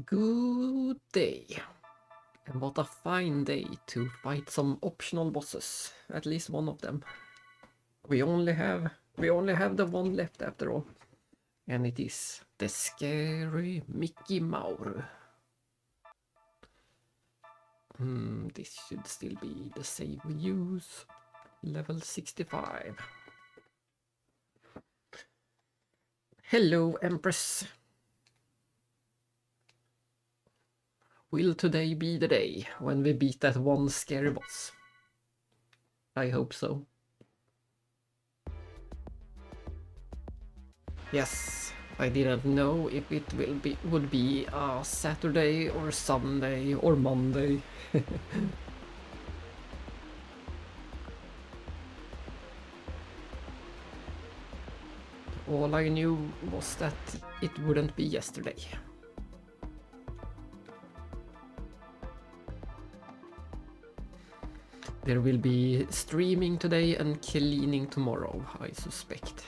Good day. And what a fine day to fight some optional bosses. At least one of them. We only have the one left after all. And it is the scary Mikumari. This should still be the save we use. Level 65. Hello, Empress. Will today be the day when we beat that one scary boss? I hope so. Yes, I didn't know if it would be a Saturday or Sunday or Monday. All I knew was that it wouldn't be yesterday. There will be streaming today and cleaning tomorrow, I suspect.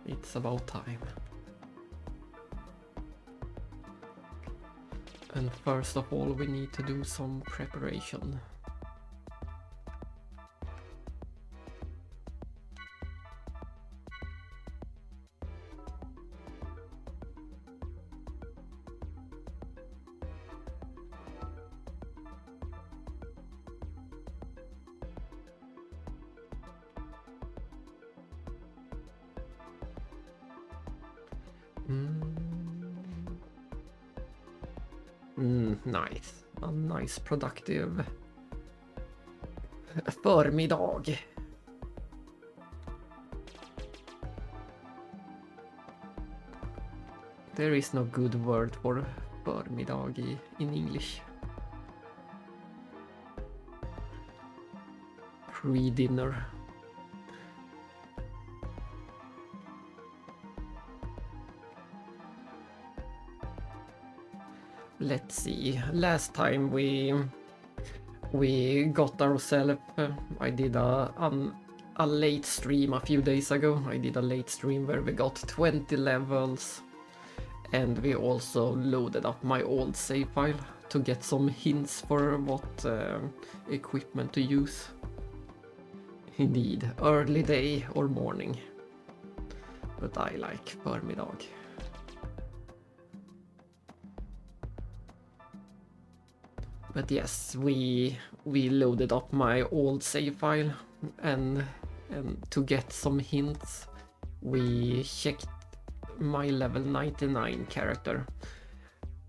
It's about time. And first of all, we need to do some preparation. Nice. A nice productive förmiddag. There is no good word for förmiddag in English. Pre-dinner. Let's see. Last time we got ourselves. I did a late stream a few days ago. I did a late stream where we got 20 levels, and we also loaded up my old save file to get some hints for what equipment to use. Indeed, early day or morning, but I like förmiddag. But yes, we loaded up my old save file, and to get some hints, we checked my level 99 character,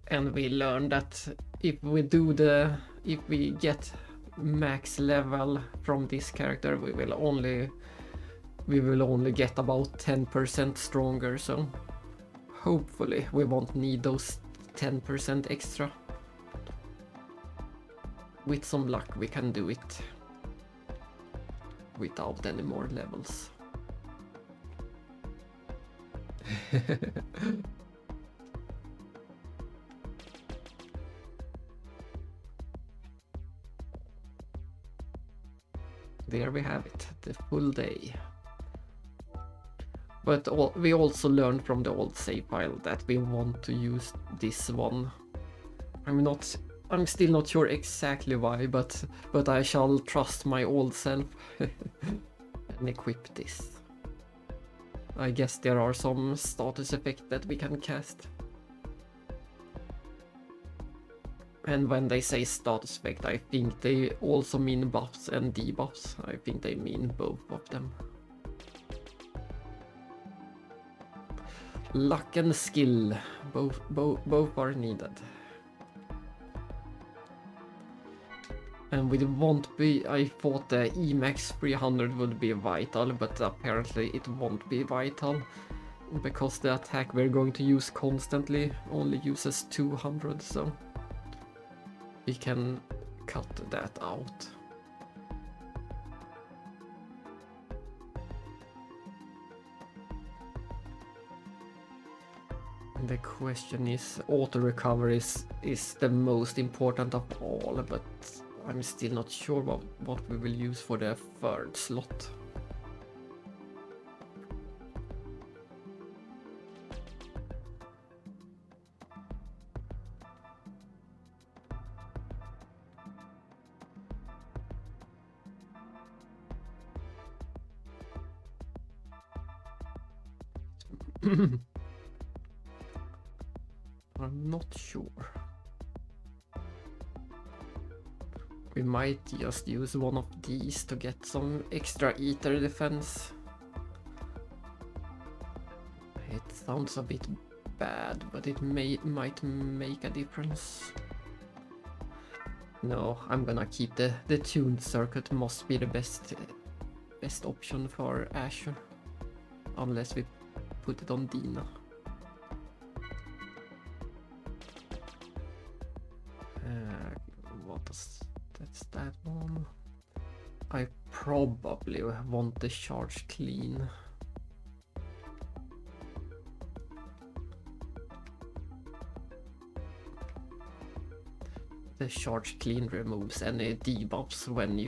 and we learned that if we get max level from this character, we will only get about 10% stronger, so hopefully we won't need those 10% extra. With some luck we can do it without any more levels. There we have it, the full day. But we also learned from the old save file that we want to use this one. I'm still not sure exactly why, but I shall trust my old self and equip this. I guess there are some status effects that we can cast. And when they say status effect, I think they also mean buffs and debuffs. I think they mean both of them. Luck and skill, both are needed. And it won't be, I thought the Emax 300 would be vital, but apparently it won't be vital, because the attack we're going to use constantly only uses 200, so we can cut that out. The question is, auto recovery is the most important of all, but I'm still not sure what we will use for the third slot. I'm not sure. We might just use one of these to get some extra ether defense. It sounds a bit bad, but it might make a difference. No, I'm gonna keep the tuned circuit. Must be the best option for Asher, unless we put it on Dina. That's that one. I probably want the charge clean. The charge clean removes any debuffs when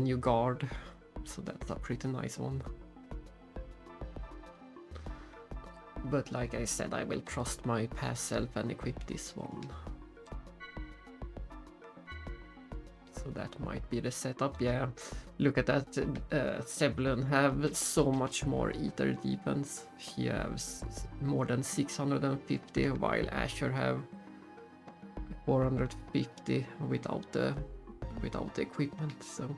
you guard, so that's a pretty nice one. But like I said, I will trust my past self and equip this one. So that might be the setup, yeah. Look at that, Sevlin have so much more ether defense. He has more than 650, while Asher have 450 without the equipment, so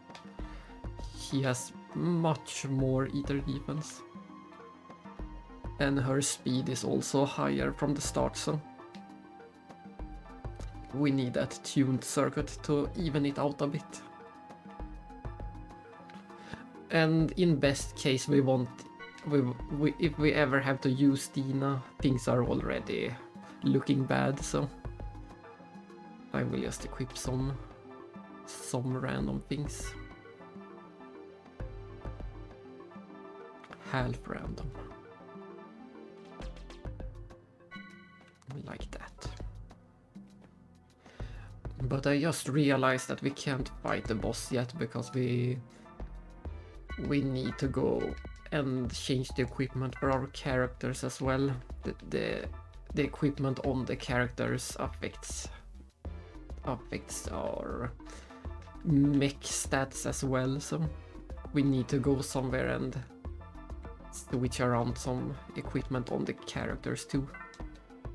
he has much more ether defense. And her speed is also higher from the start, so we need that tuned circuit to even it out a bit. And in best case, if we ever have to use Dina, things are already looking bad, so I will just equip some random things. Half random. Like that. But I just realized that we can't fight the boss yet because we need to go and change the equipment for our characters as well. The equipment on the characters affects our mech stats as well, so we need to go somewhere and switch around some equipment on the characters too.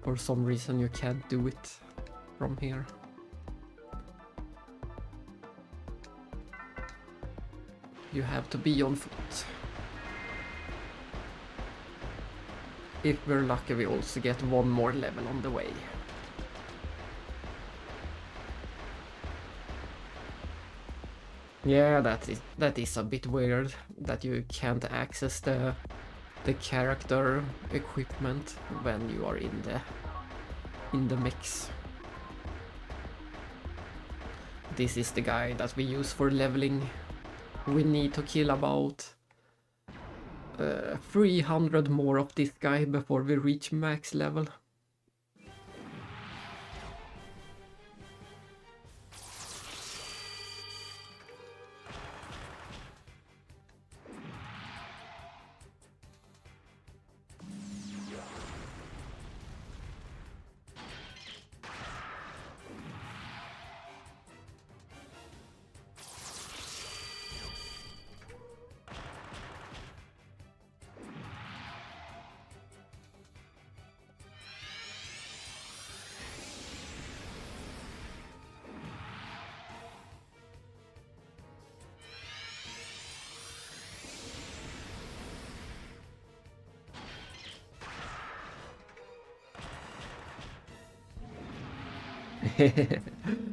For some reason you can't do it from here. You have to be on foot. If we're lucky, we also get one more level on the way. Yeah, that is a bit weird that you can't access the character equipment when you are in the mix. This is the guy that we use for leveling. We need to kill about 300 more of this guy before we reach max level.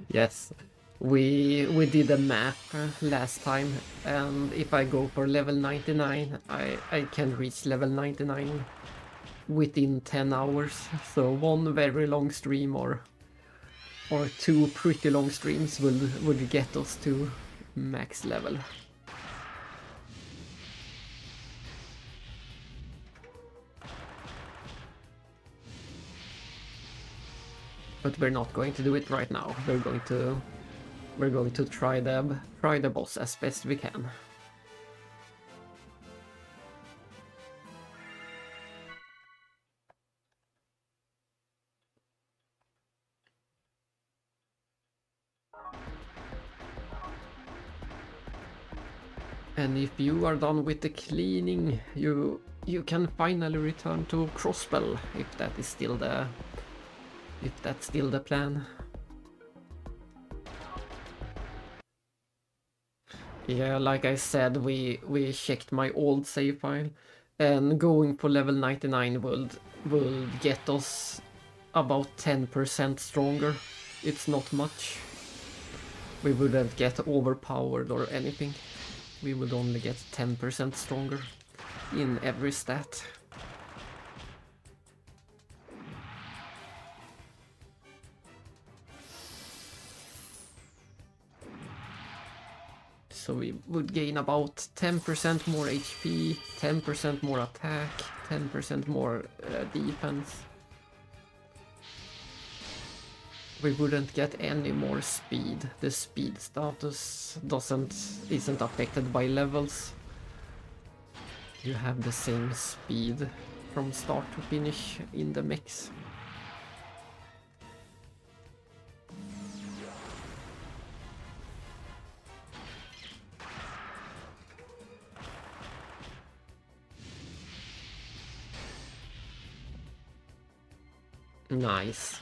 Yes, we did a map last time, and if I go for level 99, I can reach level 99 within 10 hours. So one very long stream or two pretty long streams would get us to max level. But we're not going to do it right now. We're going to try the boss as best we can. And if you are done with the cleaning, you you can finally return to Crossbell if that's still the plan. Yeah, like I said, we checked my old save file, and going for level 99 will get us about 10% stronger. It's not much. We wouldn't get overpowered or anything. We would only get 10% stronger in every stat. So we would gain about 10% more HP, 10% more attack, 10% more defense. We wouldn't get any more speed. The speed status isn't affected by levels. You have the same speed from start to finish in the mix. Nice.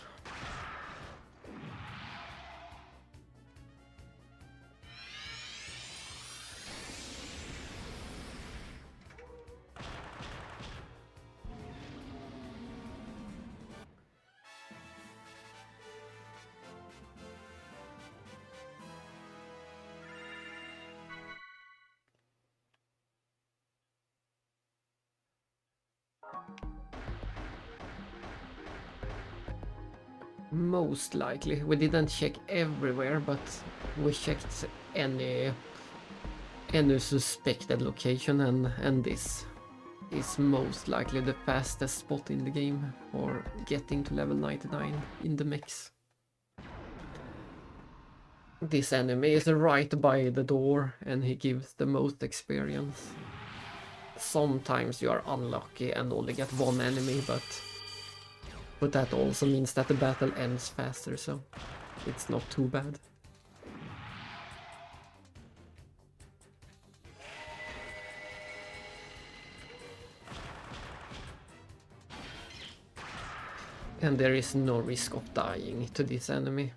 Most likely. We didn't check everywhere, but we checked any suspected location, and this is most likely the fastest spot in the game for getting to level 99 in the mix. This enemy is right by the door, and he gives the most experience. Sometimes you are unlucky and only get one enemy, but that also means that the battle ends faster, so it's not too bad. And there is no risk of dying to this enemy.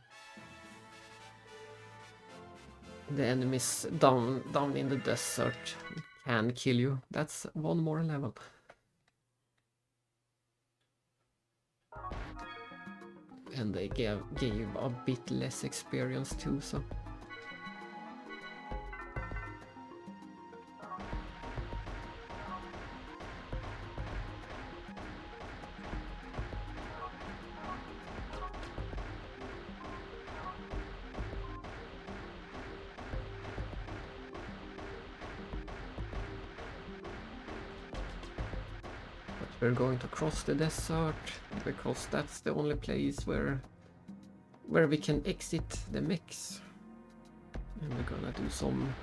The enemies down in the desert can kill you. That's one more level. And they gave a bit less experience too, so... We're going to cross the desert because that's the only place where we can exit the mix. And we're gonna do some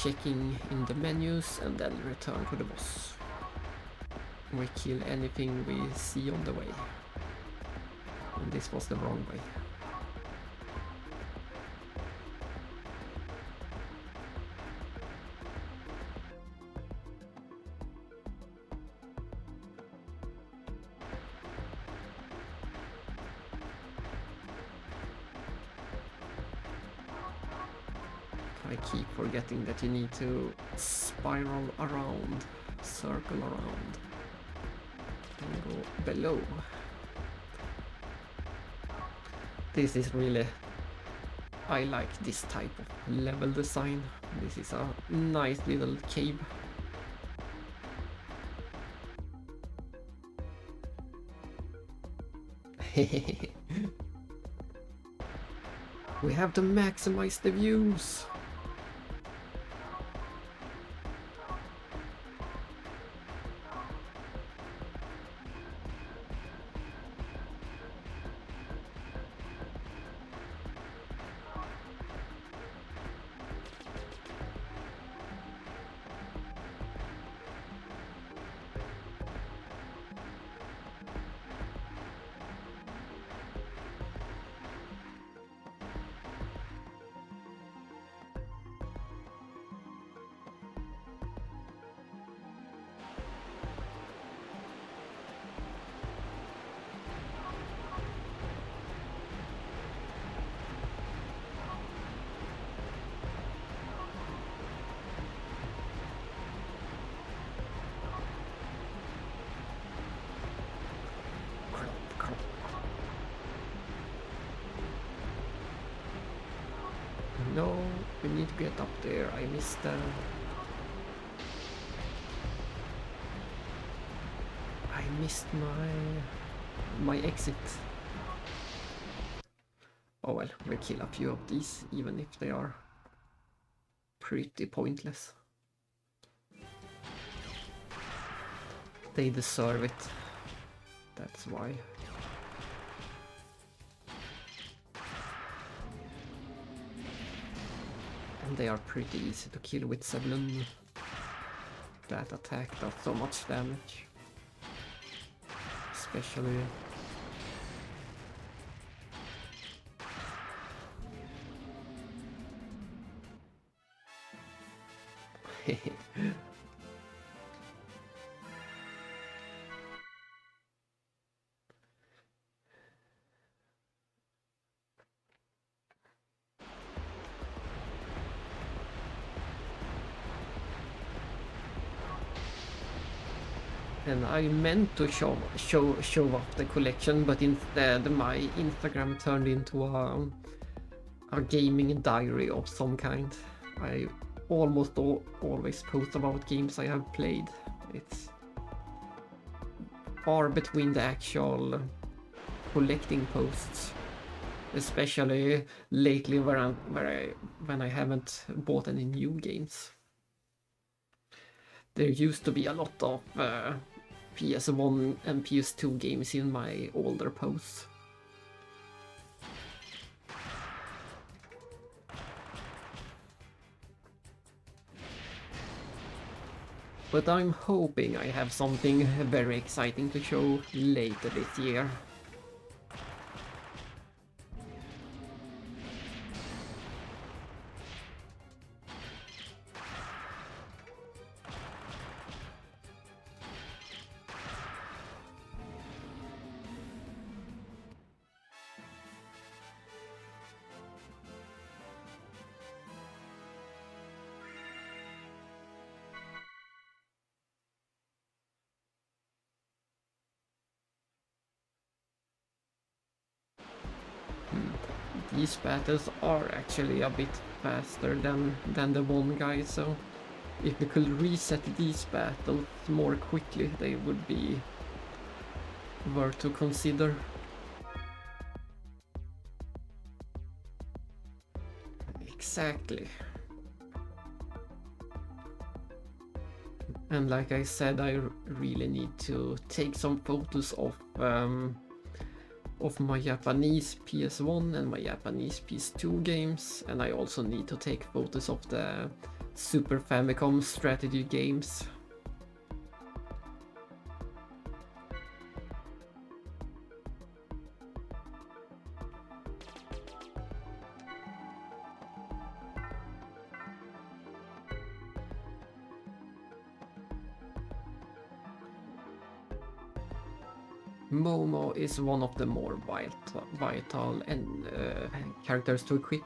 checking in the menus and then return to the boss. We kill anything we see on the way. And this was the wrong way. I keep forgetting that you need to spiral around, circle around, and go below. This is really... I like this type of level design. This is a nice little cave. We have to maximize the views. No, we need to get up there. I missed my exit. Oh well, we'll kill a few of these, even if they are pretty pointless. They deserve it. That's why. And they are pretty easy to kill with Sablon. That attack does so much damage. Especially... And I meant to show off the collection, but instead my Instagram turned into a gaming diary of some kind. I almost always post about games I have played. It's far between the actual collecting posts, especially lately when I haven't bought any new games. There used to be a lot of PS1 and PS2 games in my older posts. But I'm hoping I have something very exciting to show later this year. These battles are actually a bit faster than the one guy, so if we could reset these battles more quickly, they would be worth to consider. Exactly. And like I said, I really need to take some photos of my Japanese PS1 and my Japanese PS2 games, and I also need to take photos of the Super Famicom strategy games. Momo is one of the more vital and characters to equip.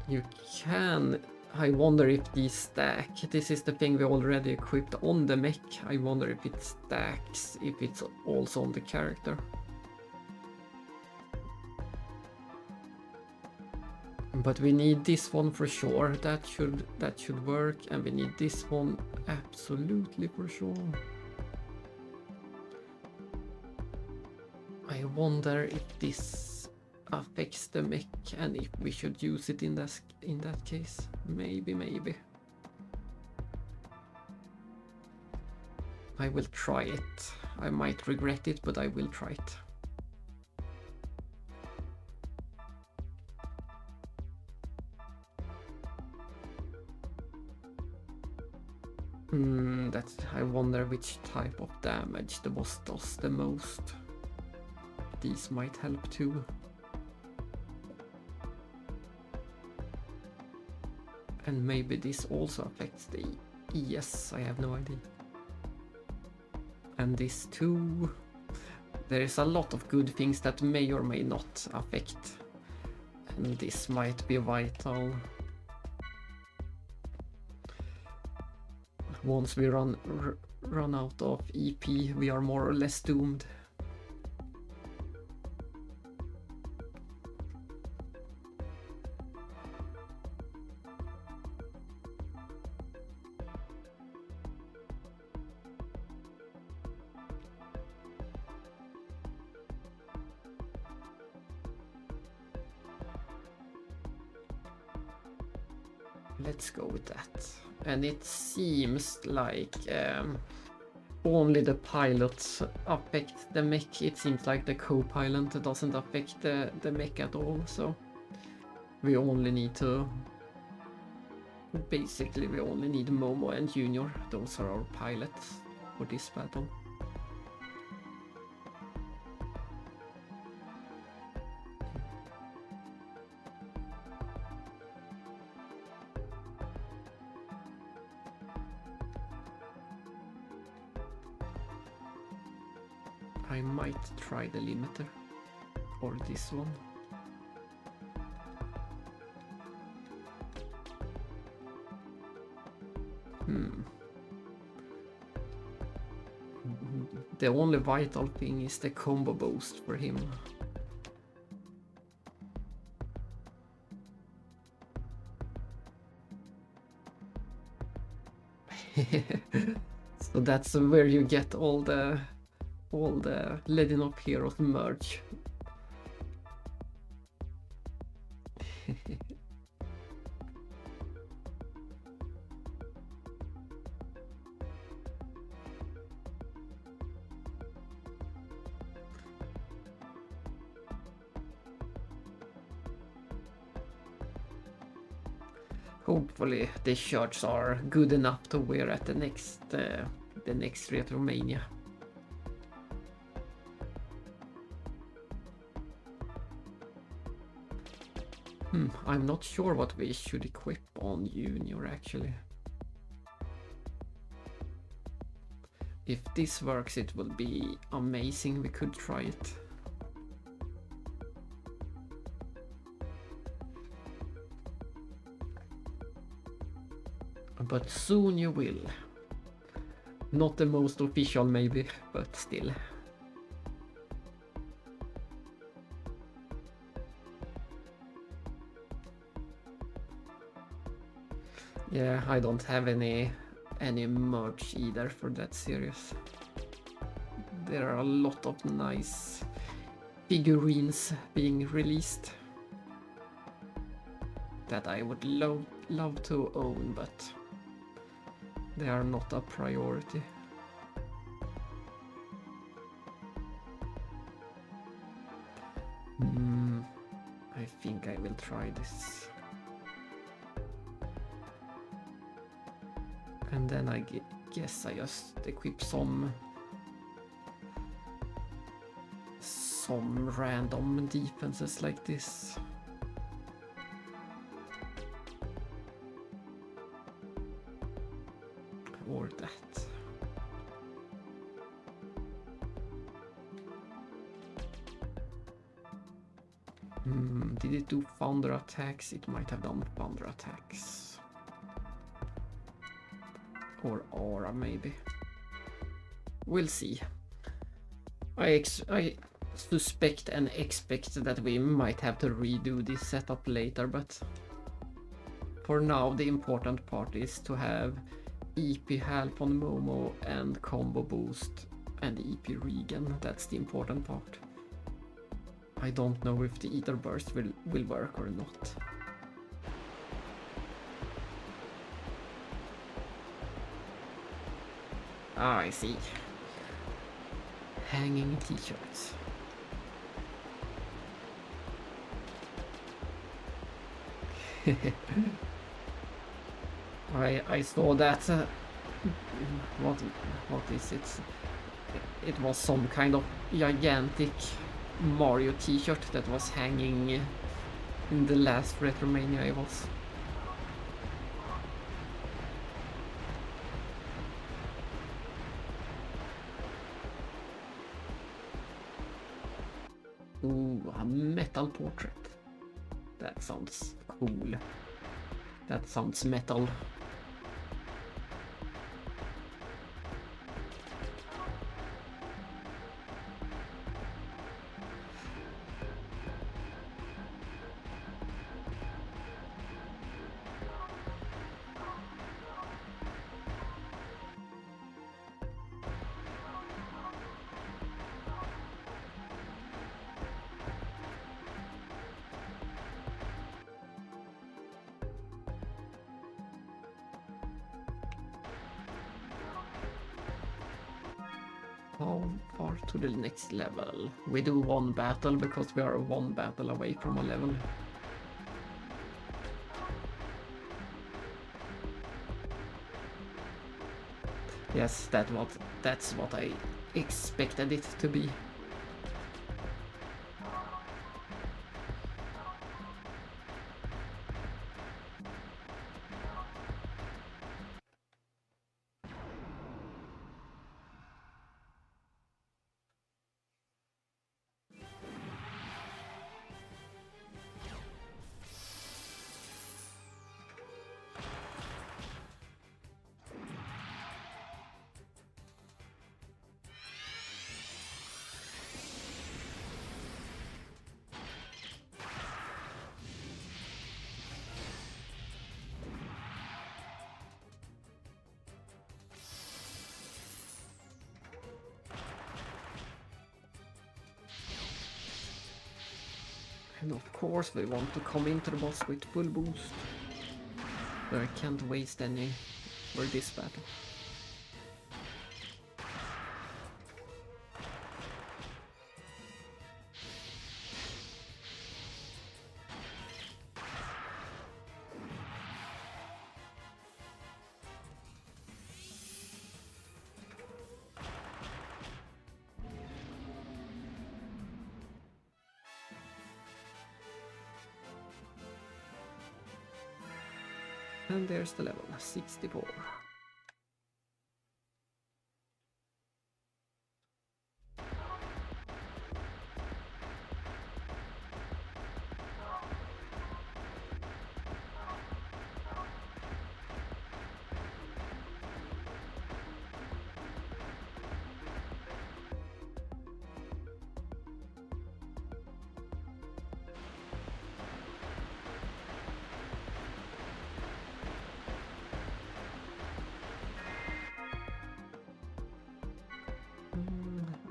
You can... I wonder if these stack. This is the thing we already equipped on the mech. I wonder if it stacks, if it's also on the character. But we need this one for sure. That should work, and we need this one absolutely for sure. I wonder if this affects the mech and if we should use it in that case. Maybe. I will try it. I might regret it, but I will try it. I wonder which type of damage the boss does the most. These might help too. And maybe this also affects the ES, I have no idea. And this too. There is a lot of good things that may or may not affect. And this might be vital. Once we run out of EP, we are more or less doomed. let's go with that. And it seems like only the pilots affect the mech. It seems like the co-pilot doesn't affect the mech at all, so we only need to... Basically, we only need Momo and Junior. Those are our pilots for this battle. I might try the limiter or this one. The only vital thing is the combo boost for him. So that's where you get all the Legend of Heroes merch. Hopefully the shirts are good enough to wear at the next Retromania. I'm not sure what we should equip on Junior actually. If this works, it will be amazing. We could try it. But soon you will. Not the most official maybe, but still. Yeah, I don't have any merch either for that series. There are a lot of nice figurines being released that I would love to own, but they are not a priority. I think I will try this. And then I guess I just equip some random defenses like this. Or that. Did it do thunder attacks? It might have done thunder attacks. Or aura maybe. We'll see. I suspect and expect that we might have to redo this setup later, but for now the important part is to have EP help on Momo and combo boost and EP regen. That's the important part. I don't know if the Ether Burst will work or not. Ah, I see. Hanging t-shirts. I saw that. What is it? It was some kind of gigantic Mario t-shirt that was hanging in the last Retromania I was. Ooh, a metal portrait. That sounds cool. That sounds metal. How far to the next level? We do one battle because we are one battle away from a level. Yes, that's what I expected it to be. And of course we want to come into the boss with full boost. But I can't waste any for this battle. And there's the level, 64.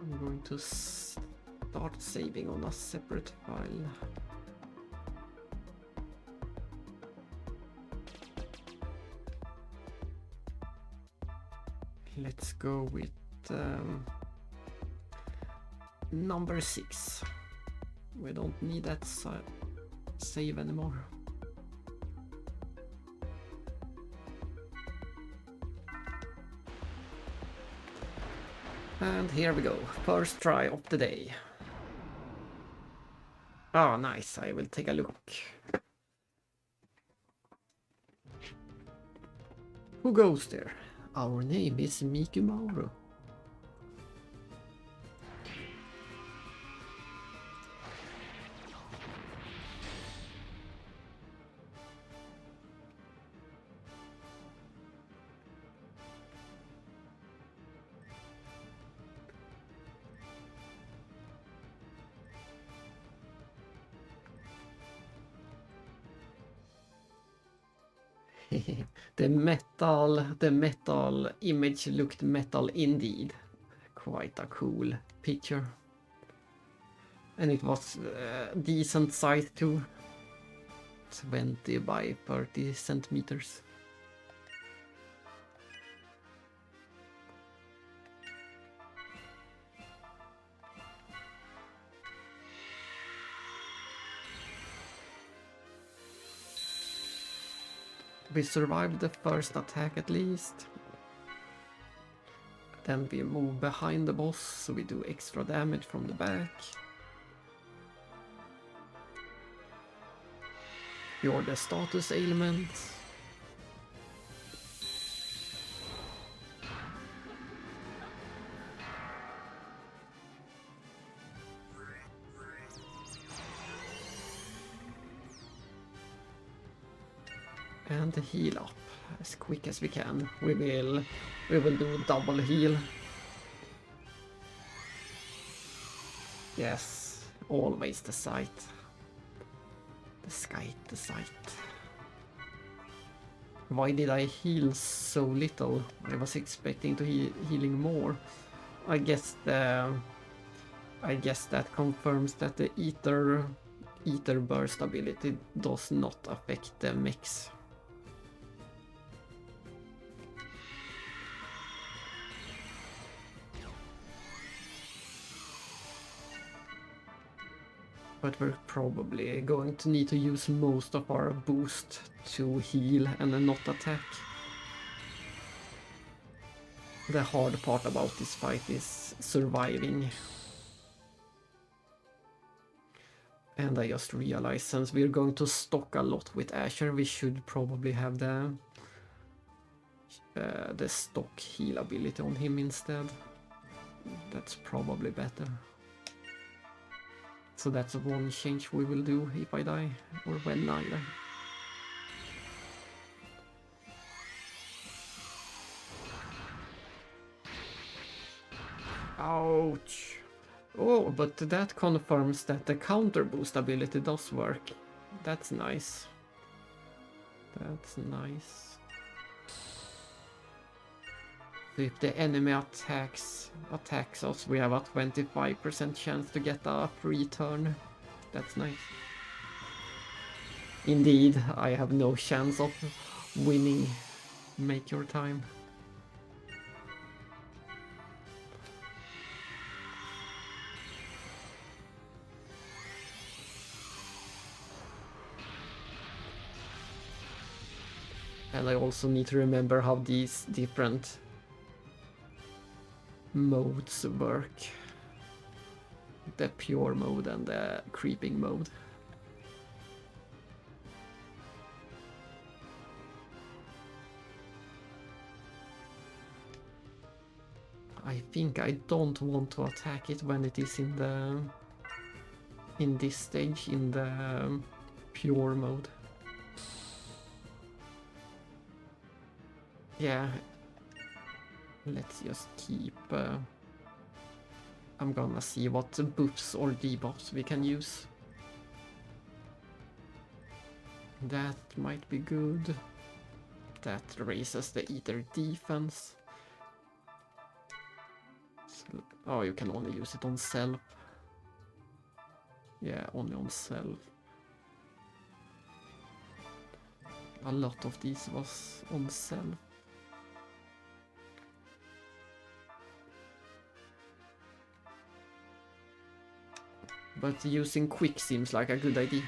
I'm going to start saving on a separate file. Let's go with number 6. We don't need that save anymore. And here we go, first try of the day. Ah, nice, I will take a look. Who goes there? Our name is Mikumari. The metal image looked metal indeed. Quite a cool picture. And it was decent size too. 20 by 30 centimeters. We survived the first attack at least. Then we move behind the boss, so we do extra damage from the back. You're the status ailment. And heal up as quick as we can. We will do double heal. Yes, always the sight. The sight. Why did I heal so little? I was expecting to healing more. I guess that confirms that the ether burst ability does not affect the mechs. But we're probably going to need to use most of our boost to heal and then not attack. The hard part about this fight is surviving. And I just realized, since we're going to stock a lot with Asher, we should probably have the stock heal ability on him instead. That's probably better. So that's one change we will do if I die, or when I die. Ouch! Oh, but that confirms that the counter boost ability does work. That's nice. That's nice. So if the enemy attacks us, we have a 25% chance to get a free turn. That's nice. Indeed, I have no chance of winning. Make your time. And I also need to remember how these different modes work. The pure mode and the creeping mode. I think I don't want to attack it when it is in this stage, in the pure mode. Yeah, let's just keep... I'm gonna see what buffs or debuffs we can use. That might be good. That raises the Ether defense. So, oh, you can only use it on self. Yeah, only on self. A lot of these was on self. But using quick seems like a good idea.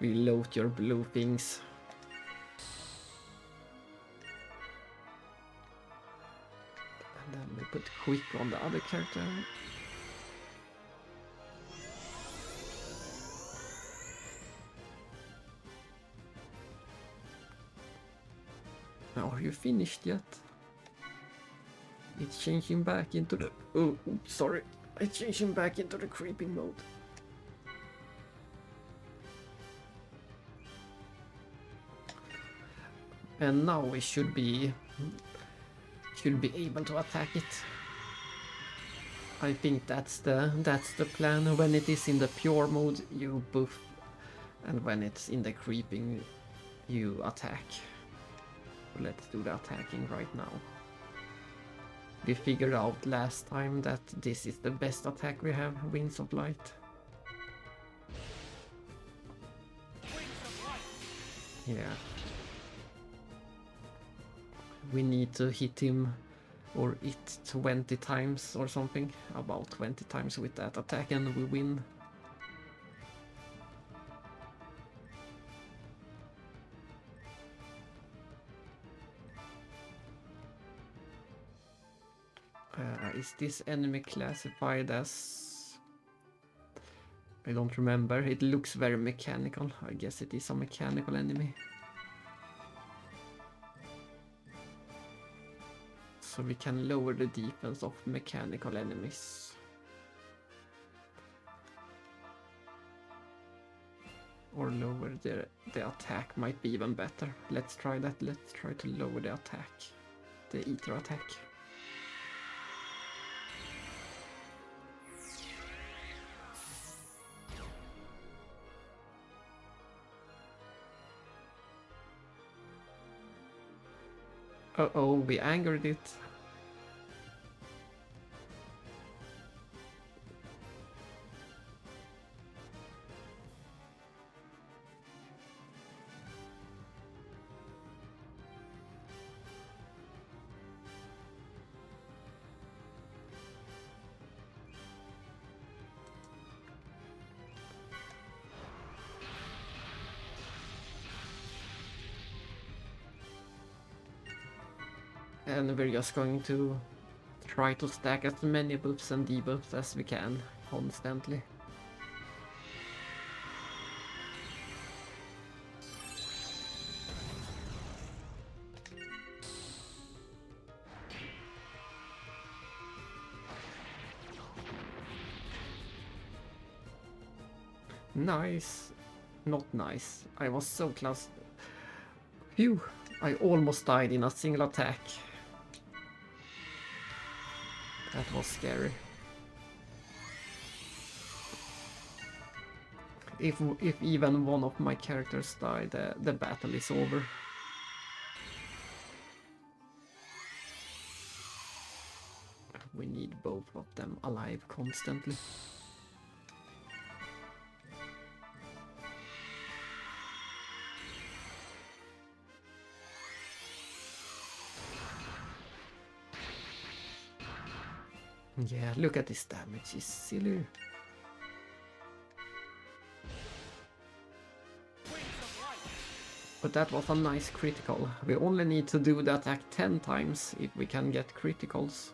Reload your blue things. And then we put quick on the other character. Are you finished yet? It's changing back into the... Oh, sorry. It's changing back into the creeping mode. And now we should be able to attack it. I think that's the plan. When it is in the pure mode, you buff, and when it's in the creeping, you attack. Let's do the attacking right now. We figured out last time that this is the best attack we have, Winds of Light. Yeah. We need to hit him or it 20 times or something, about 20 times with that attack, and we win. Is this enemy classified as... I don't remember. It looks very mechanical. I guess it is a mechanical enemy. So we can lower the defense of mechanical enemies. Or lower the attack might be even better. Let's try that. Let's try to lower the attack. The ether attack. Uh-oh, we angered it. And we're just going to try to stack as many buffs and debuffs as we can constantly. Nice. Not nice. I was so close. Phew. I almost died in a single attack. That was scary. If even one of my characters die, the battle is over. We need both of them alive constantly. Yeah, look at this damage, it's silly. But that was a nice critical. We only need to do the attack 10 times if we can get criticals.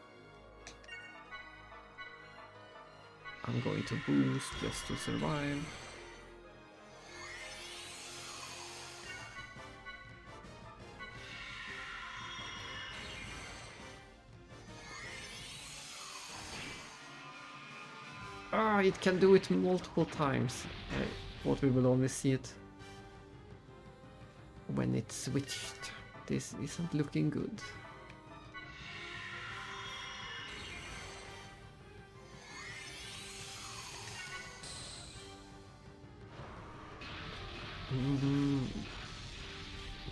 I'm going to boost just to survive. Ah, it can do it multiple times. I thought we would only see it when it's switched. This isn't looking good.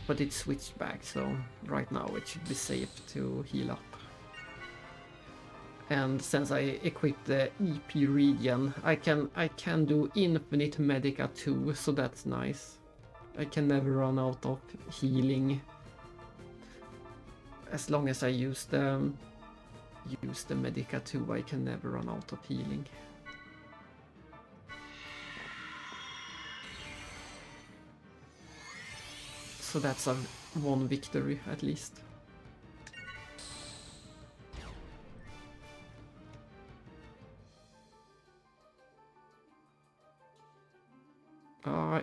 But it switched back, so right now it should be safe to heal up. And since I equipped the EP regen, I can do infinite Medica 2, so that's nice. I can never run out of healing as long as I use the Medica 2. I can never run out of healing. So that's one victory at least.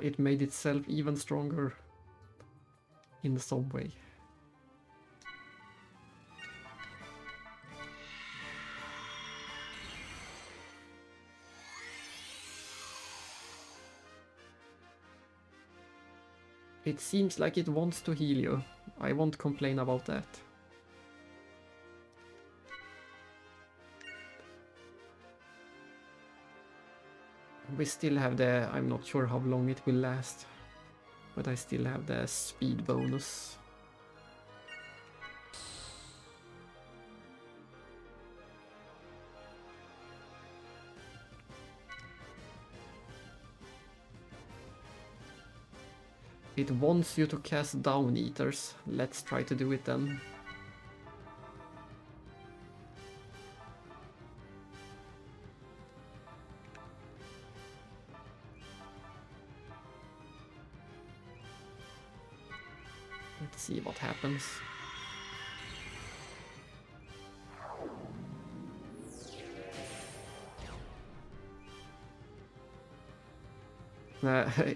It made itself even stronger in some way. It seems like it wants to heal you. I won't complain about that. We still have the... I'm not sure how long it will last, but I still have the speed bonus. It wants you to cast Down Eaters. Let's try to do it then. Let's see what happens.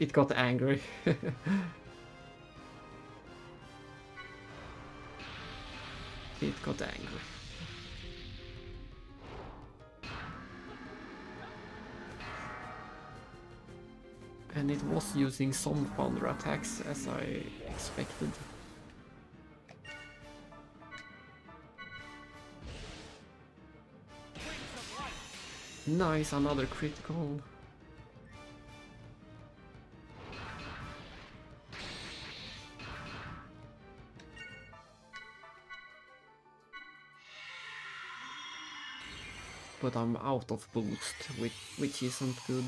It got angry. It got angry. And it was using some thunder attacks as I expected. Nice, another critical. But I'm out of boost, which isn't good.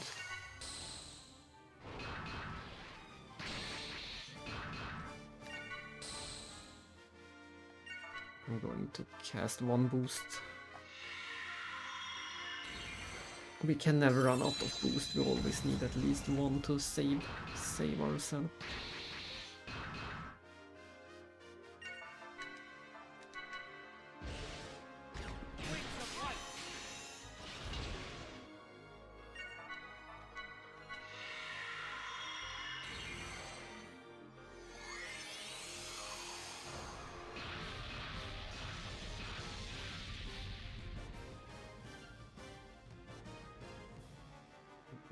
I'm going to cast one boost. We can never run out of boost, we always need at least one to save ourselves.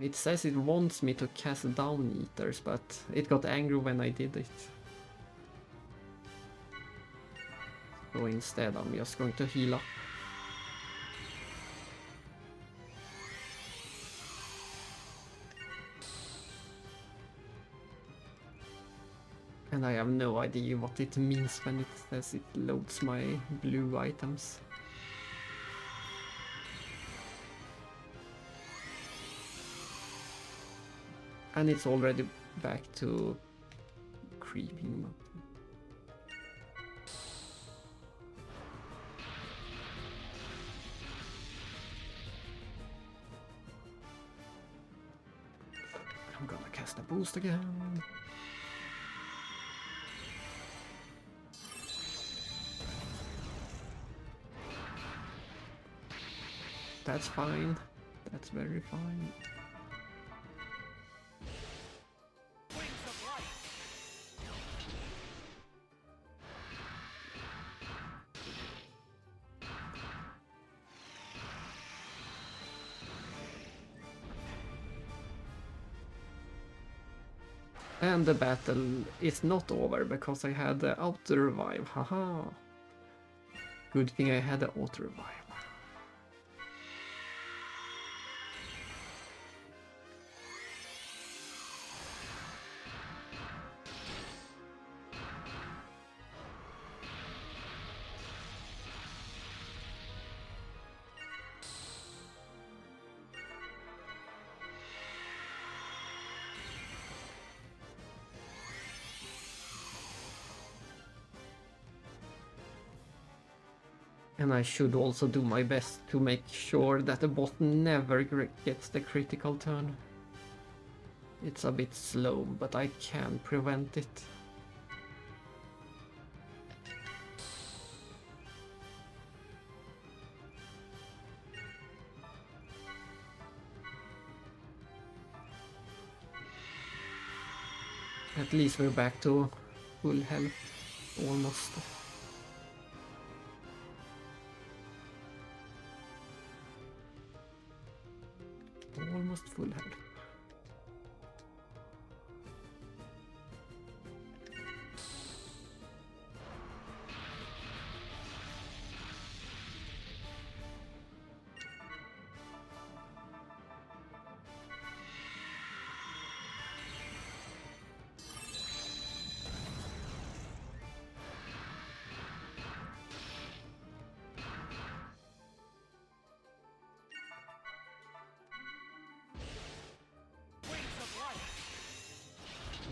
It says it wants me to cast down eaters, but it got angry when I did it. So instead I'm just going to heal up. And I have no idea what it means when it says it loads my blue items. And it's already back to creeping. I'm gonna cast a boost again. That's fine. That's very fine. And the battle is not over because I had the auto revive. Haha. Good thing I had the auto revive. And I should also do my best to make sure that the bot never gets the critical turn. It's a bit slow, but I can prevent it. At least we're back to full health, almost. Almost full health.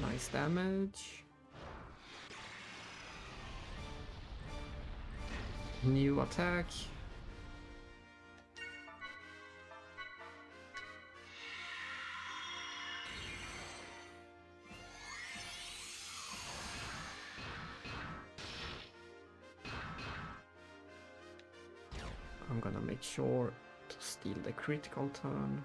Nice damage. New attack. I'm gonna make sure to steal the critical turn.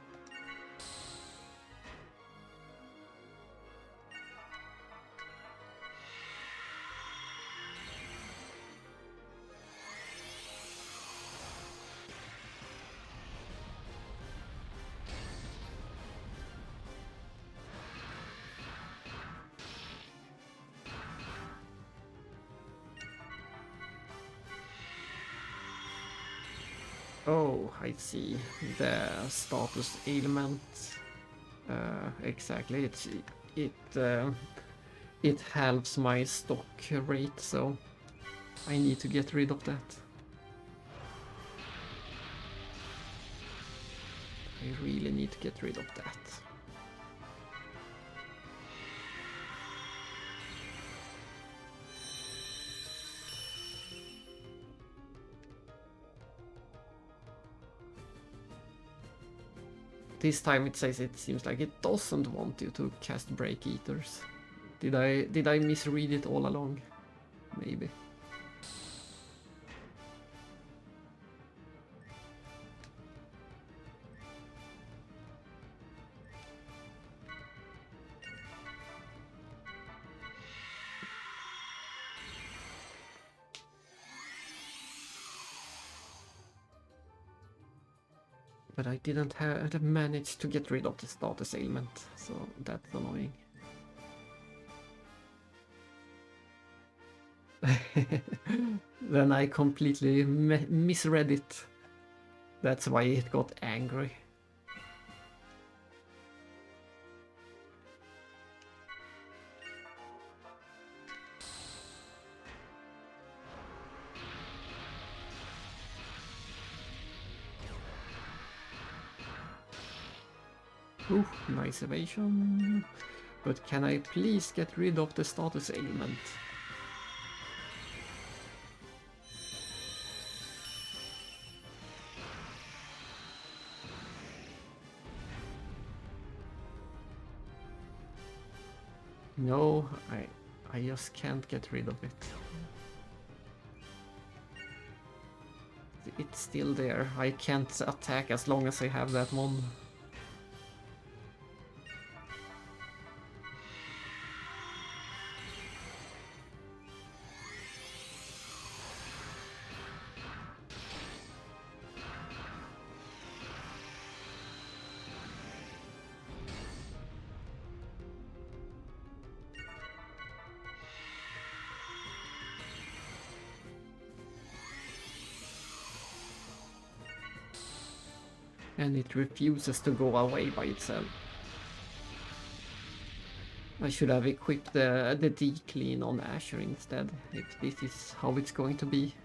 Oh, I see. The status ailment. Exactly. It halves my stock rate, so I need to get rid of that. I really need to get rid of that. This time it says it seems like it doesn't want you to cast Break Eaters. Did I misread it all along? Maybe. But I didn't have managed to get rid of the status ailment, so that's annoying. Then I completely misread it. That's why it got angry. Ooh, nice evasion. But can I please get rid of the status ailment? No, I just can't get rid of it. It's still there. I can't attack as long as I have that one. And it refuses to go away by itself. I should have equipped the declean on Asher instead, if this is how it's going to be.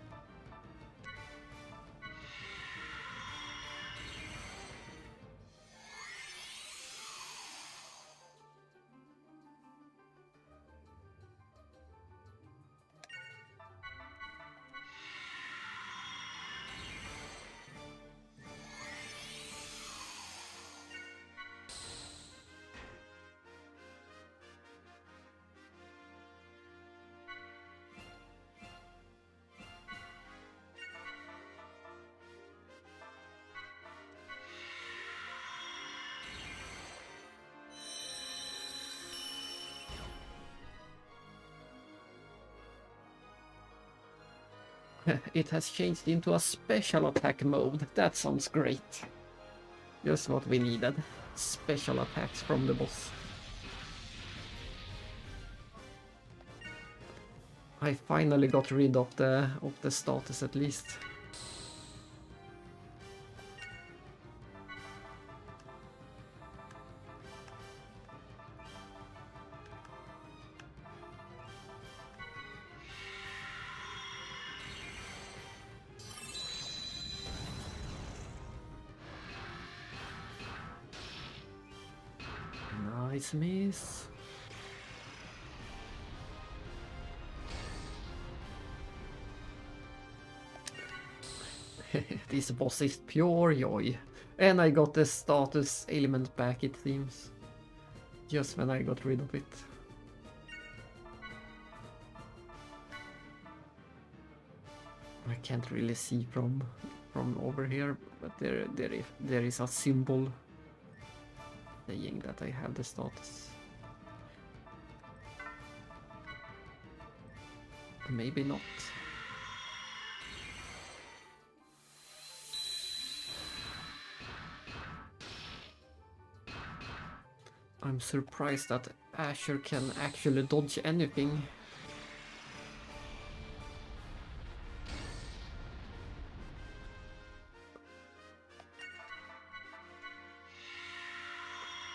It has changed into a special attack mode. That sounds great. Just what we needed. Special attacks from the boss. I finally got rid of the status at least. Nice miss. This boss is pure joy. And I got the status ailment back, it seems. Just when I got rid of it. I can't really see from over here, but there is a symbol saying that I have the status. Maybe not. I'm surprised that Asher can actually dodge anything.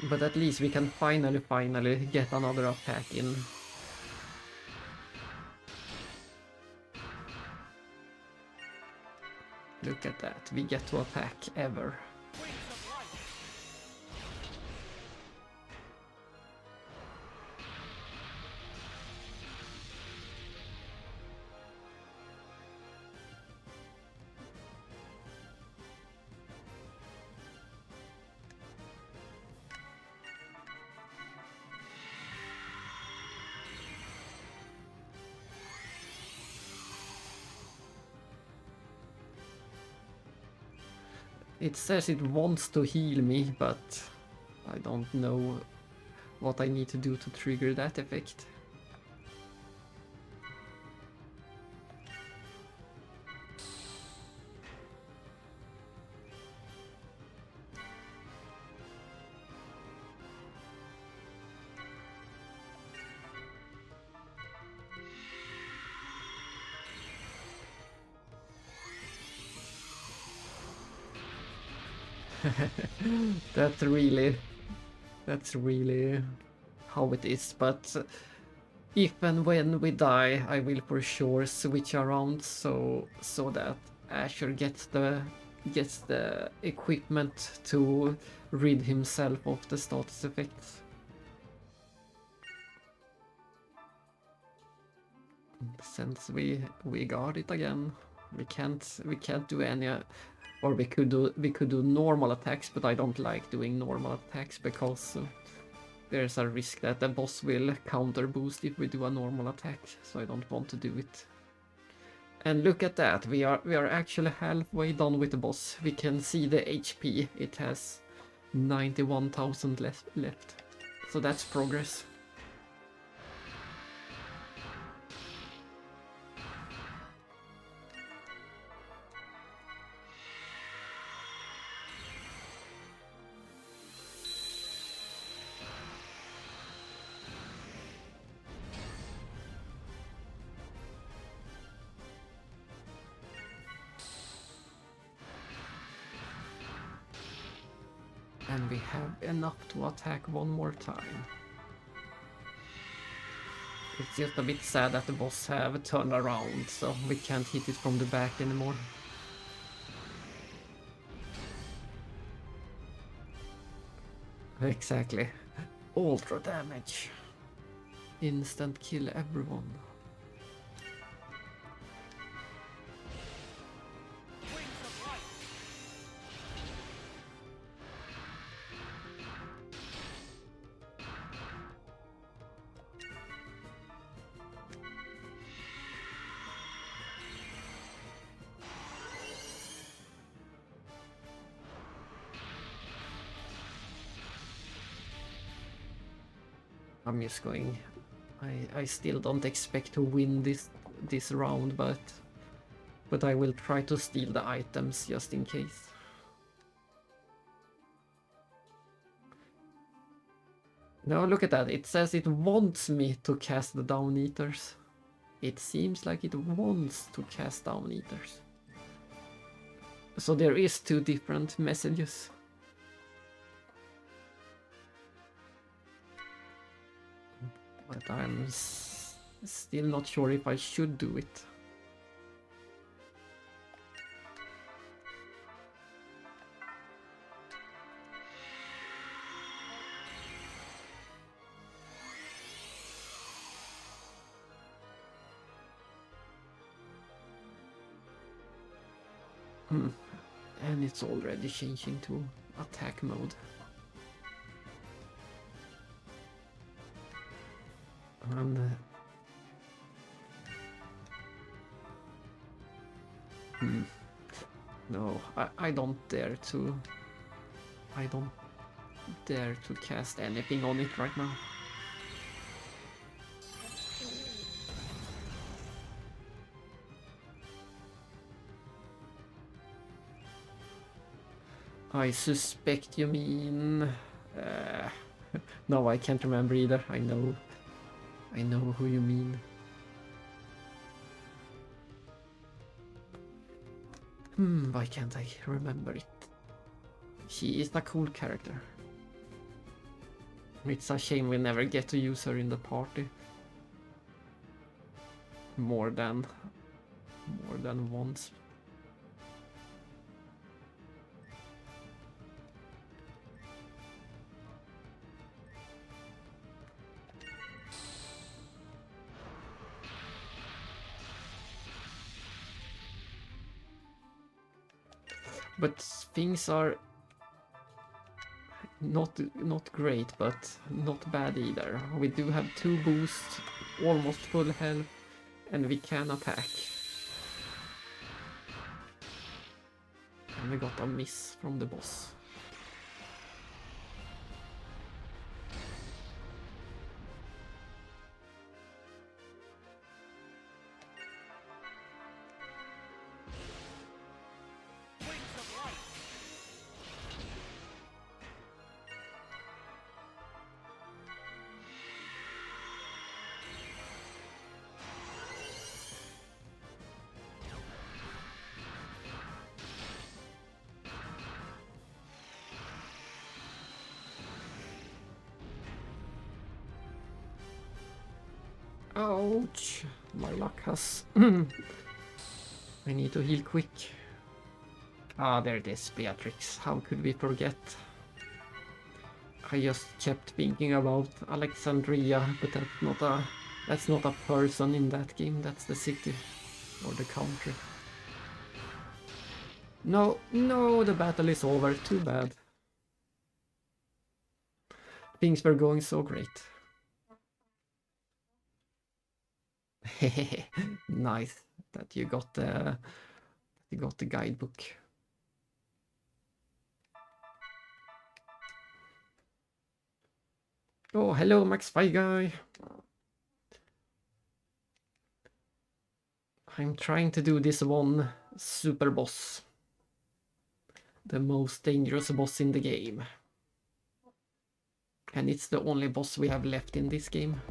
But at least we can finally get another attack in. Look at that, we get to attack ever. It says it wants to heal me, but I don't know what I need to do to trigger that effect. That's really how it is, but if and when we die, I will for sure switch around so that Asher gets the equipment to rid himself of the status effects. Since we got it again, we can't do any, or we could do normal attacks, but I don't like doing normal attacks because there's a risk that the boss will counter boost if we do a normal attack, so I don't want to do it. And look at that, we are actually halfway done with the boss. We can see the HP, it has 91,000 left, so that's progress. And we have enough to attack one more time. It's just a bit sad that the boss have turned around, so we can't hit it from the back anymore. Exactly. Ultra damage. Instant kill everyone. I'm just going. I still don't expect to win this round, but I will try to steal the items just in case. Now look at that. It says it wants me to cast the Down Eaters. It seems like it wants to cast Down Eaters. So there is two different messages. But I'm still not sure if I should do it. And it's already changing to attack mode. And no, I don't dare to. I don't dare to cast anything on it right now. I suspect you mean. No, I can't remember either. I know who you mean. Why can't I remember it? She is a cool character. It's a shame we never get to use her in the party. More than once. But things are not great, but not bad either. We do have 2 boosts, almost full health, and we can attack. And we got a miss from the boss. Ouch! My luck has... I need to heal quick. Ah, there it is, Beatrix. How could we forget? I just kept thinking about Alexandria, but that's not a person in that game, that's the city. Or the country. No, no, the battle is over, too bad. Things were going so great. Nice that you got the guidebook. Oh, hello, Max Fi Guy. I'm trying to do this one super boss. The most dangerous boss in the game. And it's the only boss we have left in this game.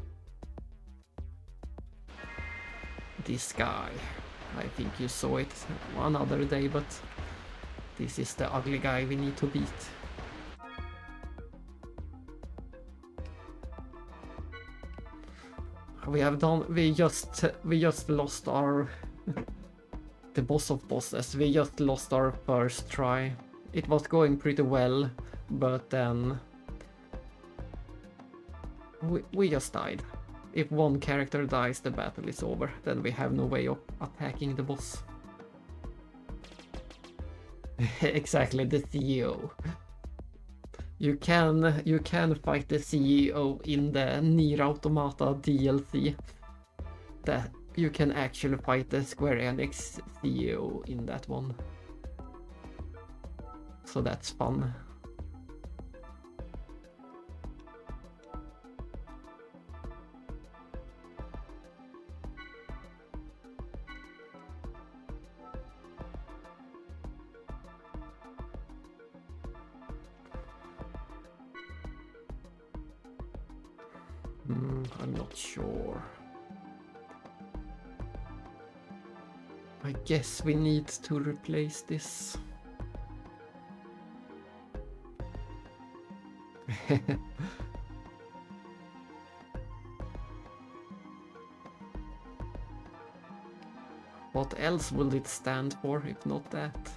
This guy. I think you saw it one other day, but this is the ugly guy we need to beat. We just lost our the boss of bosses. We just lost our first try. It was going pretty well, but then we just died. If one character dies, the battle is over. Then we have no way of attacking the boss. Exactly, the CEO. You can fight the CEO in the Nier Automata DLC. That you can actually fight the Square Enix CEO in that one. So that's fun. I'm not sure. I guess we need to replace this. What else will it stand for if not that?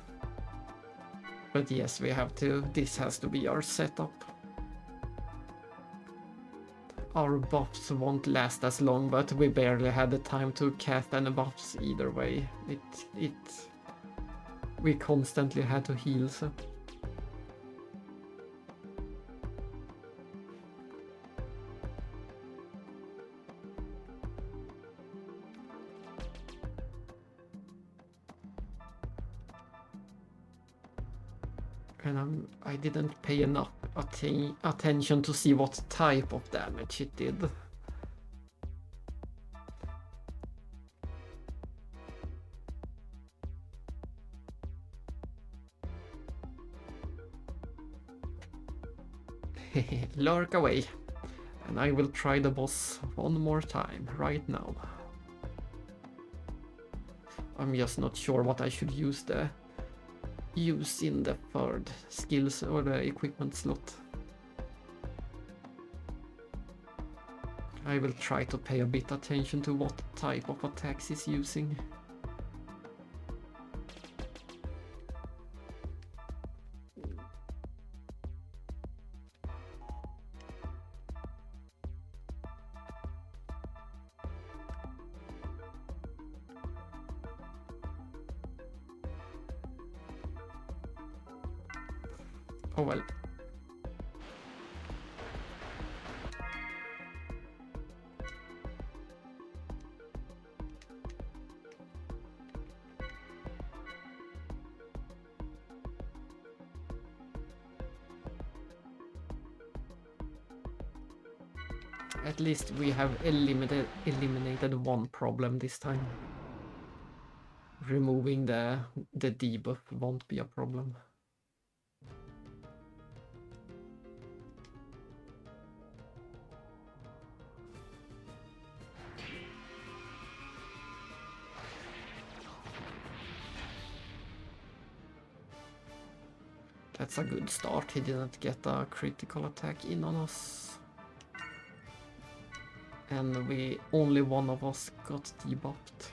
But yes, we have to. This has to be our setup. Our buffs won't last as long, but we barely had the time to cast any buffs either way. We constantly had to heal, so. And I didn't pay enough attention to see what type of damage it did. Lurk away, and I will try the boss one more time right now. I'm just not sure what I should use in the third skills or the equipment slot. I will try to pay a bit attention to what type of attacks he's using. Oh well. At least we have eliminated one problem this time. Removing the debuff won't be a problem. That's a good start. He didn't get a critical attack in on us. And only one of us got debuffed.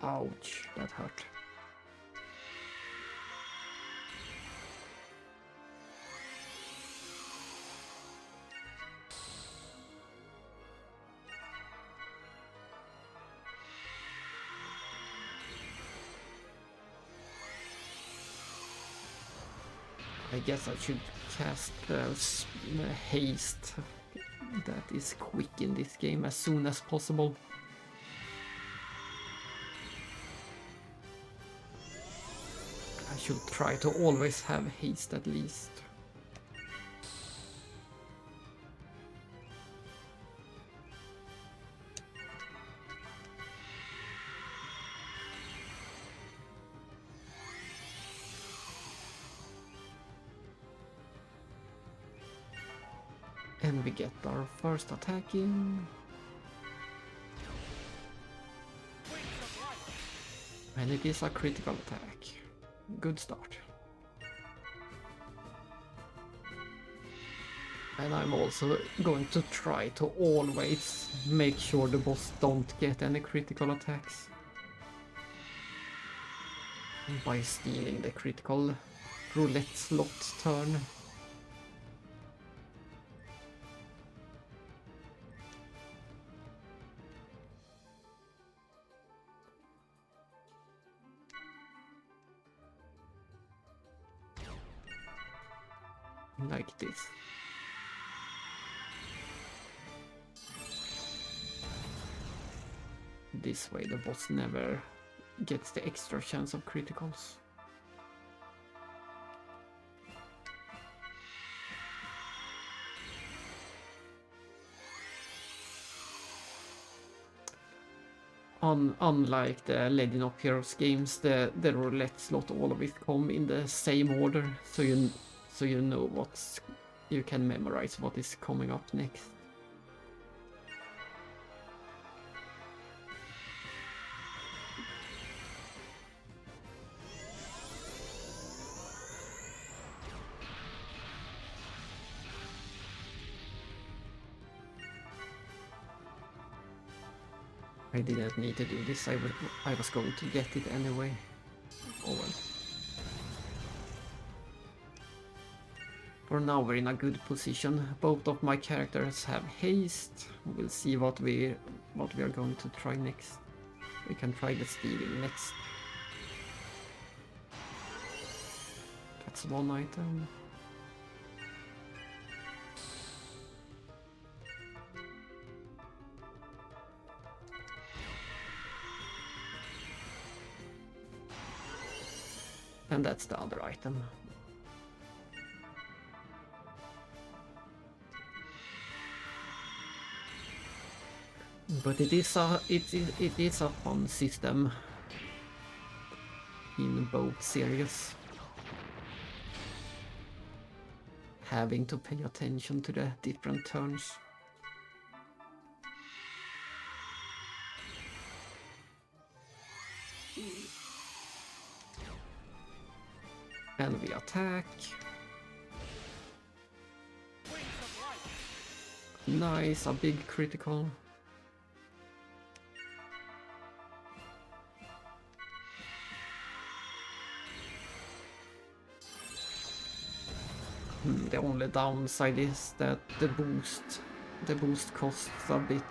Ouch, that hurt. I guess I should cast haste that is quick in this game as soon as possible. I should try to always have haste at least. And we get our first attack in. And it is a critical attack. Good start. And I'm also going to try to always make sure the boss don't get any critical attacks by stealing the critical roulette slot turn. Like this. This way the boss never gets the extra chance of criticals. Unlike the Legend of Heroes games, the roulette slot always come in the same order, so you know you can memorize what is coming up next. I didn't need to do this, I was going to get it anyway. Oh well. For now we're in a good position. Both of my characters have haste. We'll see what we are going to try next. We can try the stealing next. That's one item. And that's the other item. But it is a fun system in both series. Having to pay attention to the different turns. And we attack. Nice, a big critical. The only downside is that the boost costs a bit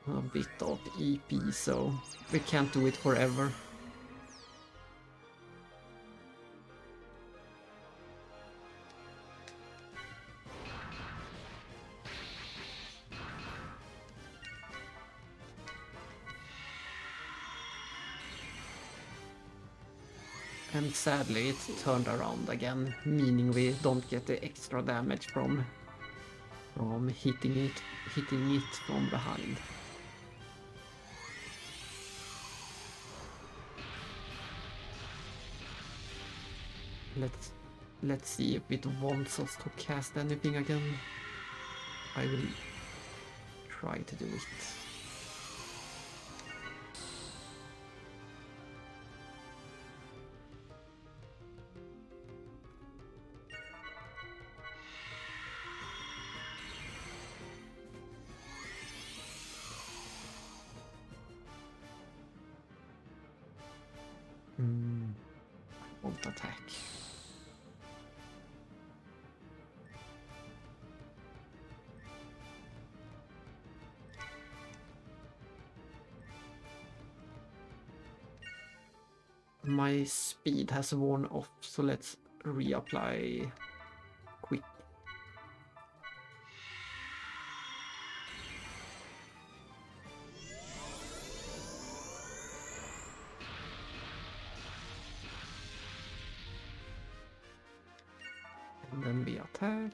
of EP, so we can't do it forever. And sadly it turned around again, meaning we don't get the extra damage from from hitting it from behind. Let's see if it wants us to cast anything again. I will try to do it. Won't attack. My speed has worn off, so let's reapply quick. And then we attack.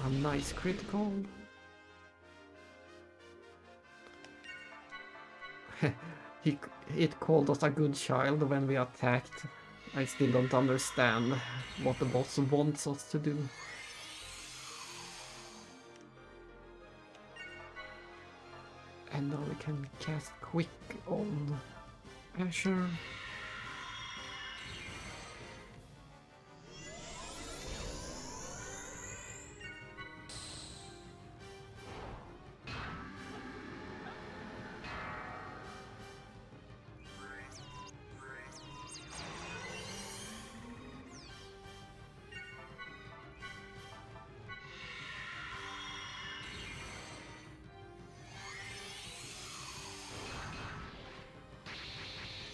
A nice critical. It called us a good child when we attacked. I still don't understand what the boss wants us to do. And now we can cast quick on Asher.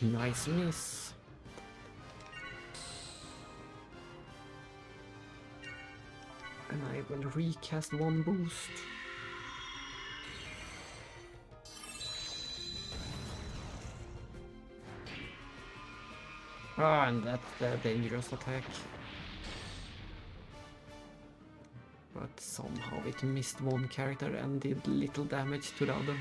Nice miss. And I will recast one boost. Ah, and that's the dangerous attack. But somehow it missed one character and did little damage to the other.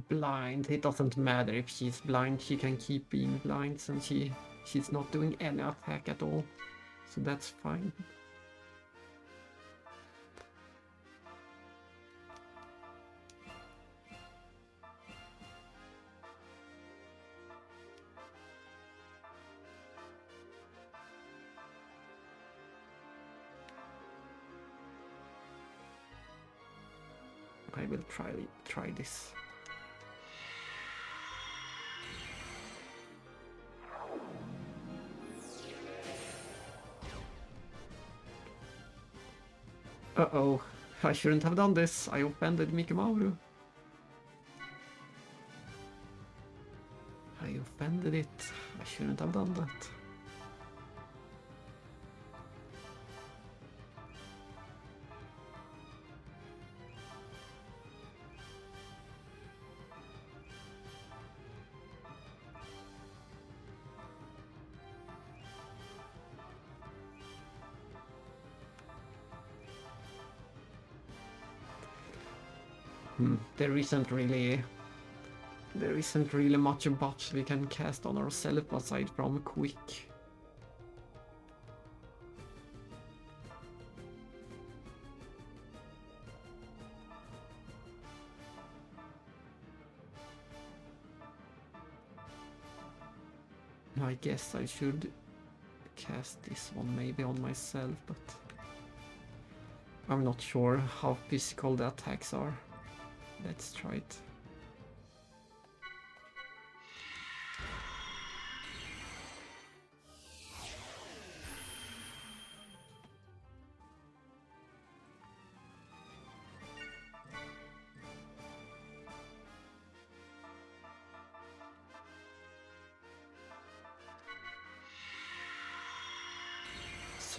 Blind. It doesn't matter if she's blind, she can keep being blind since she's not doing any attack at all. So that's fine. I will try this. Uh-oh, I shouldn't have done this. I offended Mikumari. I offended it. I shouldn't have done that. There isn't really much buffs we can cast on ourselves aside from quick. I guess I should cast this one maybe on myself, but I'm not sure how physical the attacks are. Let's try it.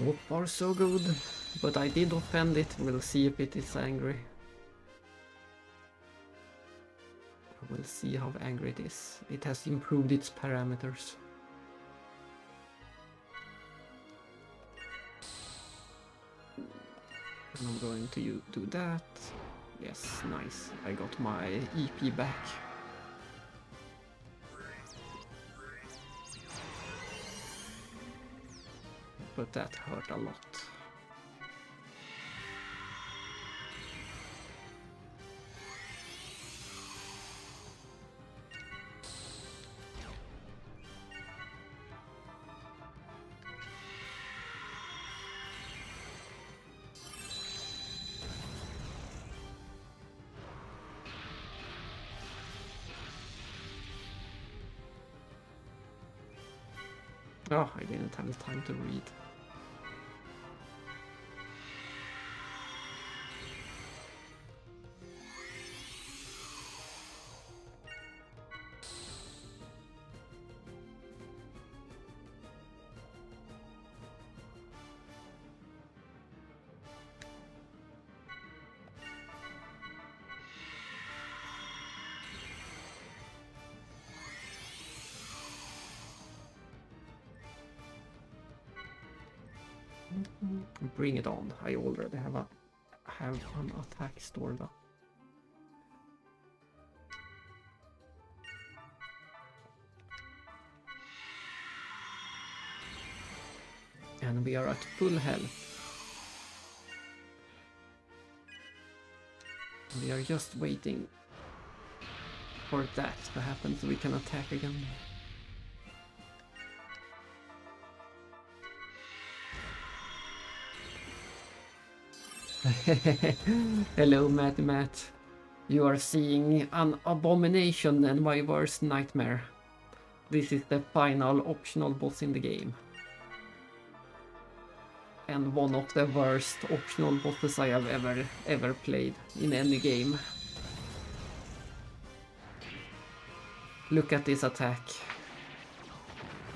So far so good, but I did offend it. We'll see if it is angry. We'll see how angry it is. It has improved its parameters. And I'm going to do that. Yes, nice. I got my EP back. But that hurt a lot. Oh, I didn't have the time to read. Bring it on. I already have an attack stored up. And we are at full health. We are just waiting for that to happen so we can attack again. Hello, Matt. You are seeing an abomination and my worst nightmare. This is the final optional boss in the game. And one of the worst optional bosses I have ever played in any game. Look at this attack.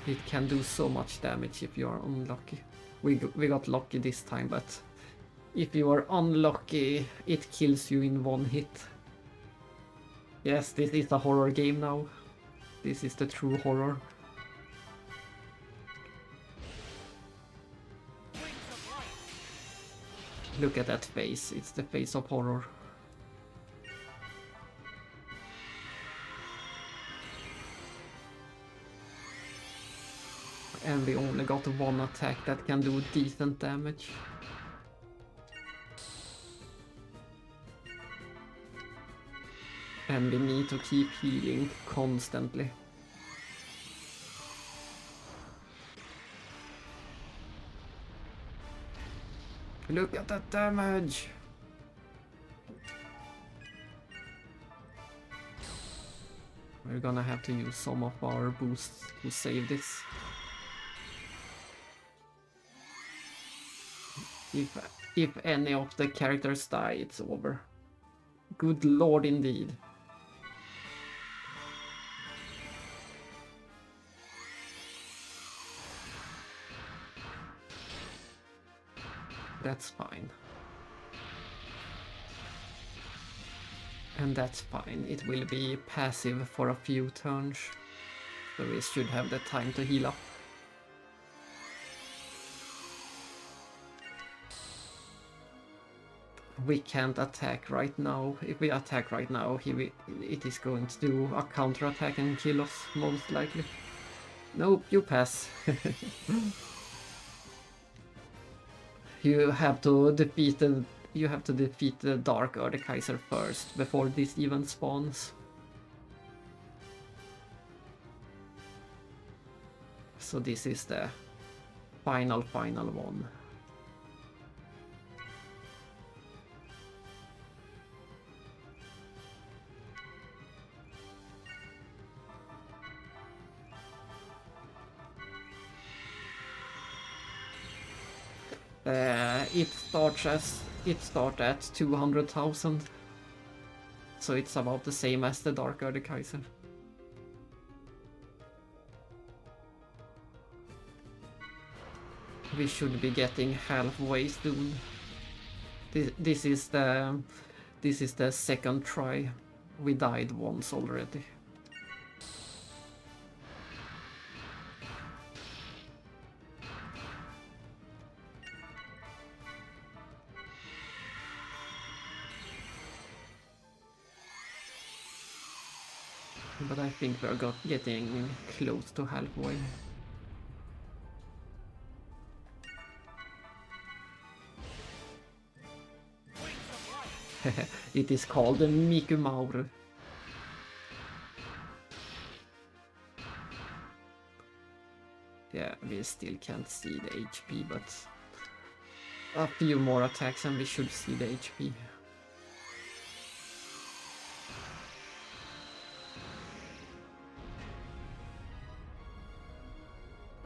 It can do so much damage if you are unlucky. We got lucky this time, but if you are unlucky, it kills you in one hit. Yes, this is a horror game now. This is the true horror. Look at that face, it's the face of horror. And we only got one attack that can do decent damage. And we need to keep healing constantly. Look at that damage! We're gonna have to use some of our boosts to save this. If any of the characters die, it's over. Good lord indeed. That's fine. And that's fine. It will be passive for a few turns. So we should have the time to heal up. We can't attack right now. If we attack right now, it is going to do a counter-attack and kill us, most likely. Nope, you pass. You have to defeat the Dark Kaiser first, before this even spawns. So this is the final one. It starts at 200,000, so it's about the same as the Dark Kaiser. We should be getting halfway soon. This is the second try. We died once already. But I think we're getting close to halfway. It is called the Mikumari. Yeah, we still can't see the HP, but a few more attacks and we should see the HP.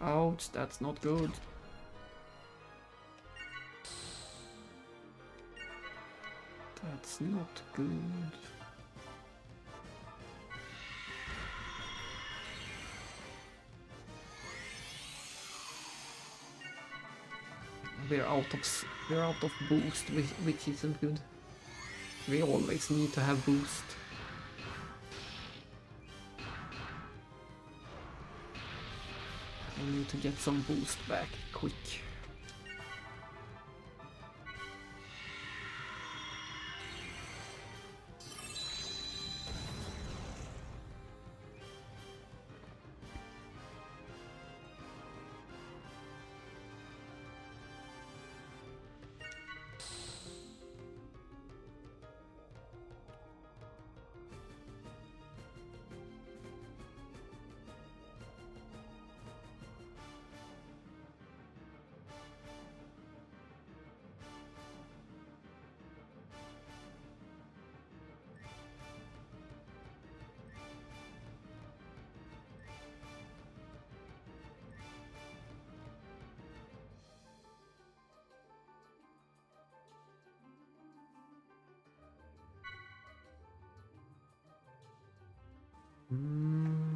Ouch, that's not good. That's not good. We're out of boost, which isn't good. We always need to have boost. I need to get some boost back quick.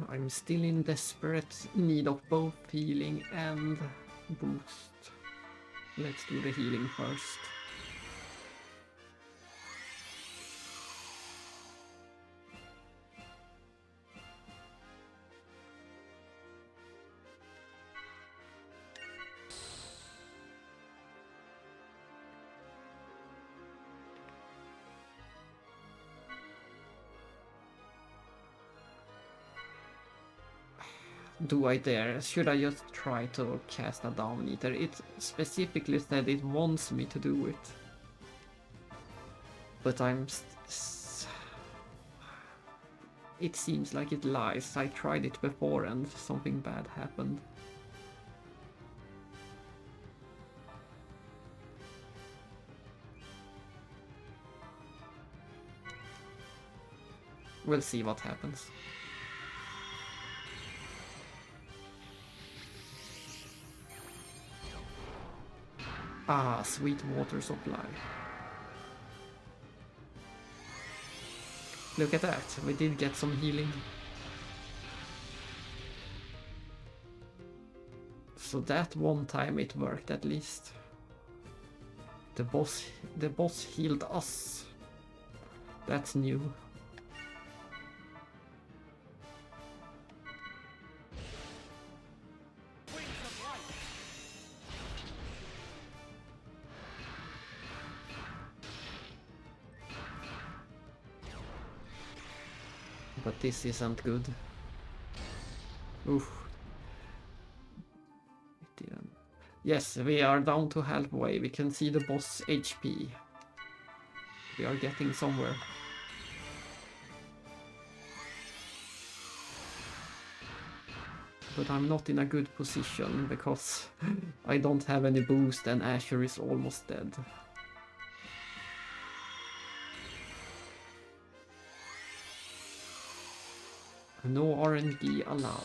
I'm still in desperate need of both healing and boost. Let's do the healing first. Do I dare? Should I just try to cast a Down Eater? It specifically said it wants me to do it. But it seems like it lies. I tried it before and something bad happened. We'll see what happens. Ah, sweet water supply. Look at that, we did get some healing. So that one time it worked at least. The boss healed us. That's new. But this isn't good. Oof. It didn't. Yes, we are down to halfway. We can see the boss HP. We are getting somewhere. But I'm not in a good position because I don't have any boost and Asher is almost dead. No RNG allowed.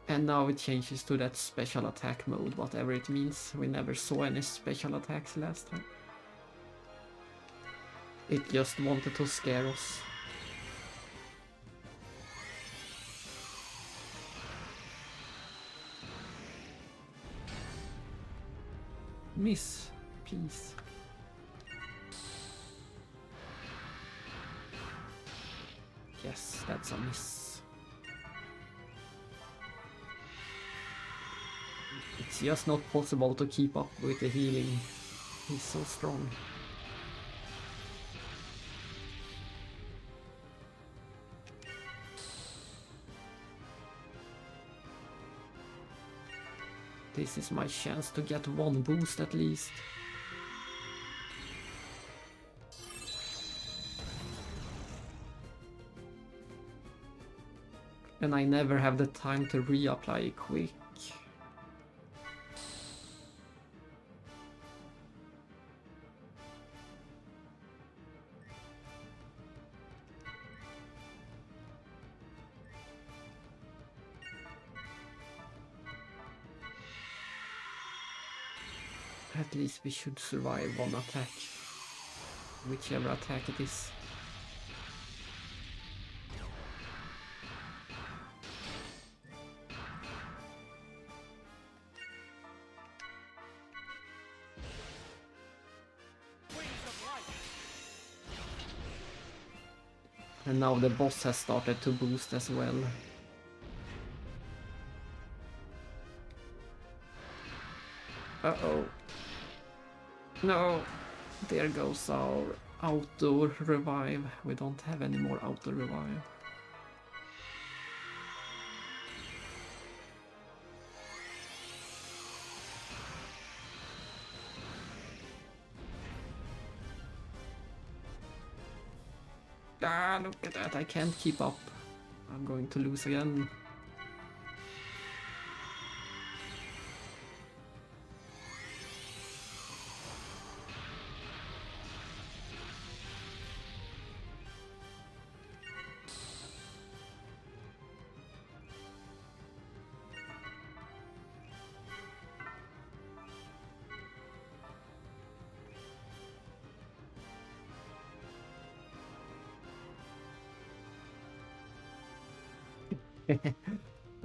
And now it changes to that special attack mode, whatever it means. We never saw any special attacks last time. It just wanted to scare us. Miss, please. Yes, that's a miss. It's just not possible to keep up with the healing. He's so strong. This is my chance to get one boost at least. And I never have the time to reapply quick. At least we should survive one attack. Whichever attack it is. And now the boss has started to boost as well. Uh-oh. No, there goes our auto revive. We don't have any more auto revive. Ah, look at that, I can't keep up. I'm going to lose again.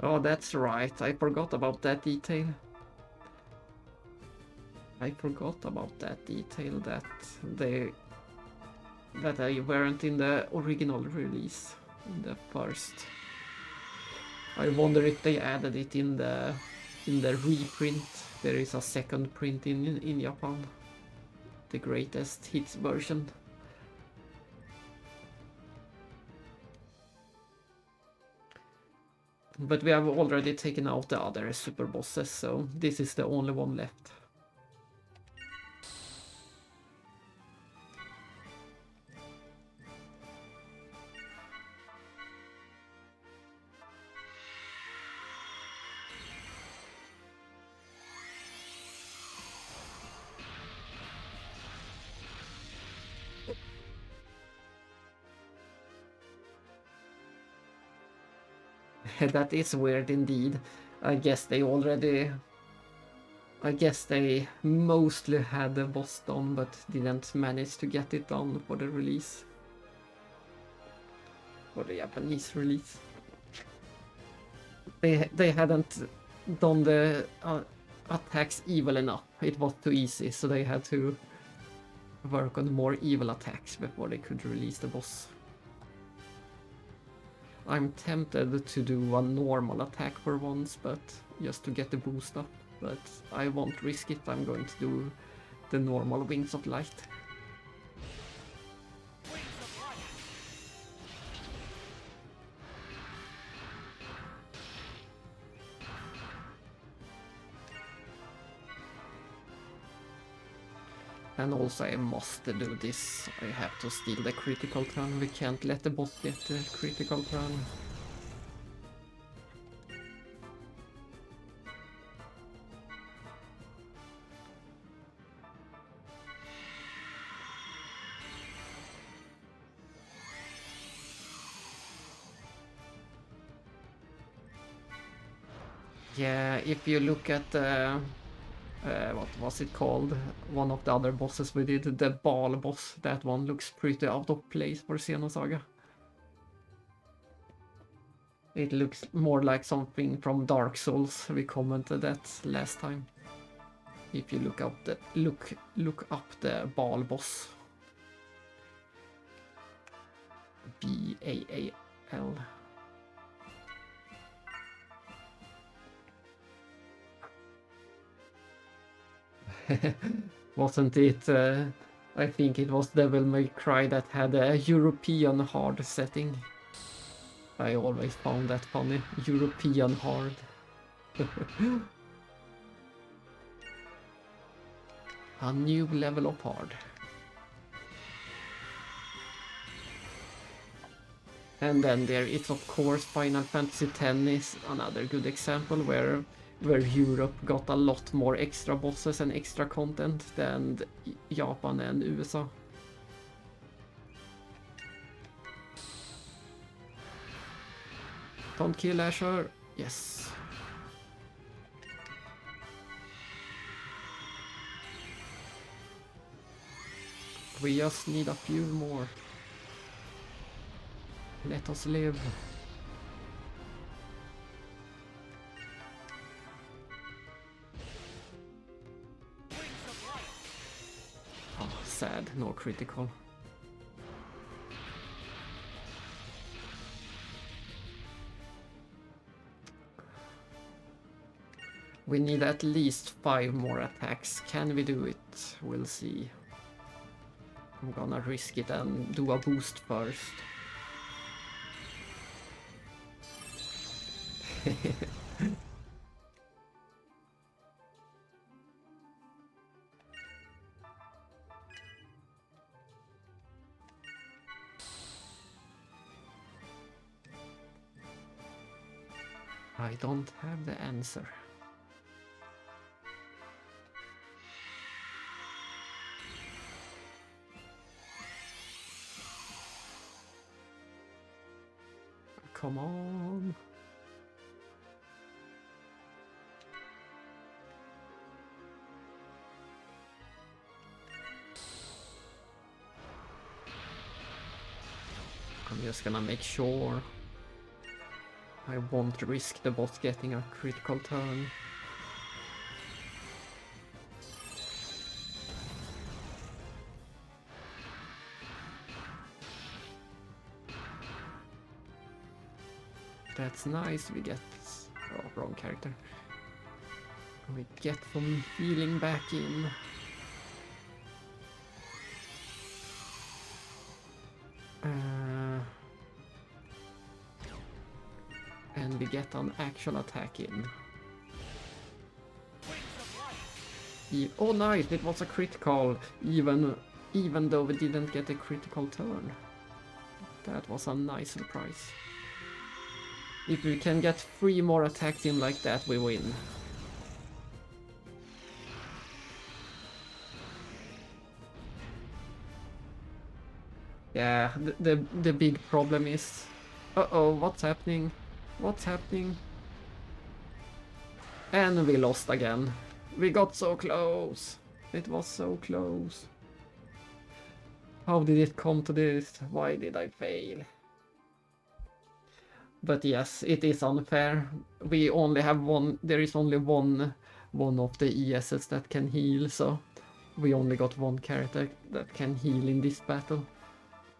Oh, that's right. I forgot about that detail. I forgot about that detail that they weren't in the original release, in the first. I wonder if they added it in the reprint. There is a second print in Japan, the greatest hits version. But we have already taken out the other super bosses, so this is the only one left. That is weird indeed. I guess they mostly had the boss done, but didn't manage to get it done for the release. For the Japanese release. They hadn't done the attacks evil enough. It was too easy, so they had to work on more evil attacks before they could release the boss. I'm tempted to do a normal attack for once, but just to get the boost up, but I won't risk it. I'm going to do the normal Wings of Light. And also I must do this. I have to steal the critical turn. We can't let the boss get the critical turn. Yeah, if you look at the what was it called? One of the other bosses we did, the ball boss. That one looks pretty out of place for Xenosaga. It looks more like something from Dark Souls. We commented that last time. if you look up the ball boss. Baal. Wasn't it? I think it was Devil May Cry that had a European hard setting. I always found that funny. European hard. A new level of hard. And then there is of course Final Fantasy X is another good example where Europe got a lot more extra bosses and extra content than Japan and USA. Don't kill Asher. Yes. We just need a few more. Let us live. Oh, sad, no critical. We need at least 5 more attacks. Can we do it? We'll see. I'm gonna risk it and do a boost first. I don't have the answer. Come on. I'm just gonna make sure I won't risk the boss getting a critical turn. That's nice, we get... Oh, wrong character. We get some healing back in. And we get an actual attack in. Oh nice, it was a critical, even though we didn't get a critical turn. That was a nice surprise. If we can get 3 more attacks in like that, we win. Yeah, the big problem is... Uh-oh, what's happening? What's happening? And we lost again. We got so close. It was so close. How did it come to this? Why did I fail? But yes, it is unfair. We only have one... There is only one of the ESs that can heal, so... We only got one character that can heal in this battle.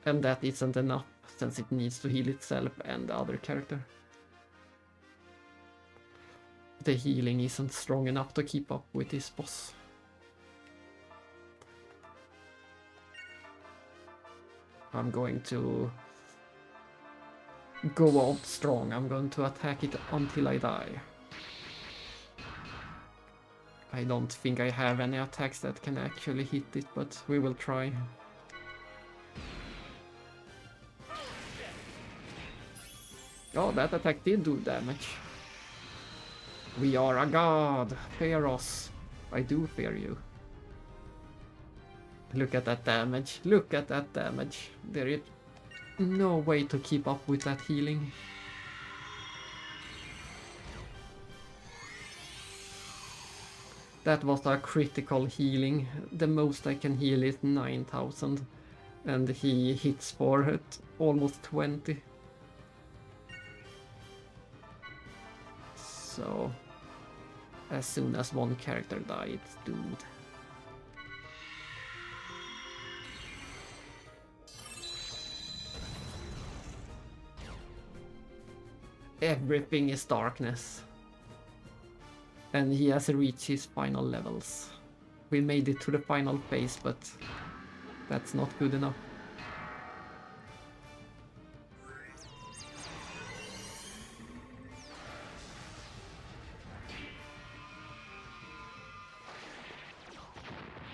And that isn't enough, since it needs to heal itself and the other character. The healing isn't strong enough to keep up with this boss. I'm going to go out strong. I'm going to attack it until I die. I don't think I have any attacks that can actually hit it, but we will try. Oh, that attack did do damage. We are a god. Fear us. I do fear you. Look at that damage. Look at that damage. There is no way to keep up with that healing. That was a critical healing. The most I can heal is 9,000. And he hits for it almost 20. So as soon as one character died, dude. Everything is darkness. And he has reached his final levels. We made it to the final phase, but that's not good enough.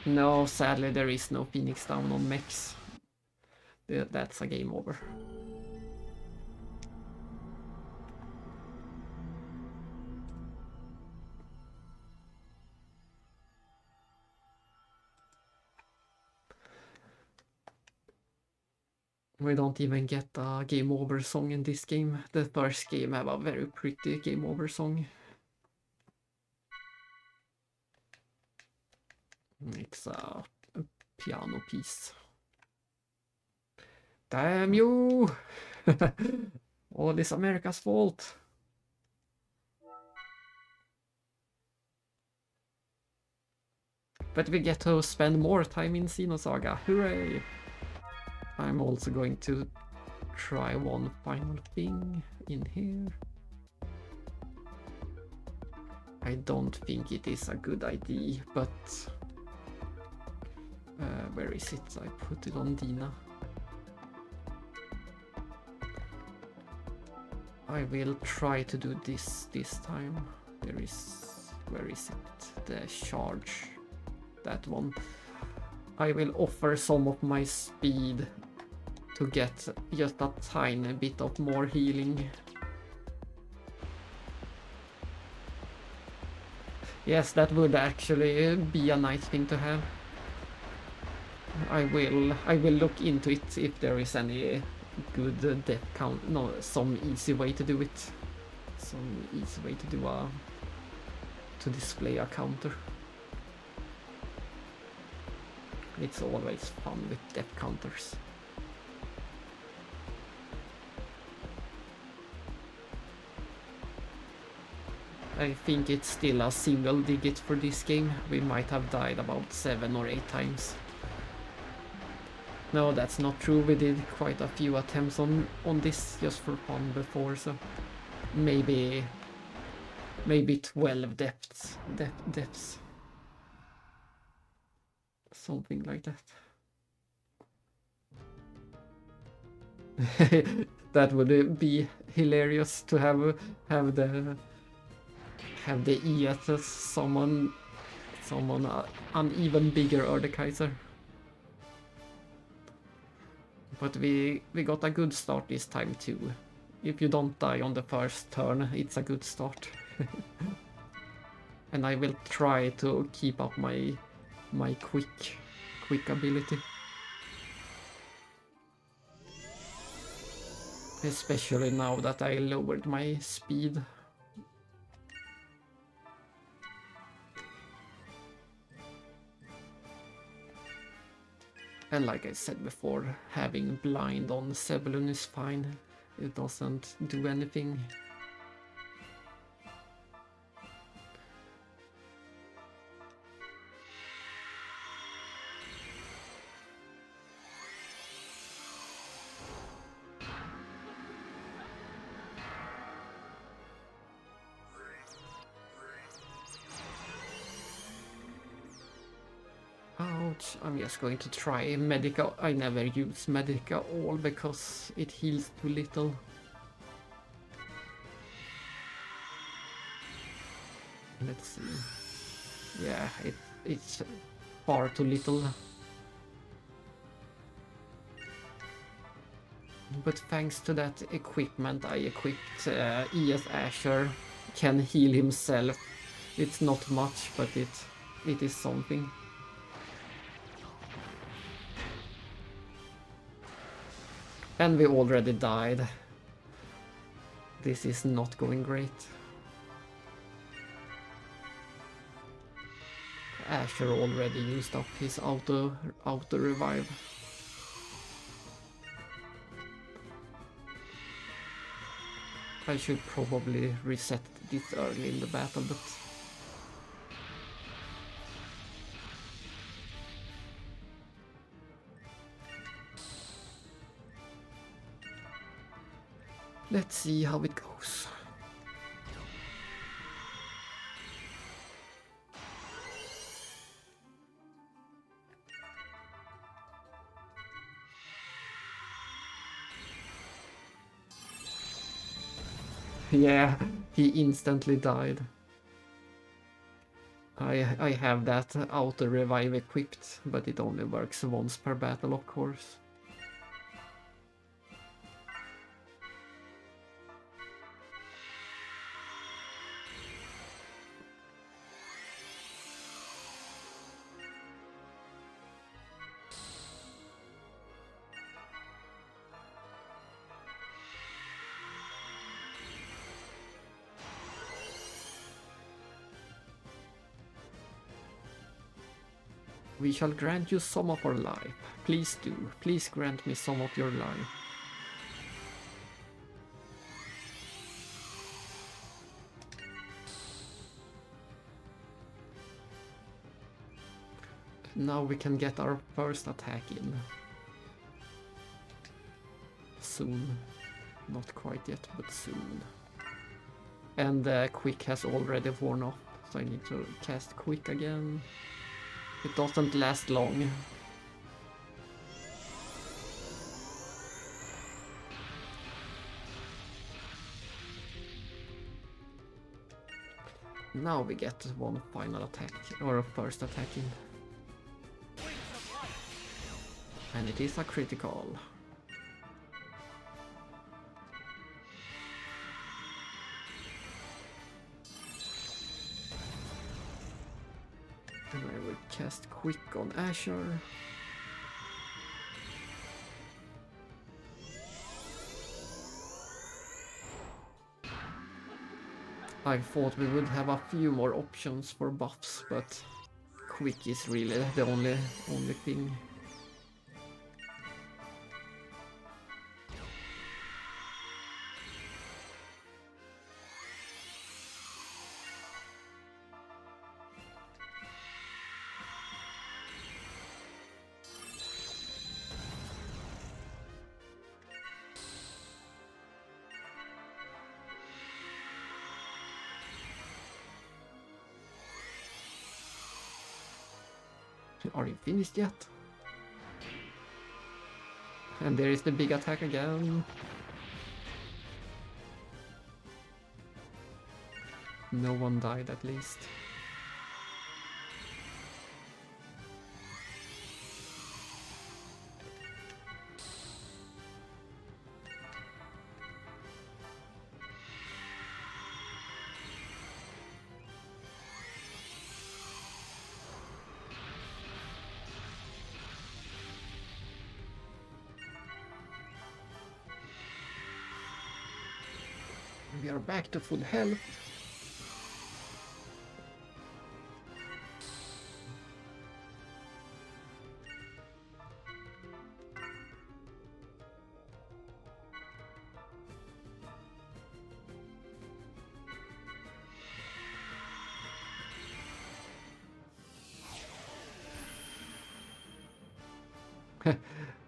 No, sadly there is no Phoenix down on mechs. That's a game over. We don't even get a game over song in this game. The first game have a very pretty game over song. It's a piano piece. Damn you! All is America's fault. But we get to spend more time in Xenosaga. Hooray! I'm also going to try one final thing in here. I don't think it is a good idea, but where is it? I put it on Dina. I will try to do this time. There is... where is it? The charge. That one. I will offer some of my speed to get just a tiny bit of more healing. Yes, that would actually be a nice thing to have. I will look into it if there is any good death count. No, some easy way to do it. Some easy way to do to display a counter. It's always fun with death counters. I think it's still a single digit for this game. We might have died about 7 or 8 times. No, that's not true. We did quite a few attempts on this just for fun before, so maybe 12 deaths. Something like that. That would be hilarious to have the ES as someone an even bigger Erdekaiser. But we got a good start this time too. If you don't die on the first turn, it's a good start. And I will try to keep up my quick ability. Especially now that I lowered my speed. And like I said before, having blind on Zebulun is fine. It doesn't do anything. Ouch, I'm just going to try Medica. I never use Medica all because it heals too little. Let's see. Yeah, it's far too little. But thanks to that equipment I equipped, ES Asher can heal himself. It's not much, but it is something. And we already died. This is not going great. Asher already used up his auto revive. I should probably reset this early in the battle, but Let's see how it goes. Yeah, he instantly died. I have that auto revive equipped, but it only works once per battle, of course. We shall grant you some of our life. Please do. Please grant me some of your life. Now we can get our first attack in. Soon. Not quite yet, but soon. And Quick has already worn off, so I need to cast Quick again. It doesn't last long. Now we get one final attack, or a first attack in. And it is a critical. And I will cast Quick on Asher. I thought we would have a few more options for buffs, but Quick is really the only thing. Are you finished yet? And there is the big attack again. No one died at least. We are back to full health.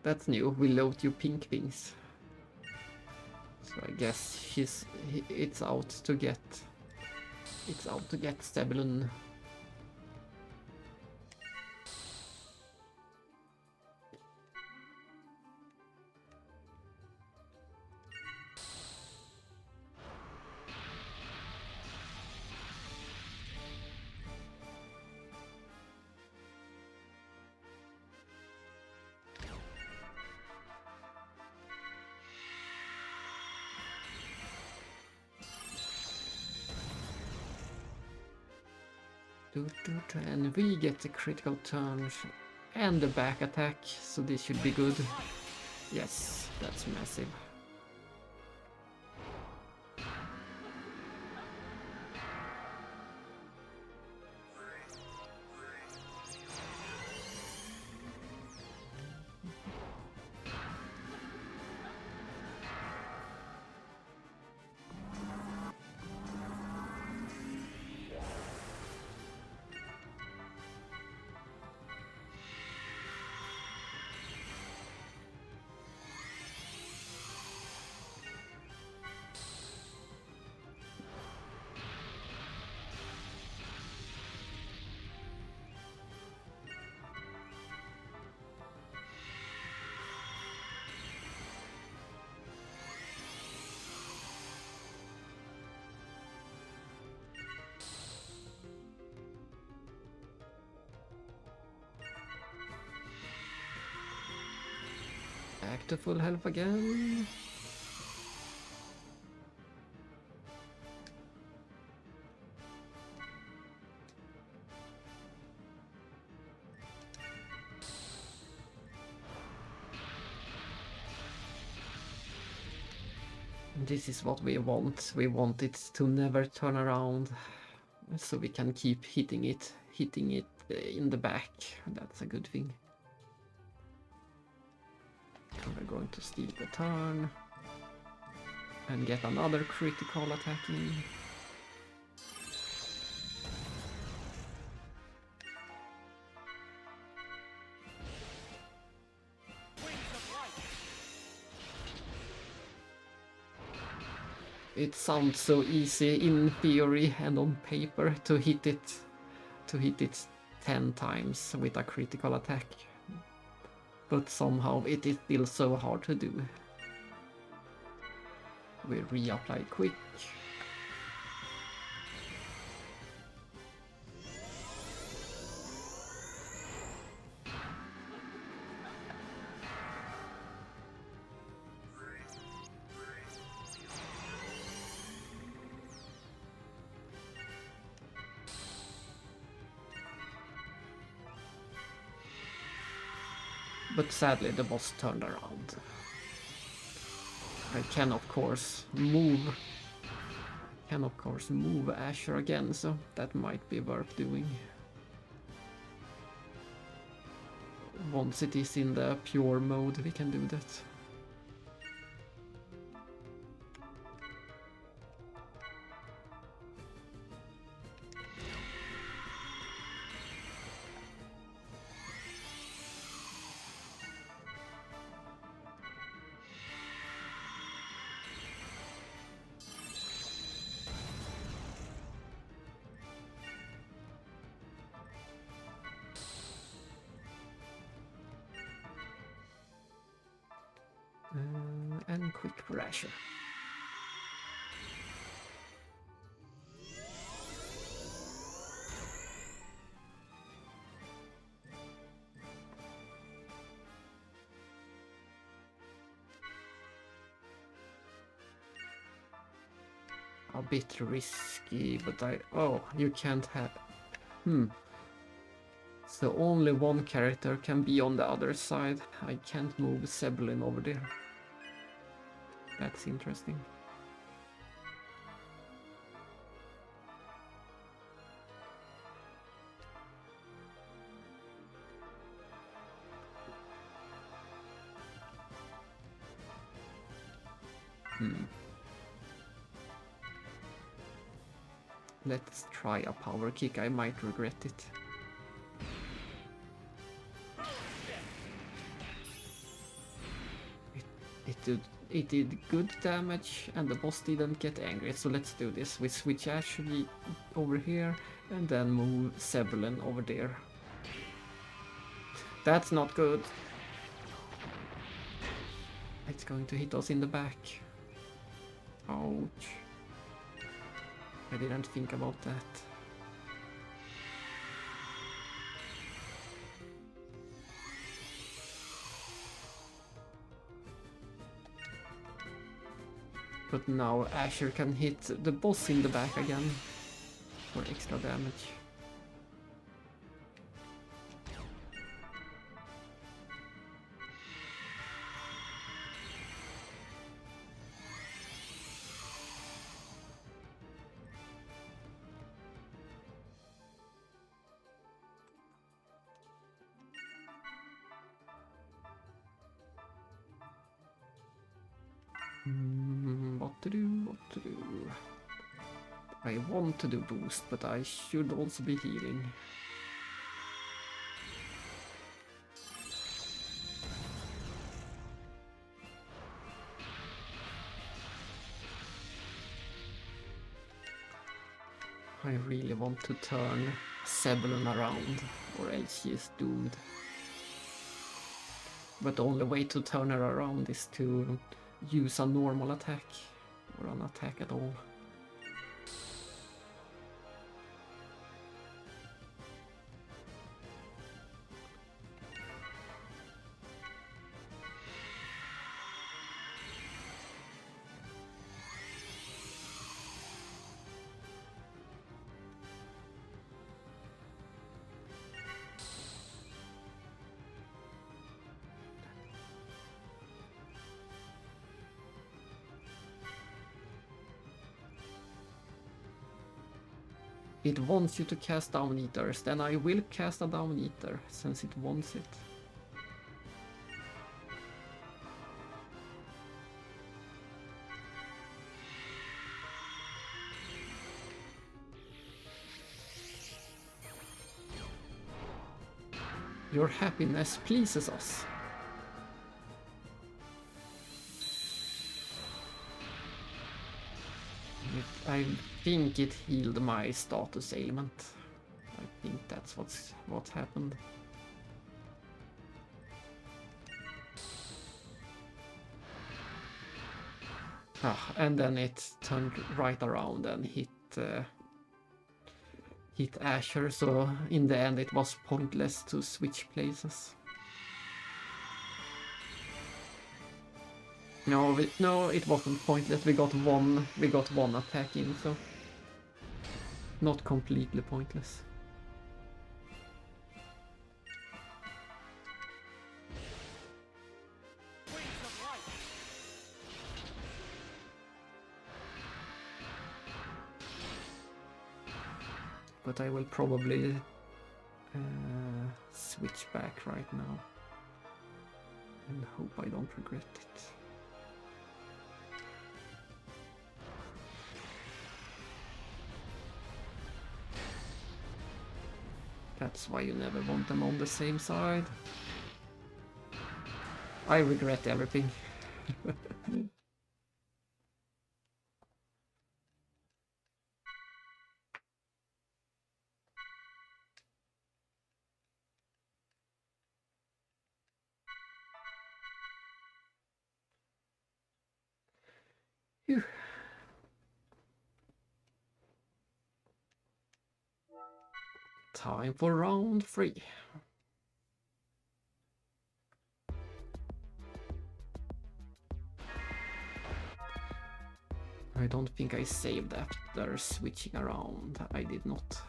That's new. We load you pink things. So I guess it's out to get Stebulun. And we get the critical turns and the back attack, so this should be good. Yes, that's massive. Back to full health again. This is what we want. We want it to never turn around, so we can keep hitting it in the back. That's a good thing. We're going to steal the turn and get another critical attack in. It sounds so easy in theory and on paper to hit it 10 times with a critical attack, but somehow it is still so hard to do. We reapply quick. But sadly the boss turned around. I can of course move Asher again, so that might be worth doing. Once it is in the pure mode, we can do that. And quick pressure. A bit risky, but you can't have... So only one character can be on the other side. I can't move Zeppelin over there. That's interesting. Let's try a power kick. I might regret it. It did good damage and the boss didn't get angry, so let's do this. We switch Ashley over here and then move Zeppelin over there. That's not good. It's going to hit us in the back. Ouch. I didn't think about that. But now Asher can hit the boss in the back again for extra damage. What to do? I want to do boost, but I should also be healing. I really want to turn Zeppelin around, or else she is doomed. But the only way to turn her around is to use a normal attack, or an attack at all. It wants you to cast Down Eaters, then I will cast a Down Eater, since it wants it. Your happiness pleases us. I think it healed my status ailment. I think that's what happened. And then it turned right around and hit Asher, so in the end it was pointless to switch places. No, it wasn't pointless. We got one attack in, so not completely pointless. But I will probably switch back right now and hope I don't regret it. That's why you never want them on the same side. I regret everything. Phew. Time for round 3. I don't think I saved after switching around. I did not.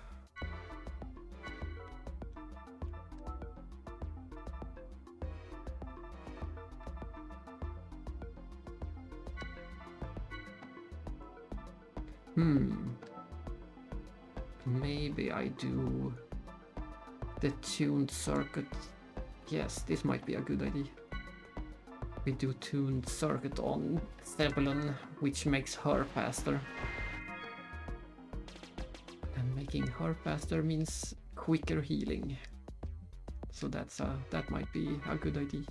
Maybe I do the tuned circuit. Yes, this might be a good idea. We do tuned circuit on Zebulon, which makes her faster. And making her faster means quicker healing. So that might be a good idea.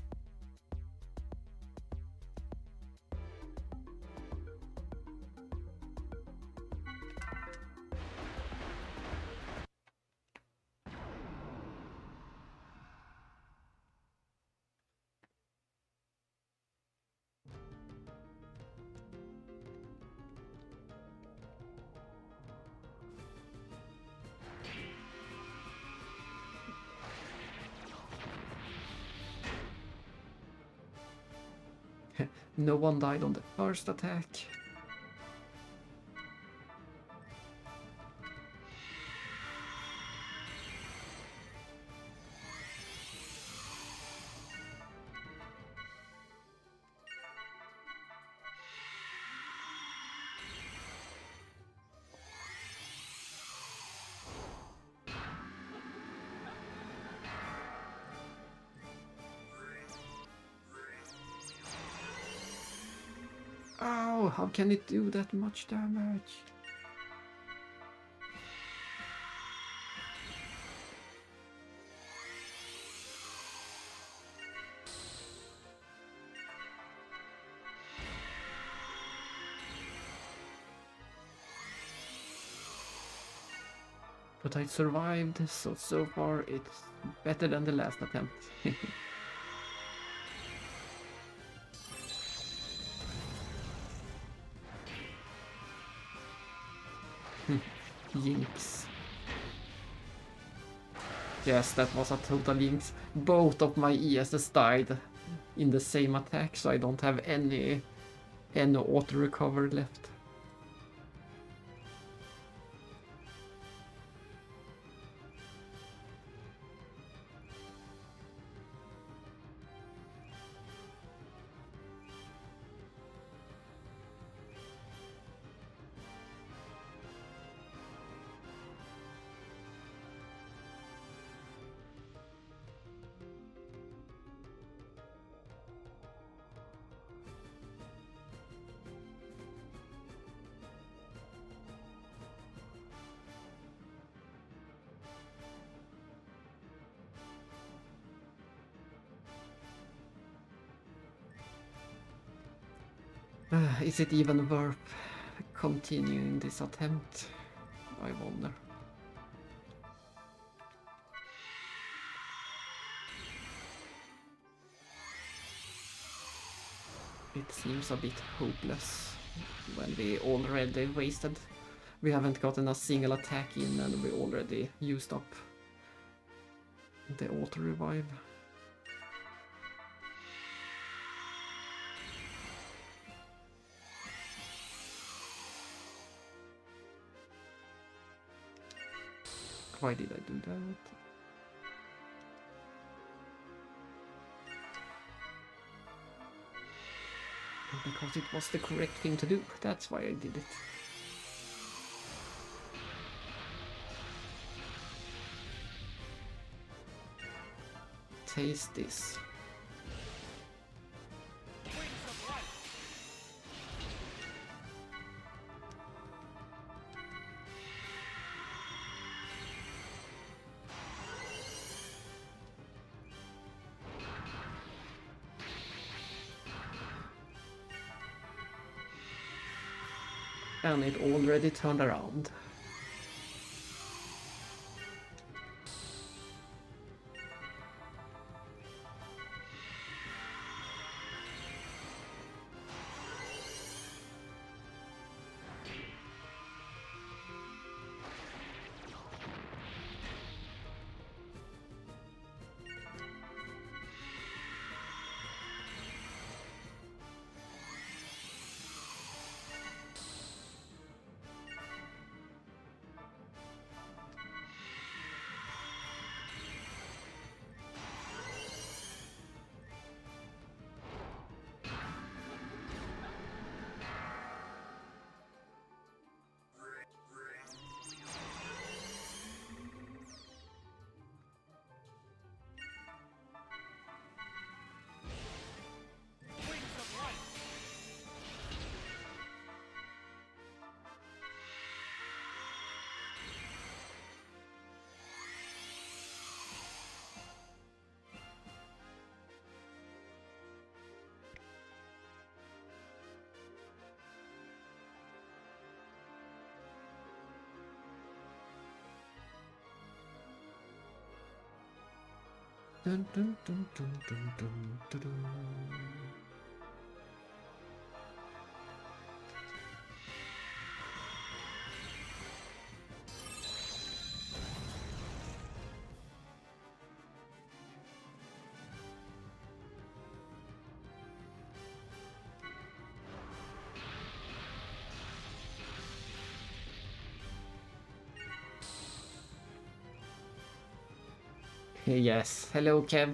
No one died on the first attack. Ow, how can it do that much damage? But I survived, so far it's better than the last attempt. Jinx. Yes, that was a total jinx. Both of my ESs died in the same attack, so I don't have any auto recover left. Is it even worth continuing this attempt? I wonder. It seems a bit hopeless when we already wasted. We haven't gotten a single attack in and we already used up the auto-revive. Why did I do that? Because it was the correct thing to do. That's why I did it. Taste this. And it already turned around. Dun, dun, dun, dun, dun, dun, dun, dun. Yes, hello Kev.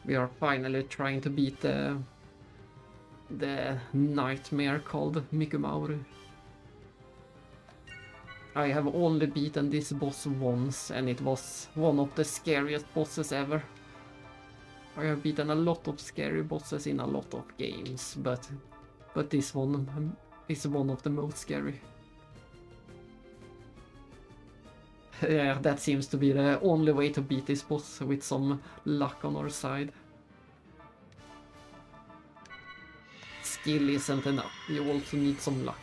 We are finally trying to beat the nightmare called Mikumari. I have only beaten this boss once and it was one of the scariest bosses ever. I have beaten a lot of scary bosses in a lot of games, but this one is one of the most scary. Yeah, that seems to be the only way to beat this boss, with some luck on our side. Skill isn't enough, you also need some luck.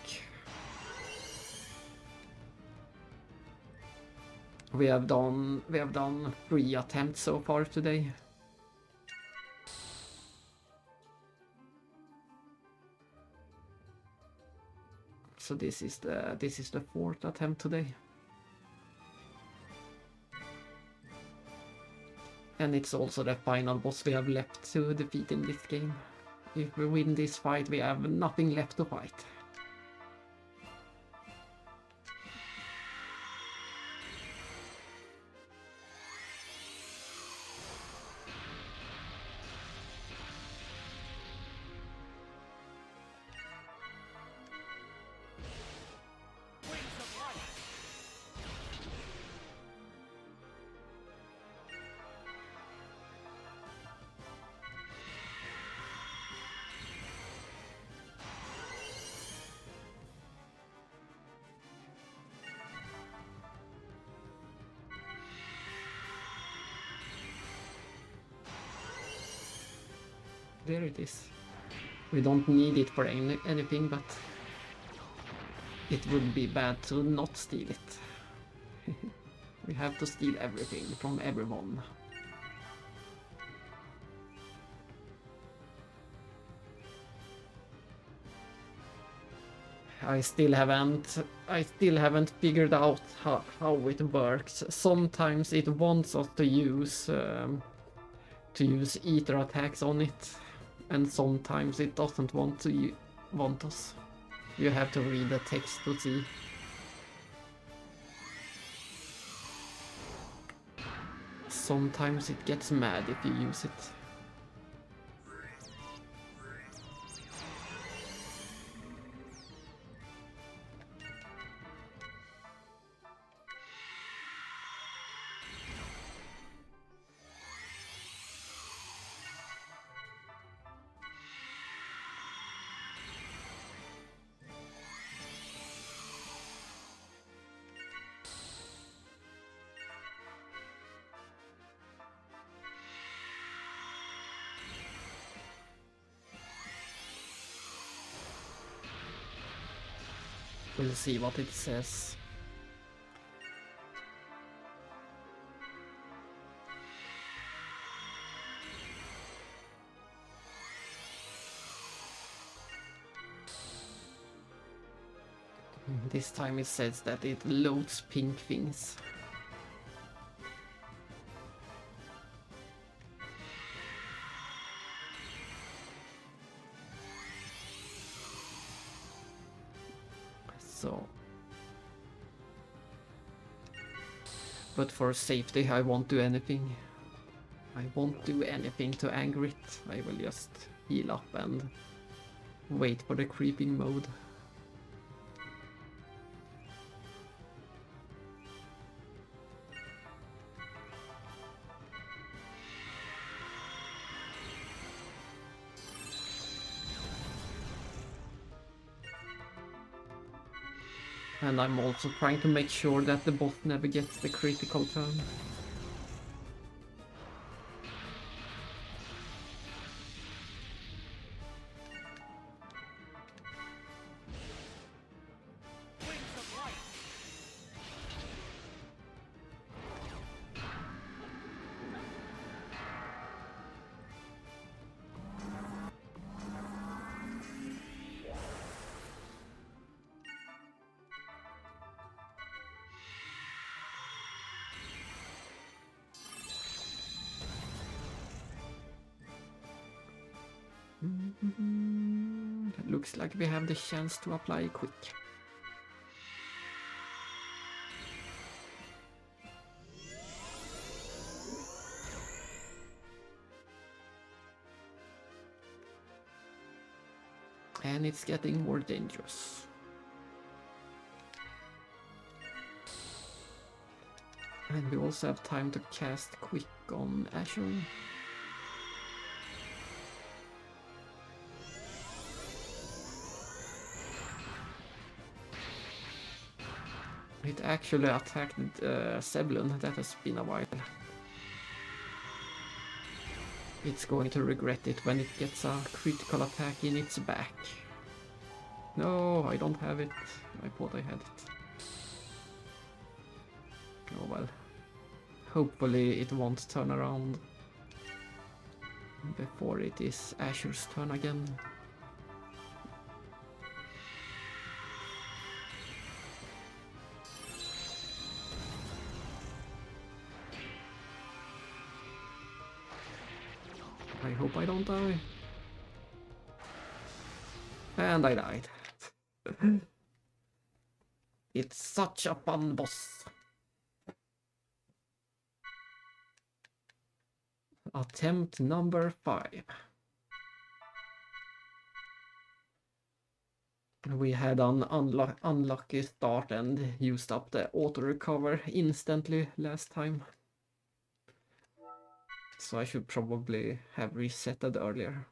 We have done 3 attempts so far today. So this is the 4th attempt today. And it's also the final boss we have left to defeat in this game. If we win this fight, we have nothing left to fight. There it is. We don't need it for anything, but it would be bad to not steal it. We have to steal everything from everyone. I still haven't figured out how it works. Sometimes it wants us to use ether attacks on it, and sometimes it doesn't want us. You have to read the text to see. Sometimes it gets mad if you use it. We'll see what it says. This time it says that it loads pink things. So, but for safety I won't do anything. I won't do anything to anger it. I will just heal up and wait for the creeping mode. And I'm also trying to make sure that the boss never gets the critical turn. Looks like we have the chance to apply quick. And it's getting more dangerous. And we also have time to cast quick on Azure. It actually attacked Seblun. That has been a while. It's going to regret it when it gets a critical attack in its back. No, I don't have it. I thought I had it. Oh well. Hopefully it won't turn around before it is Azure's turn again. I hope I don't die. And I died. It's such a fun boss. Attempt number 5. We had an unlucky start and used up the auto recover instantly last time. So I should probably have resetted earlier.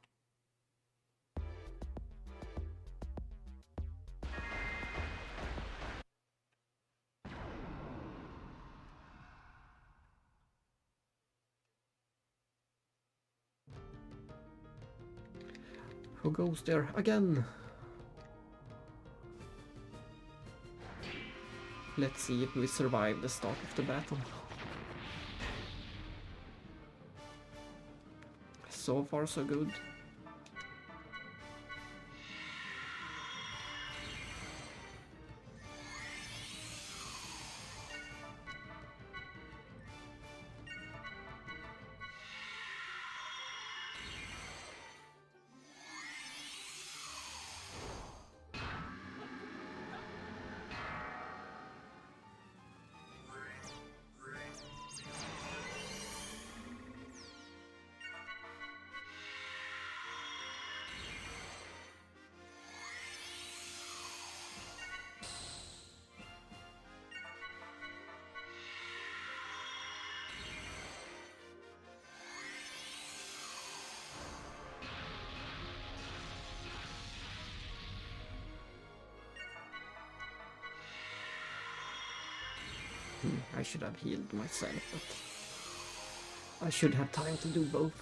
Who goes there again? Let's see if we survive the start of the battle. So far so good. I should have healed myself, but I should have time to do both.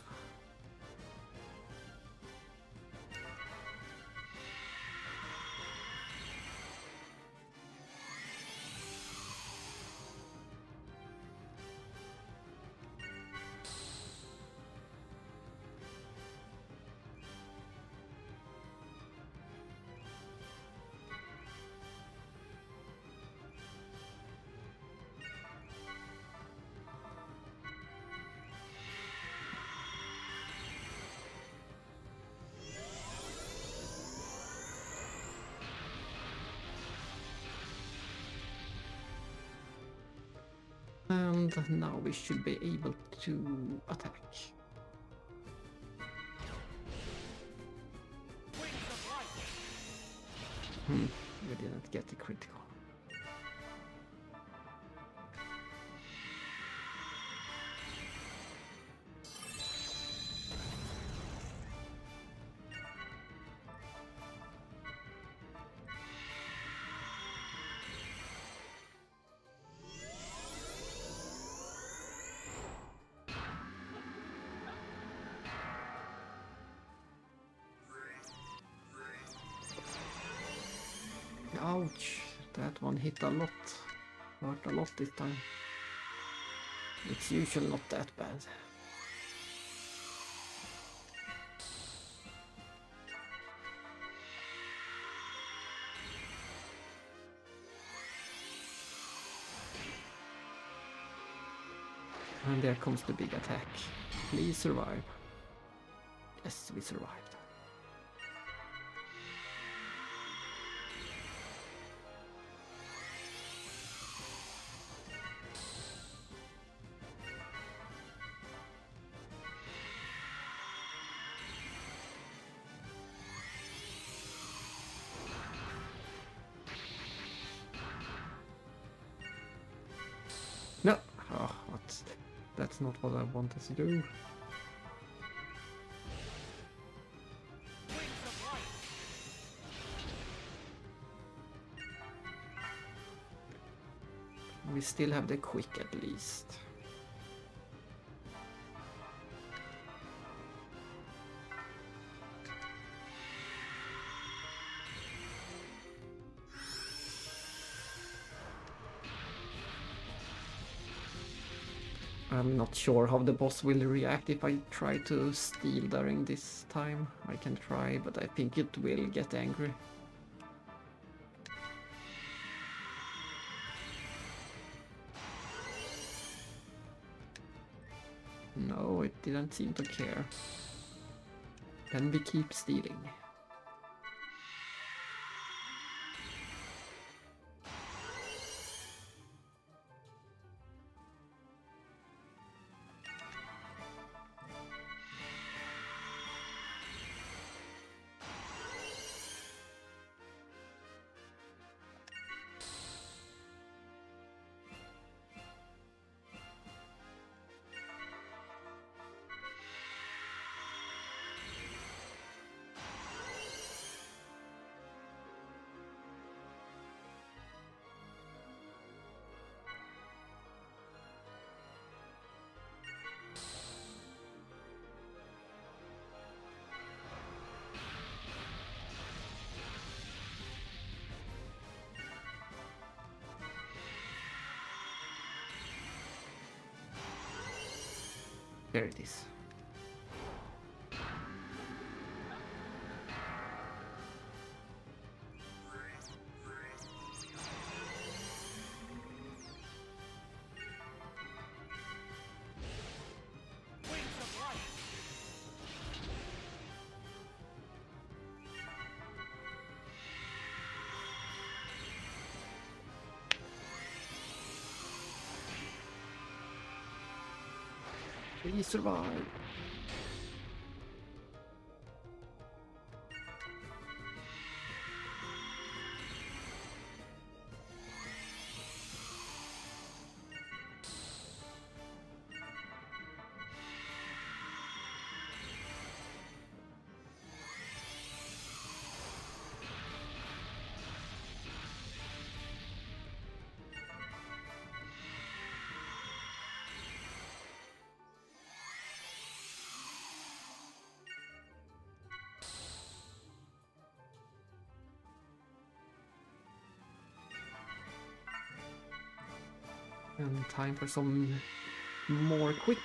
And now we should be able to attack. We didn't get the critical. Ouch, that one hit a lot. Hurt a lot this time. It's usually not that bad. And there comes the big attack. Please survive. Yes, we survived. No! Oh, that's not what I wanted to do. We still have the quick at least. I'm not sure how the boss will react if I try to steal during this time. I can try, but I think it will get angry. No, it didn't seem to care. Then we keep stealing. Here it is. We survive. And time for some more quick.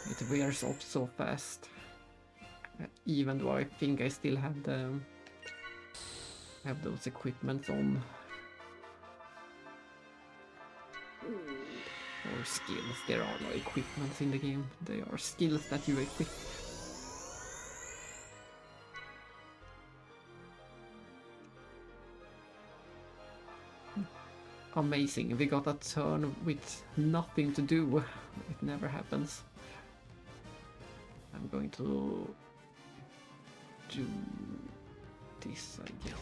It wears off so fast. Even though I think I still have those equipments on. Or skills. There are no equipments in the game. They are skills that you equip. Amazing, we got a turn with nothing to do. It never happens. I'm going to do this, I guess.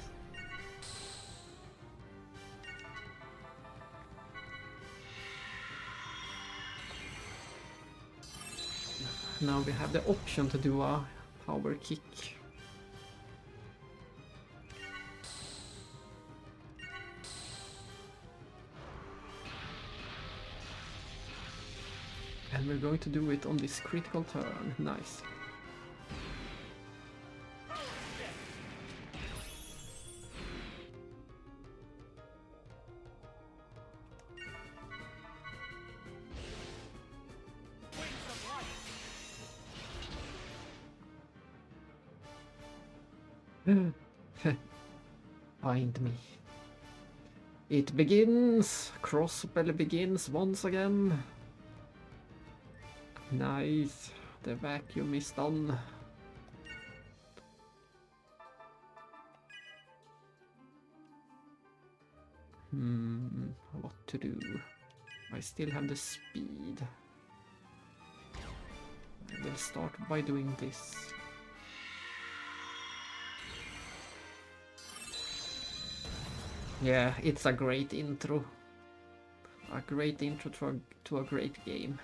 Now we have the option to do a power kick. And we're going to do it on this critical turn. Nice. Find me. It begins! Crossbell begins once again. Nice. The vacuum is done. What to do? I still have the speed. I will start by doing this. Yeah, it's a great intro. A great intro to a great game.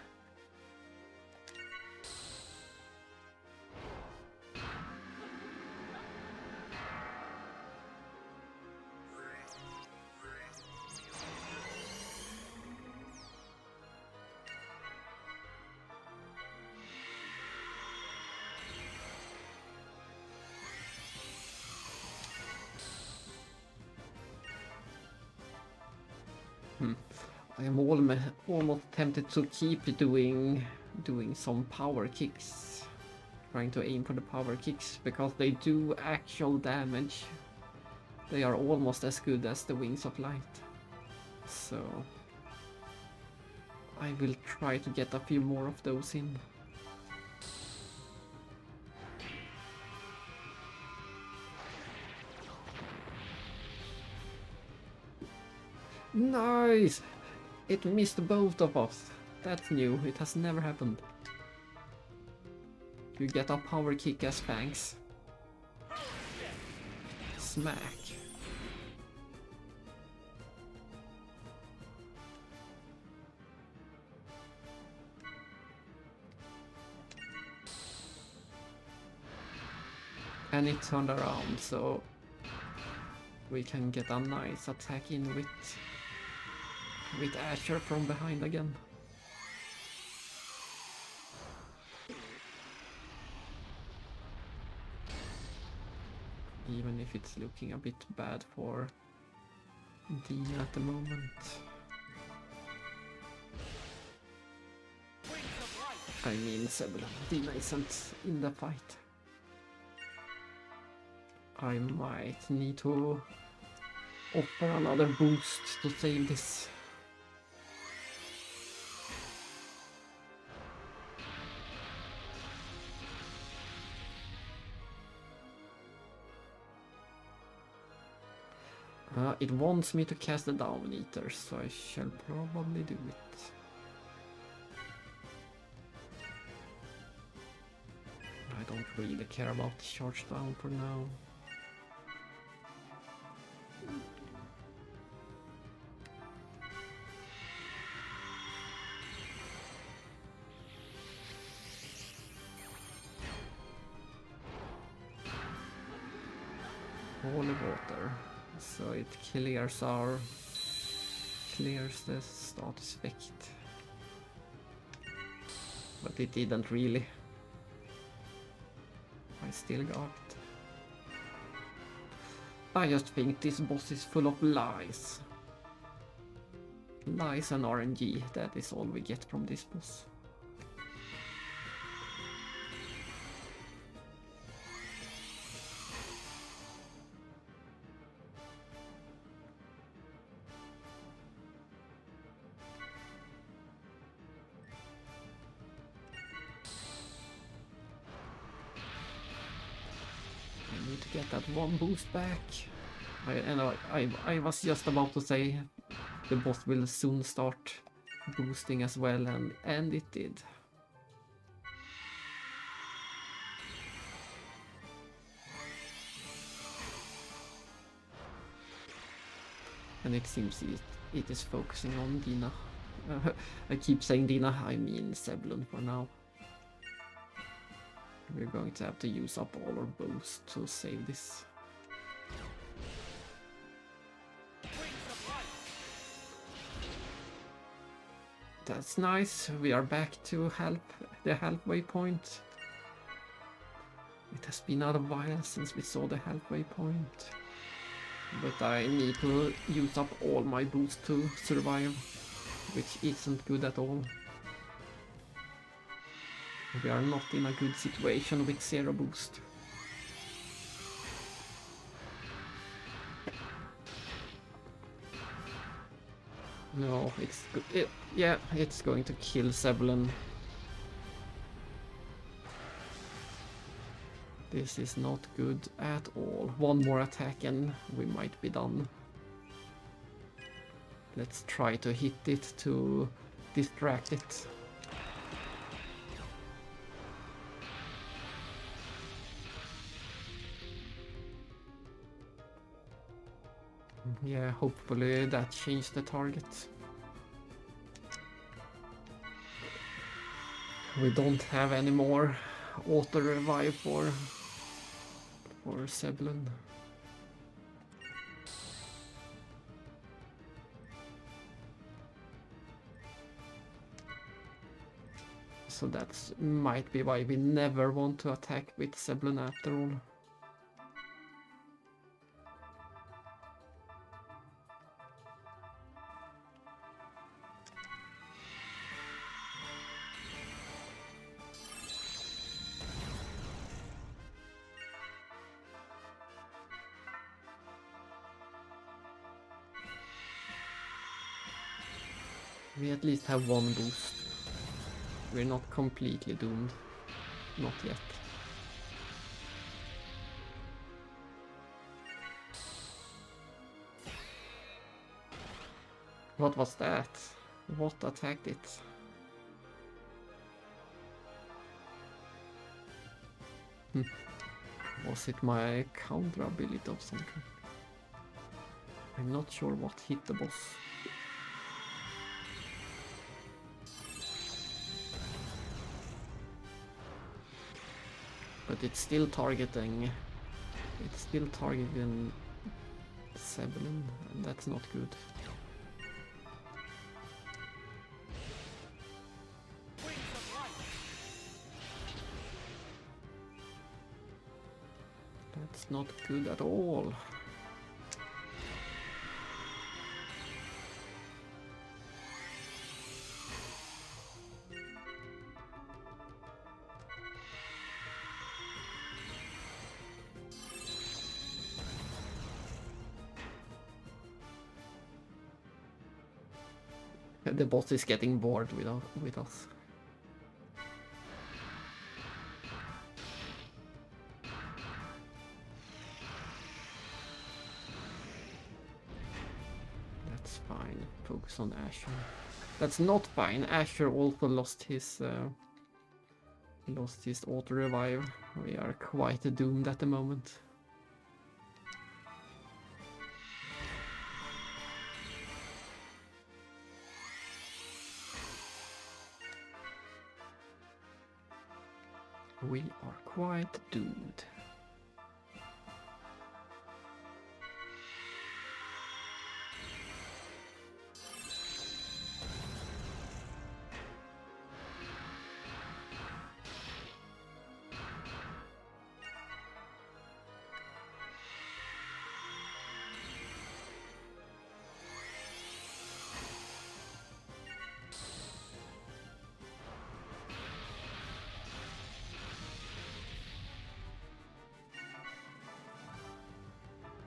I am almost tempted to keep doing some power kicks. Trying to aim for the power kicks, because they do actual damage. They are almost as good as the Wings of Light. So I will try to get a few more of those in. Nice! It missed both of us. That's new. It has never happened. You get a power kick as thanks. Smack. And it turned around, so we can get a nice attack in with Asher from behind again. Even if it's looking a bit bad for Dina at the moment. I mean, Sebulon. Dina isn't in the fight. I might need to offer another boost to save this. It wants me to cast the Down Eater, so I shall probably do it. I don't really care about the charge down for now. Holy water. So it clears the status effect. But it didn't really. I still got it. I just think this boss is full of lies. Lies and RNG, that is all we get from this boss. I need to get that one boost back. I was just about to say the boss will soon start boosting as well, and it did. And it seems it is focusing on Dina. I keep saying Dina, I mean Sebulon for now. We're going to have to use up all our boost to save this. That's nice. We are back to the halfway point. It has been a while since we saw the halfway point. But I need to use up all my boost to survive, which isn't good at all. We are not in a good situation with 0 boost. No, it's good. Yeah, it's going to kill Sebulon. This is not good at all. One more attack and we might be done. Let's try to hit it to distract it. Yeah, hopefully that changed the target. We don't have any more auto revive for Sebulon. So that might be why we never want to attack with Sebulon after all. We at least have one boost. We're not completely doomed. Not yet. What was that? What attacked it? Was it my counter ability of something? I'm not sure what hit the boss. But it's still targeting Sebulon, and that's not good. That's not good at all. The boss is getting bored with us. That's fine. Focus on Asher. That's not fine. Asher also lost his auto revive. We are quite doomed at the moment. We are quite doomed.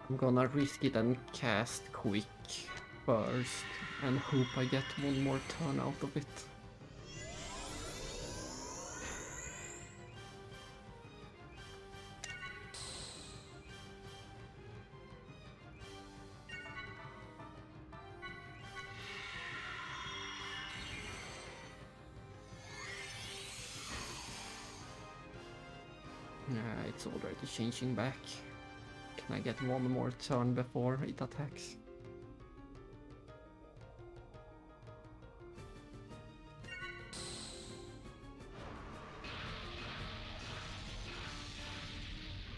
I'm gonna risk it and cast quick first and hope I get one more turn out of it. Yeah, it's already changing back. Can I get one more turn before it attacks?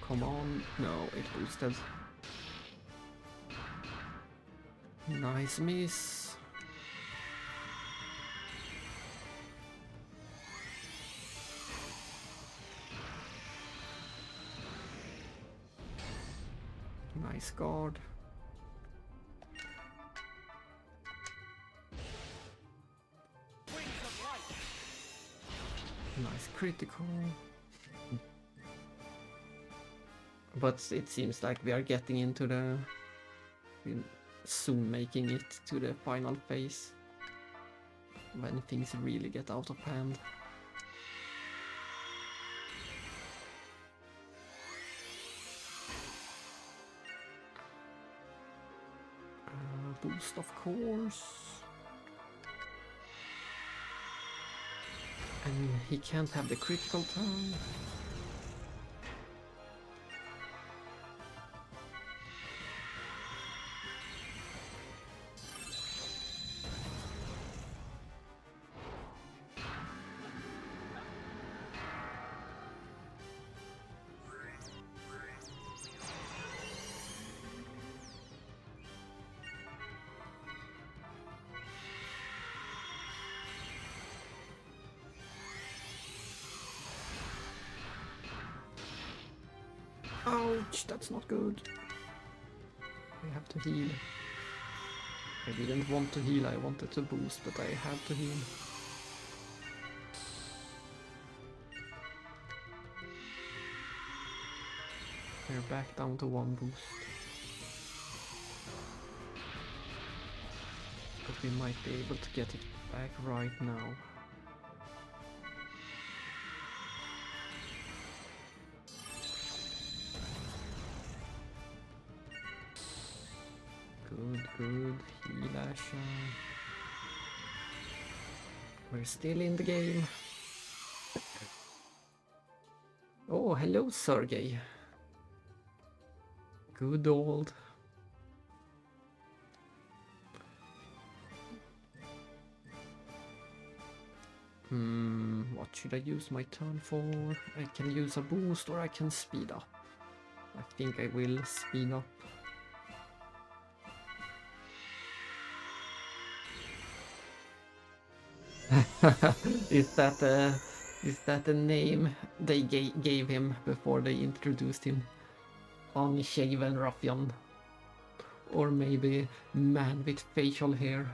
Come on. No, it boosted. Nice miss. Nice guard. Nice critical. But it seems like we are getting into the... soon making it to the final phase. When things really get out of hand. Boost, of course. And he can't have the critical turn. Ouch, that's not good. I have to heal. I didn't want to heal, I wanted to boost, but I have to heal. We're back down to one boost. But we might be able to get it back right now. Good, heal Asha. We're still in the game. Oh, hello Sergey. Good old. What should I use my turn for? I can use a boost or I can speed up. I think I will speed up. Is that the name they gave him before they introduced him? Unshaven ruffian, or maybe man with facial hair,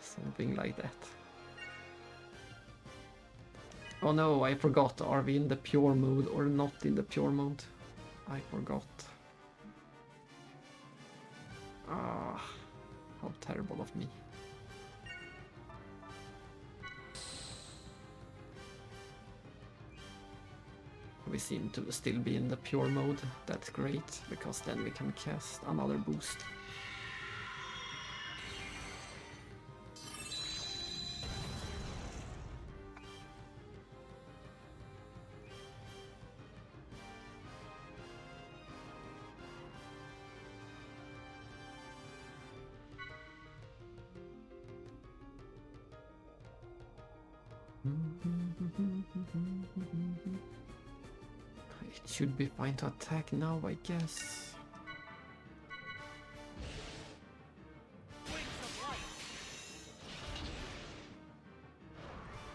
something like that. Oh no, I forgot. Are we in the pure mode or not in the pure mode? I forgot. Ah, how terrible of me. We seem to still be in the pure mode. That's great, because then we can cast another boost. It should be fine to attack now, I guess.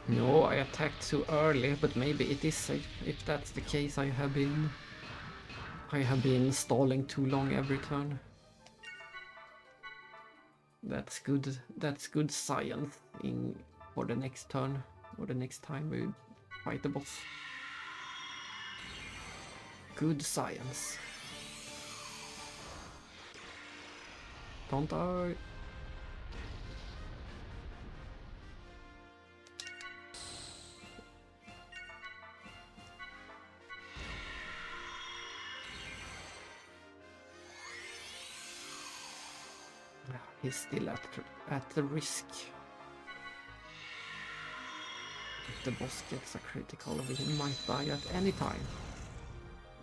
No, I attacked too early, but maybe it is safe. If that's the case, I have been stalling too long every turn. That's good. That's good science for the next turn or the next time we fight the boss. Good science. Don't die. He's still at the risk. If the boss gets a critical, we might die at any time.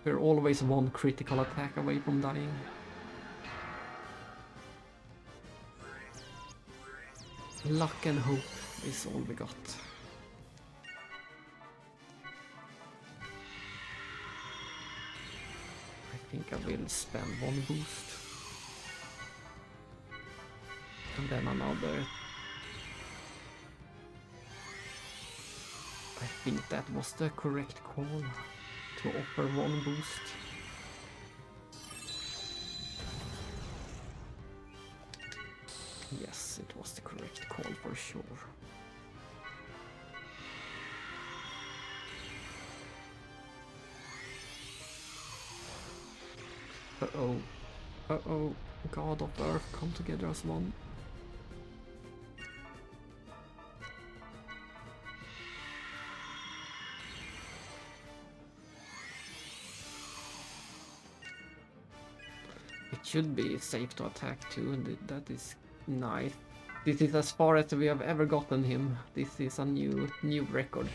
We're always one critical attack away from dying. Luck and hope is all we got. I think I will spend one boost. And then another. I think that was the correct call, to offer one boost. Yes, it was the correct call for sure. Uh-oh. Uh-oh. God of Earth, come together as one. It should be safe to attack too, and that is nice. This is as far as we have ever gotten him. This is a new record.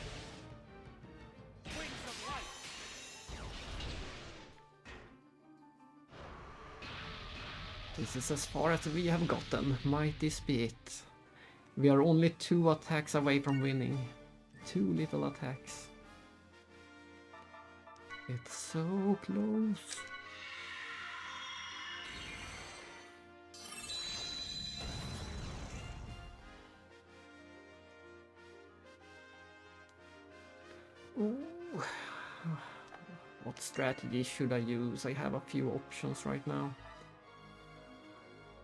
This is as far as we have gotten. Might this be it? We are only 2 attacks away from winning. 2 little attacks. It's so close. Ooh. What strategy should I use? I have a few options right now.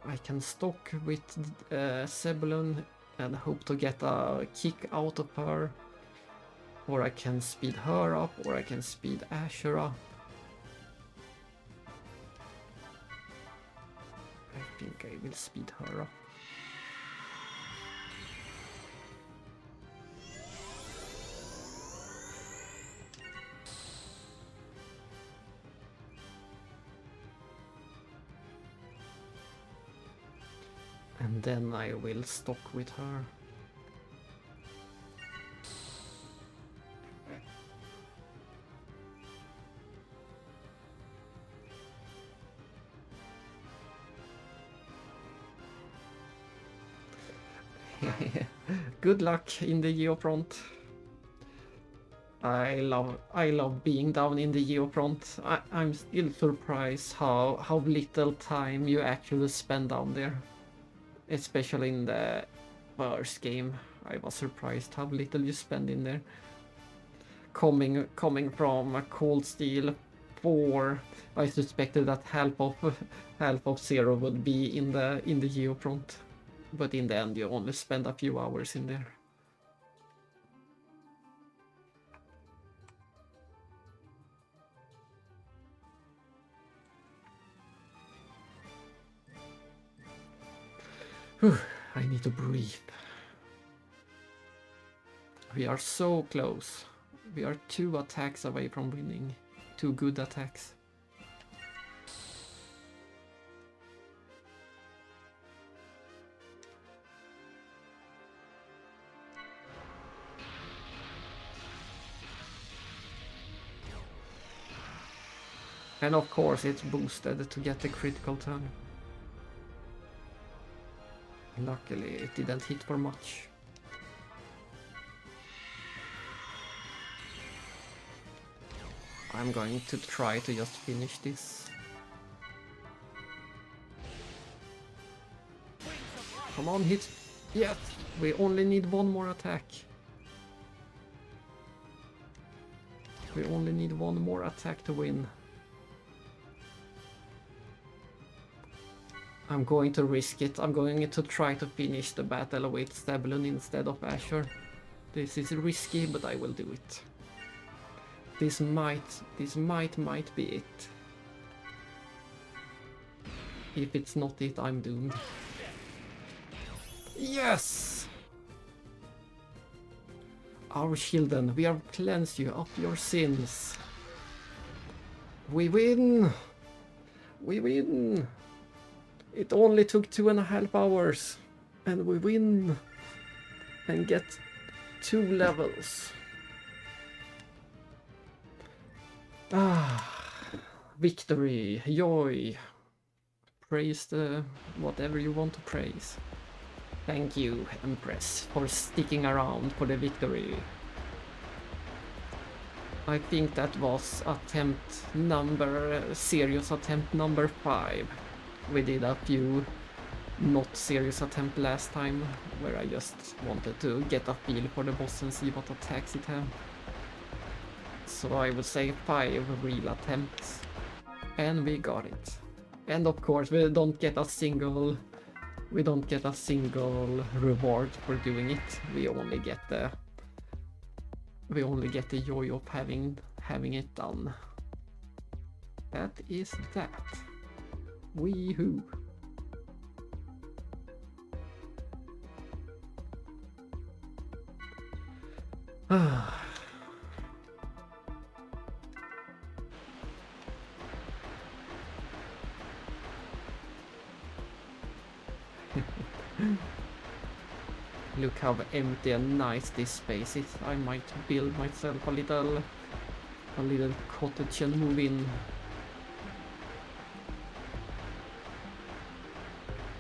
I can stock with Sebulon and hope to get a kick out of her. Or I can speed her up, or I can speed Asher up. I think I will speed her up. And then I will stock with her. Good luck in the Geofront. I love being down in the Geofront. I'm still surprised how little time you actually spend down there. Especially in the first game, I was surprised how little you spend in there. Coming from a Cold Steel 4, I suspected that half of Zero would be in the Geofront, but in the end you only spend a few hours in there. Whew, I need to breathe. We are so close. We are 2 attacks away from winning. 2 good attacks. And of course it's boosted to get the critical turn. Luckily it didn't hit for much. I'm going to try to just finish this. Come on, hit! Yes! We only need 1 more attack. We only need 1 more attack to win. I'm going to risk it. I'm going to try to finish the battle with Steblun instead of Asher. This is risky, but I will do it. This might be it. If it's not it, I'm doomed. Yes! Our children, we have cleansed you of your sins. We win! We win! It only took 2.5 hours, and we win and get 2 levels. Victory, joy. Praise whatever you want to praise. Thank you, Empress, for sticking around for the victory. I think that was serious attempt number 5. We did a few not serious attempt last time, where I just wanted to get a feel for the boss and see what attacks it had. So I would say 5 real attempts, and we got it. And of course we don't get a single reward for doing it. We only get the joy of having it done. That is that. Wee-hoo. Look how empty and nice this space is. I might build myself a little cottage and move in.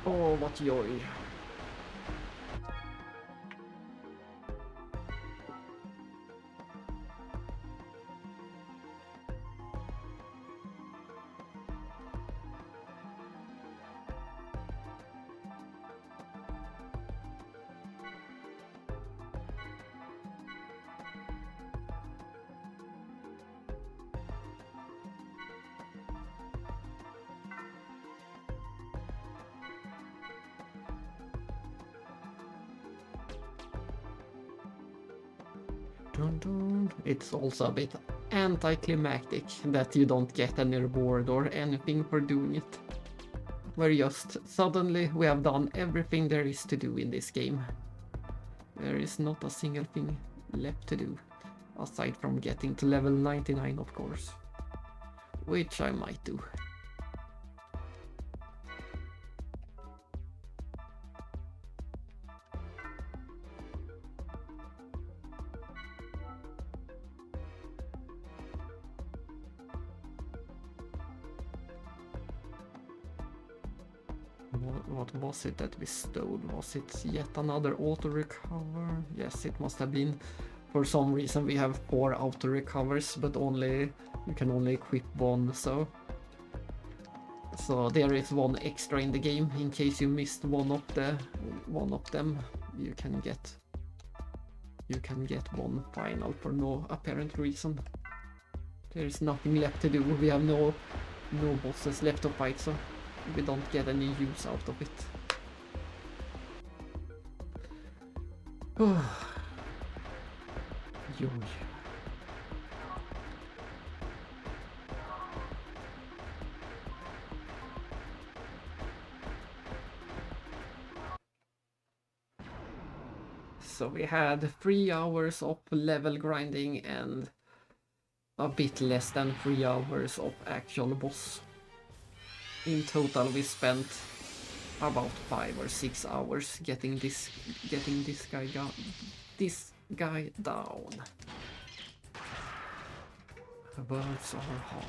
Oh, what joy. It's also a bit anticlimactic that you don't get any reward or anything for doing it. Where just suddenly we have done everything there is to do in this game. There is not a single thing left to do, aside from getting to level 99, of course. Which I might do. What was it that we stole? Was it yet another auto recover? Yes, it must have been. For some reason we have 4 auto recovers, but you can only equip 1, so there is 1 extra in the game. In case you missed one of them, you can get 1 final for no apparent reason. There is nothing left to do. We have no bosses left to fight, so we don't get any use out of it. Joy. So we had 3 hours of level grinding and a bit less than 3 hours of actual boss. In total we spent about 5 or 6 hours getting this guy down. Words are hard.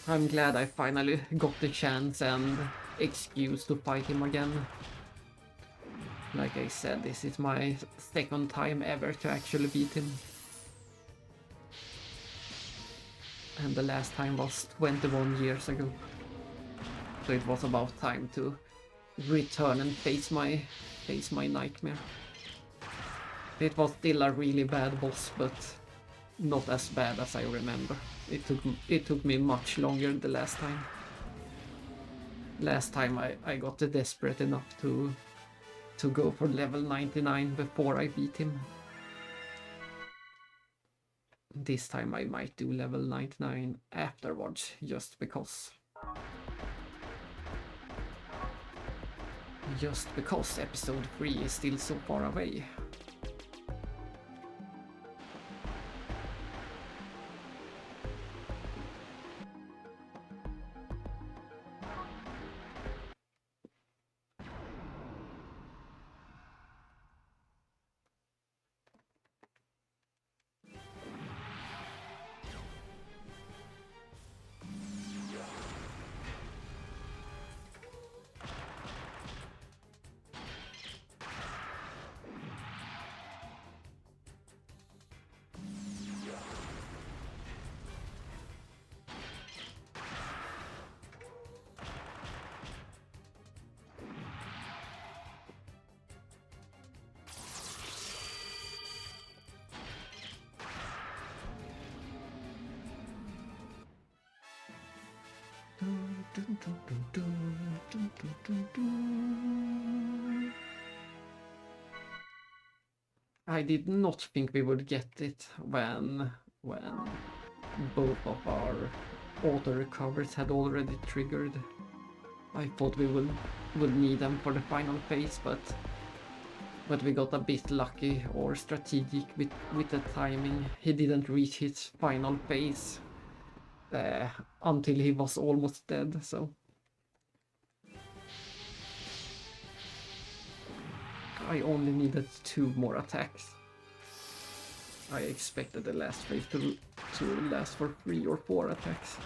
I'm glad I finally got the chance and excuse to fight him again. Like I said, this is my second time ever to actually beat him. And the last time was 21 years ago. So it was about time to return and face my nightmare. It was still a really bad boss, but not as bad as I remember. It took me much longer the last time. Last time I got desperate enough to go for level 99 before I beat him. This time I might do level 99 afterwards, just because. Just because episode 3 is still so far away. I did not think we would get it when both of our auto recovers had already triggered. I thought we would need them for the final phase, but we got a bit lucky or strategic with the timing. He didn't reach his final phase until he was almost dead, so. I only needed 2 more attacks. I expected the last phase to last for 3 or 4 attacks.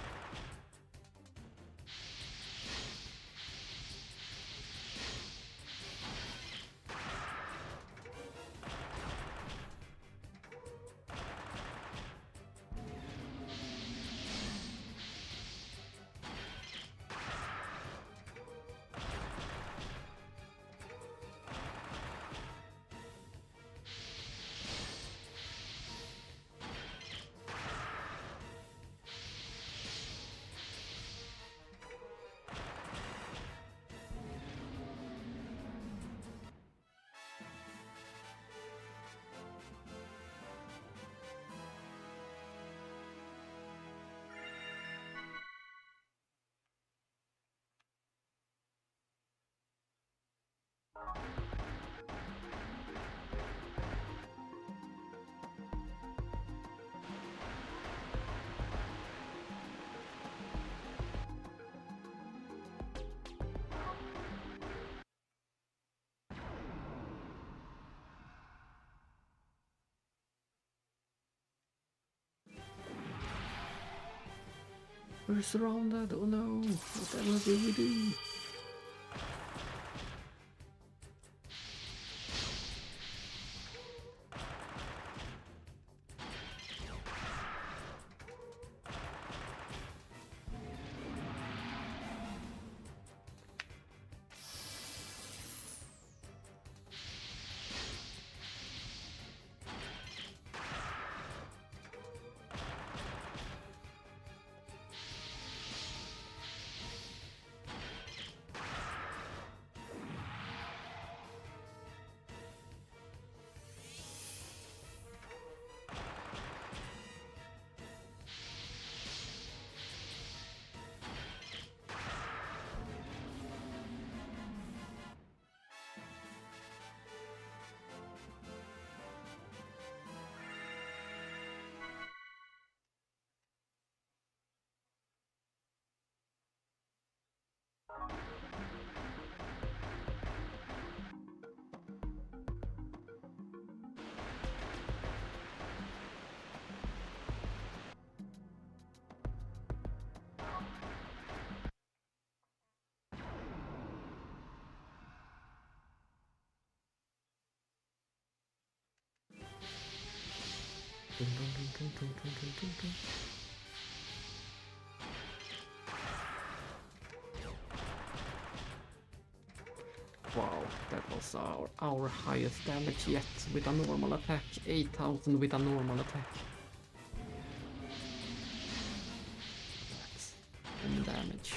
We're surrounded, oh no, what do we do? Dun, dun, dun, dun, dun, dun, dun, dun, dun. Wow, that was our highest damage yet with a normal attack. 8,000 with a normal attack. That's some damage.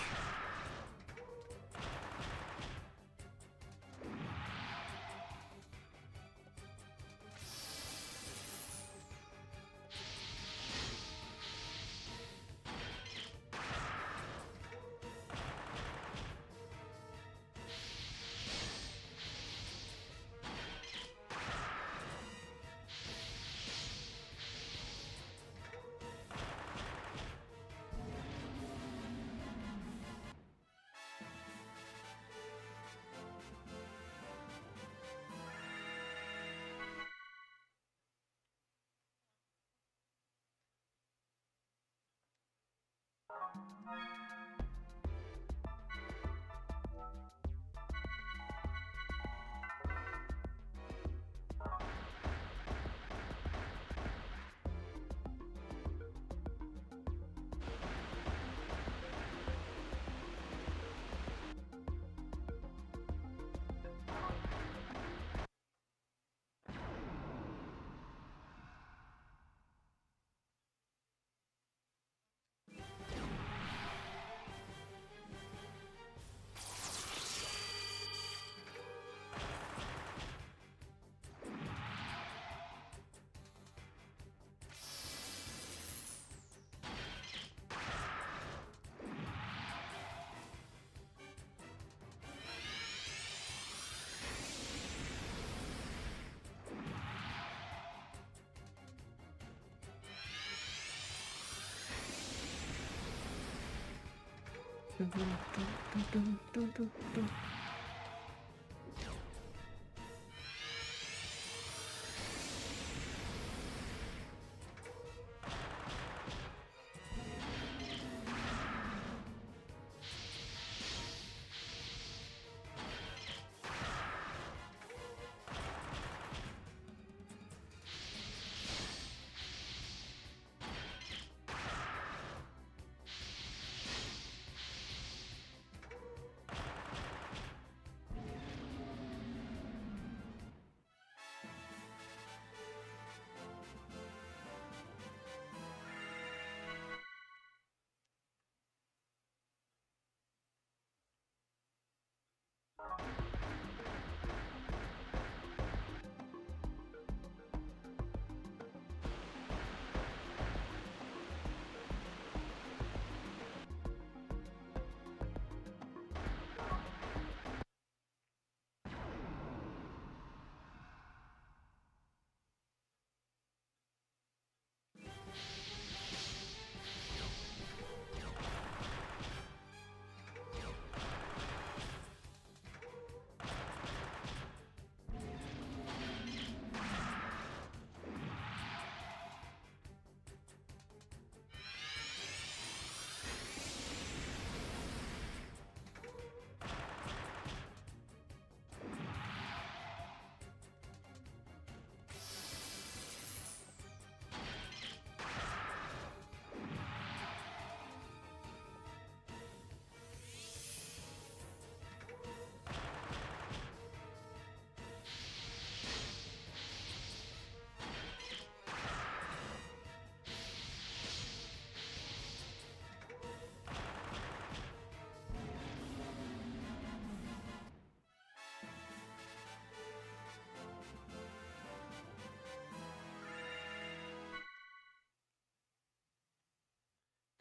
Dun, dun, dun, dun, dun, dun, dun.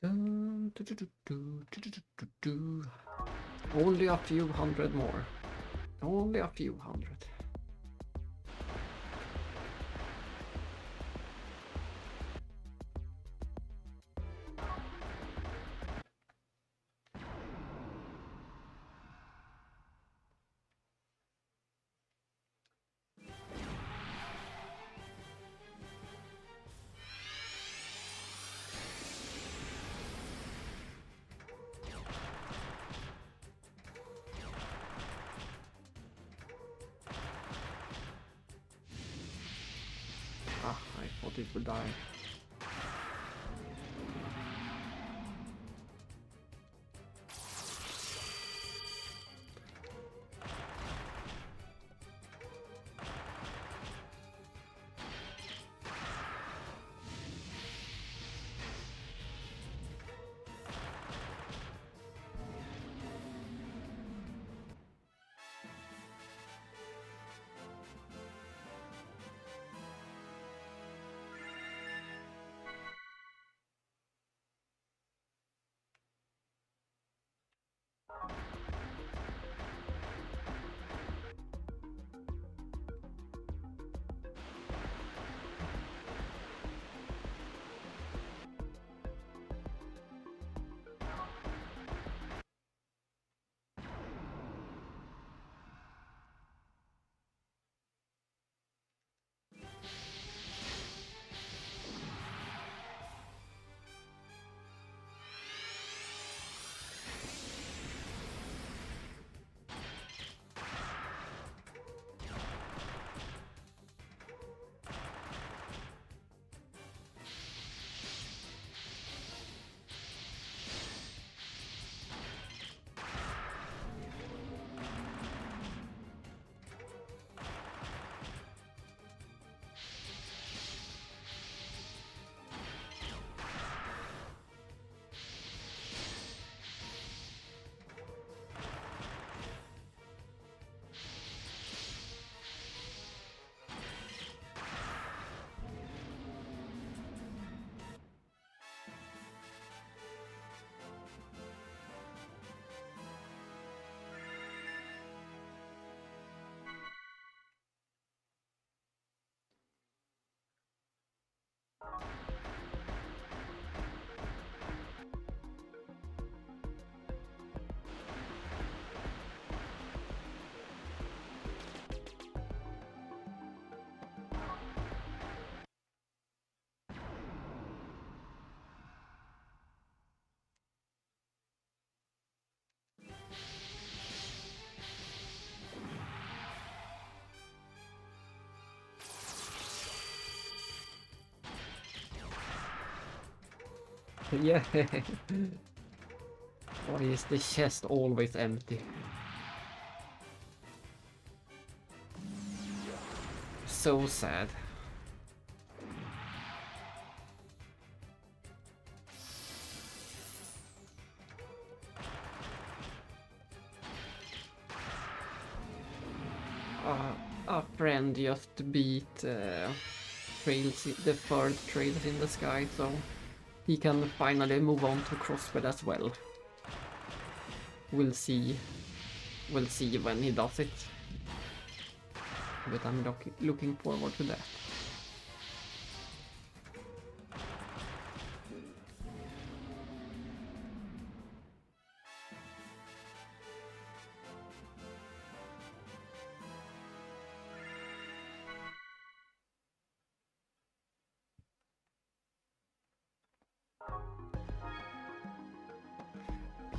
Dun, du, du, du, du, du, du, du, du. Only a few hundred more. Only a few hundred. it will die. Yeah. Why is the chest always empty? So sad. A friend just beat trails, the third trails in the sky, so he can finally move on to crossfit as well. We'll see when he does it. But I'm looking forward to that.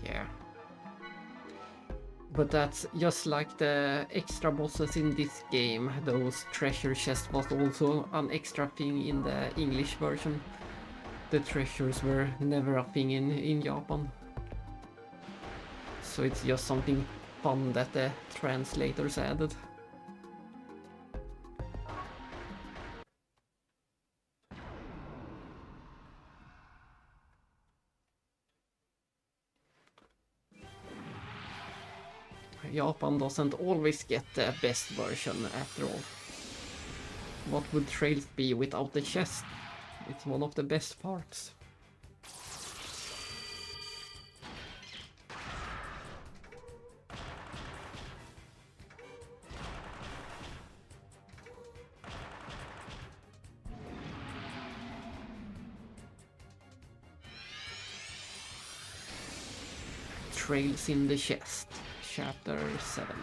Yeah. But that's just like the extra bosses in this game. Those treasure chests was also an extra thing in the English version. The treasures were never a thing in Japan. So it's just something fun that the translators added. Japan doesn't always get the best version after all. What would Trails be without the chest? It's one of the best parts. Trails in the Chest, Chapter 7.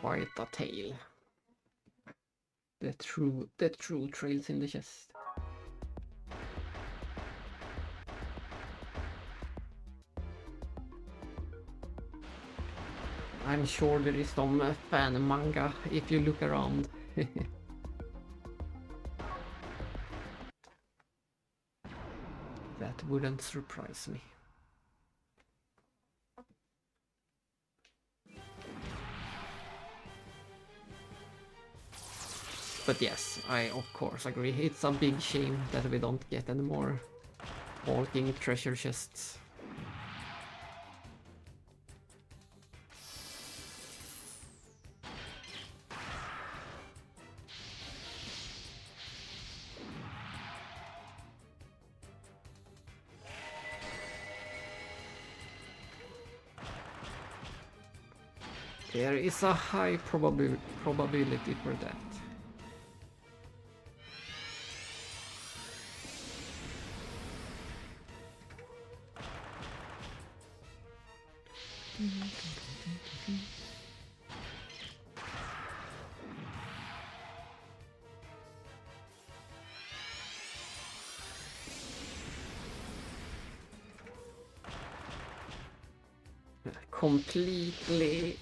Quite a tail. The true trails in the chest. I'm sure there is some fan manga if you look around. That wouldn't surprise me. But yes, I of course agree. It's a big shame that we don't get any more walking treasure chests. There is a high probability for that. Completely,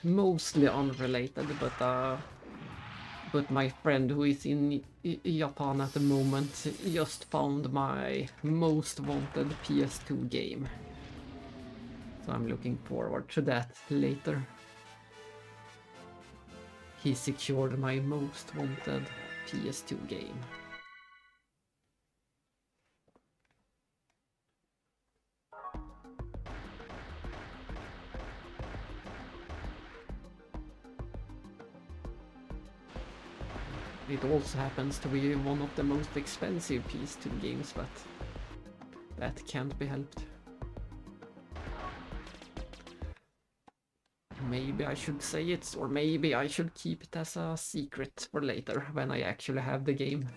mostly unrelated, but my friend who is in Japan at the moment just found my most wanted PS2 game. So I'm looking forward to that later. He secured my most wanted PS2 game. It also happens to be one of the most expensive PS2 games, but that can't be helped. Maybe I should say it, or maybe I should keep it as a secret for later, when I actually have the game.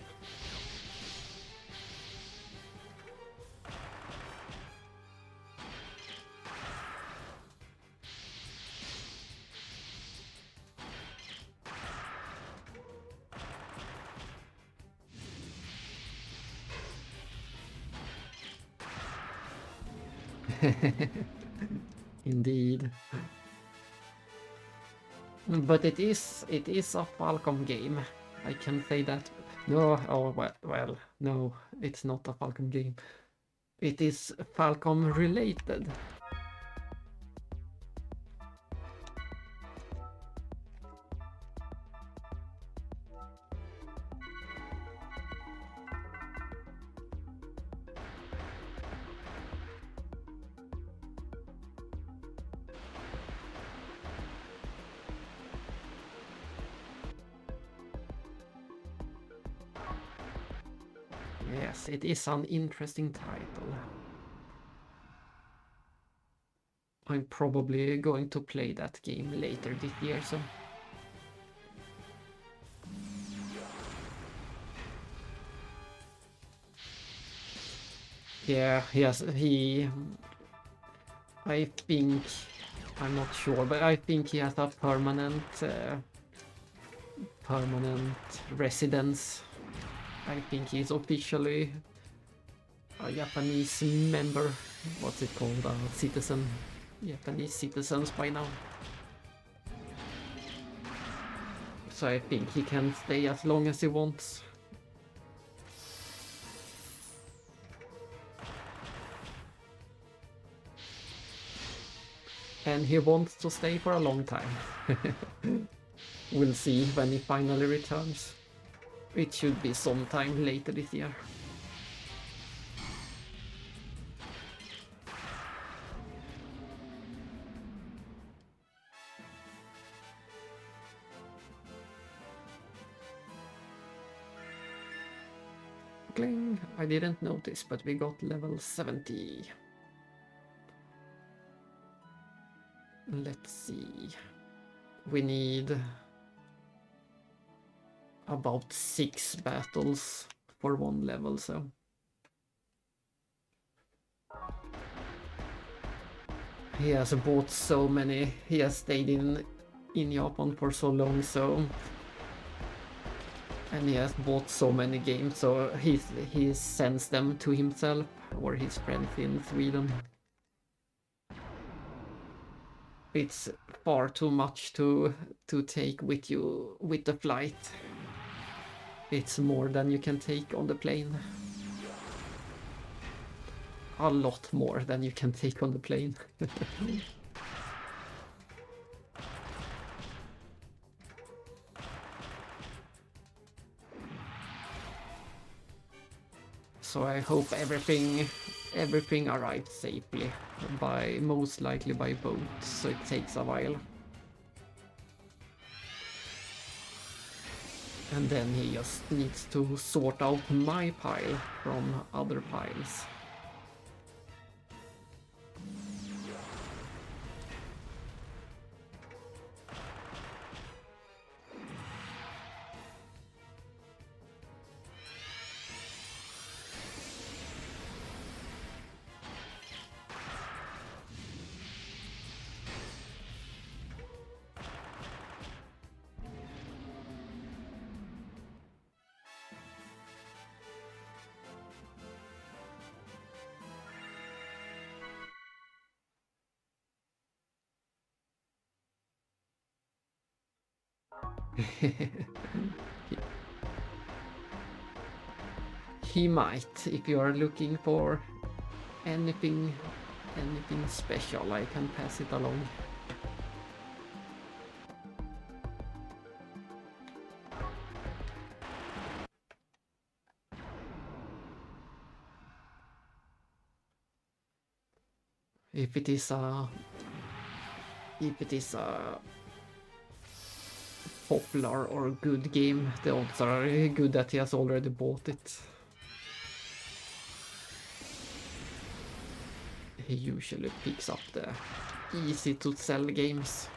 Indeed. But it is a Falcom game. I can say that. No, oh well, no, it's not a Falcom game. It is Falcom related. Yes, it is an interesting title. I'm probably going to play that game later this year, so Yeah, I think, I'm not sure, but I think he has a permanent residence. I think he's officially a Japanese member. What's it called? A citizen. Japanese citizens by now. So I think he can stay as long as he wants. And he wants to stay for a long time. We'll see when he finally returns. It should be sometime later this year. Cling. I didn't notice, but we got level 70. Let's see. We need about 6 battles for 1 level, so... He has bought so many, he has stayed in Japan for so long, so... And he has bought so many games, so he sends them to himself or his friends in Sweden. It's far too much to take with you with the flight. It's more than you can take on the plane. A lot more than you can take on the plane. So I hope everything arrives safely, most likely by boat, so it takes a while. And then he just needs to sort out my pile from other piles. He might, if you are looking for anything special, I can pass it along. If it is a popular or good game, the odds are good that he has already bought it. He usually picks up the easy to sell games.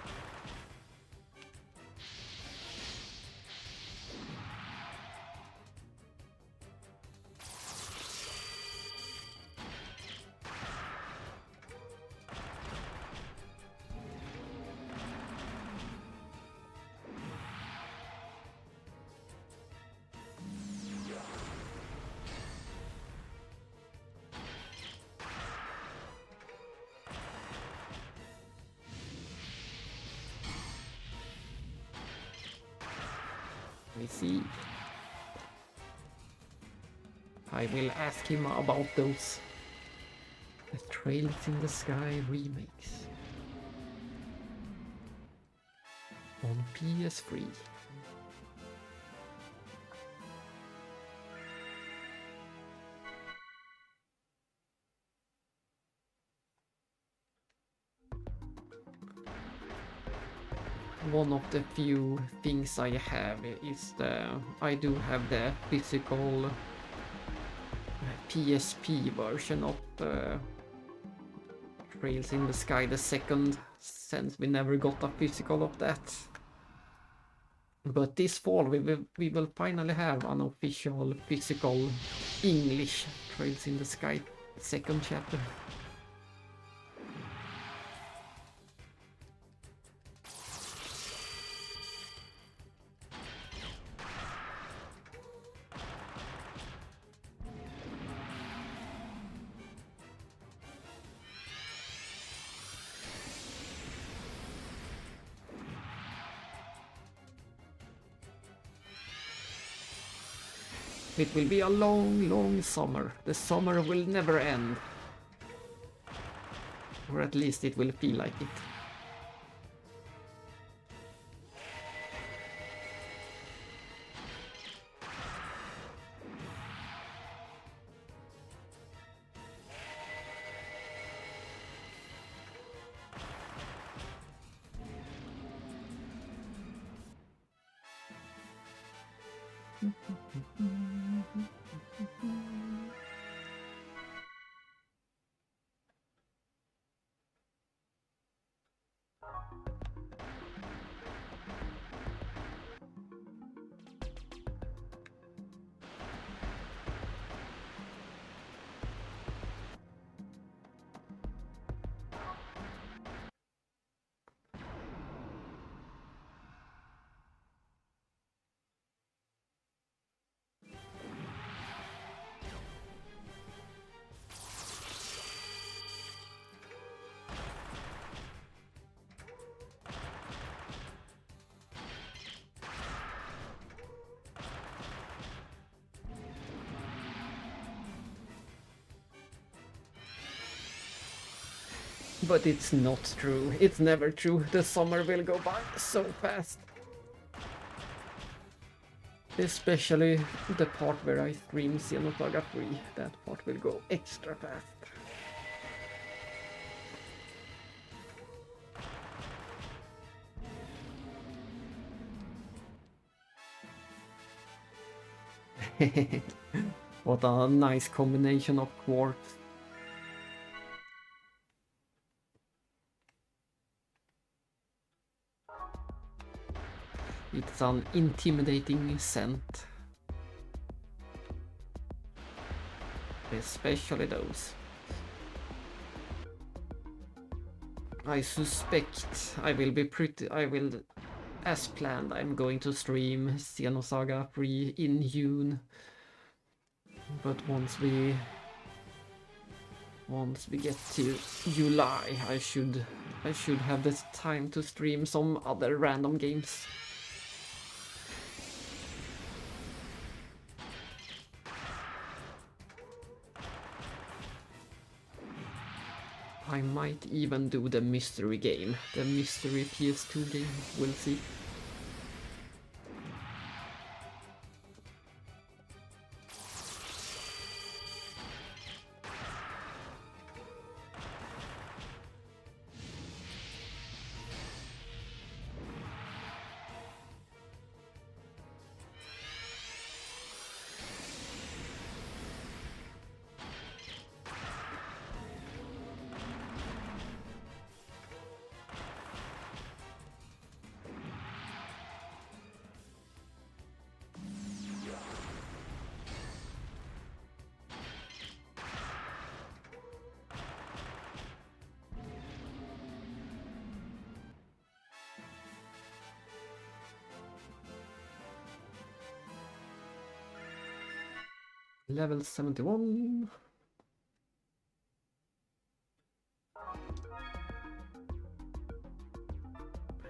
I see. I will ask him about those The Trails in the Sky remakes on PS3. One of the few things I have is I do have the physical PSP version of Trails in the Sky the second, since we never got a physical of that. But this fall we will finally have an official physical English Trails in the Sky second chapter. It will be a long, long summer. The summer will never end. Or at least it will feel like it. But it's not true. It's never true. The summer will go by so fast. Especially the part where I stream Xenosaga 3. That part will go extra fast. What a nice combination of quartz. It's an intimidating scent. Especially those. I suspect I will, as planned, I'm going to stream Xenosaga 3 in June. But once we get to July, I should have the time to stream some other random games. I might even do the mystery game, the mystery PS2 game, we'll see. Level 71.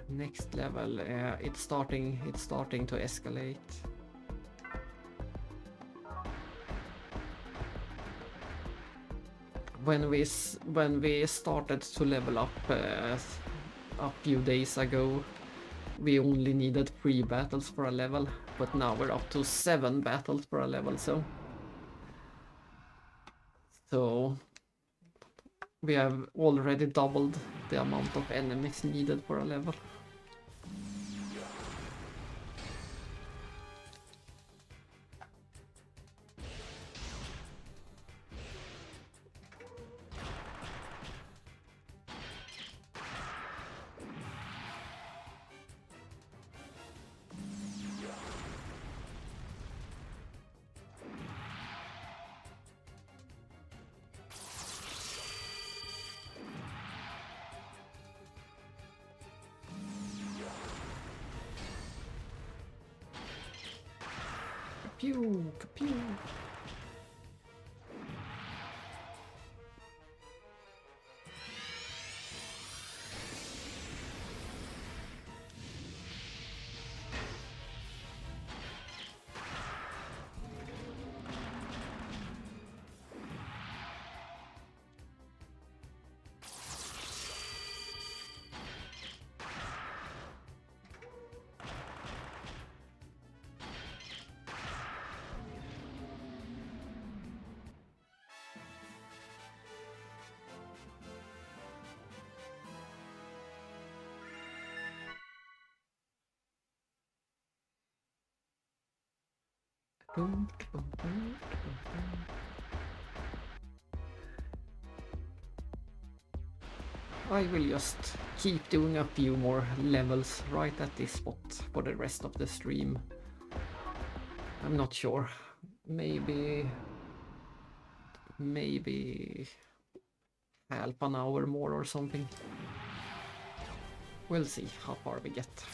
Next level, it's starting to escalate. When we started to level up a few days ago, we only needed 3 battles for a level, but now we're up to 7 battles for a level, so we have already doubled the amount of enemies needed for a level. Pew, pew. I will just keep doing a few more levels right at this spot for the rest of the stream. I'm not sure. Maybe half an hour more or something. We'll see how far we get.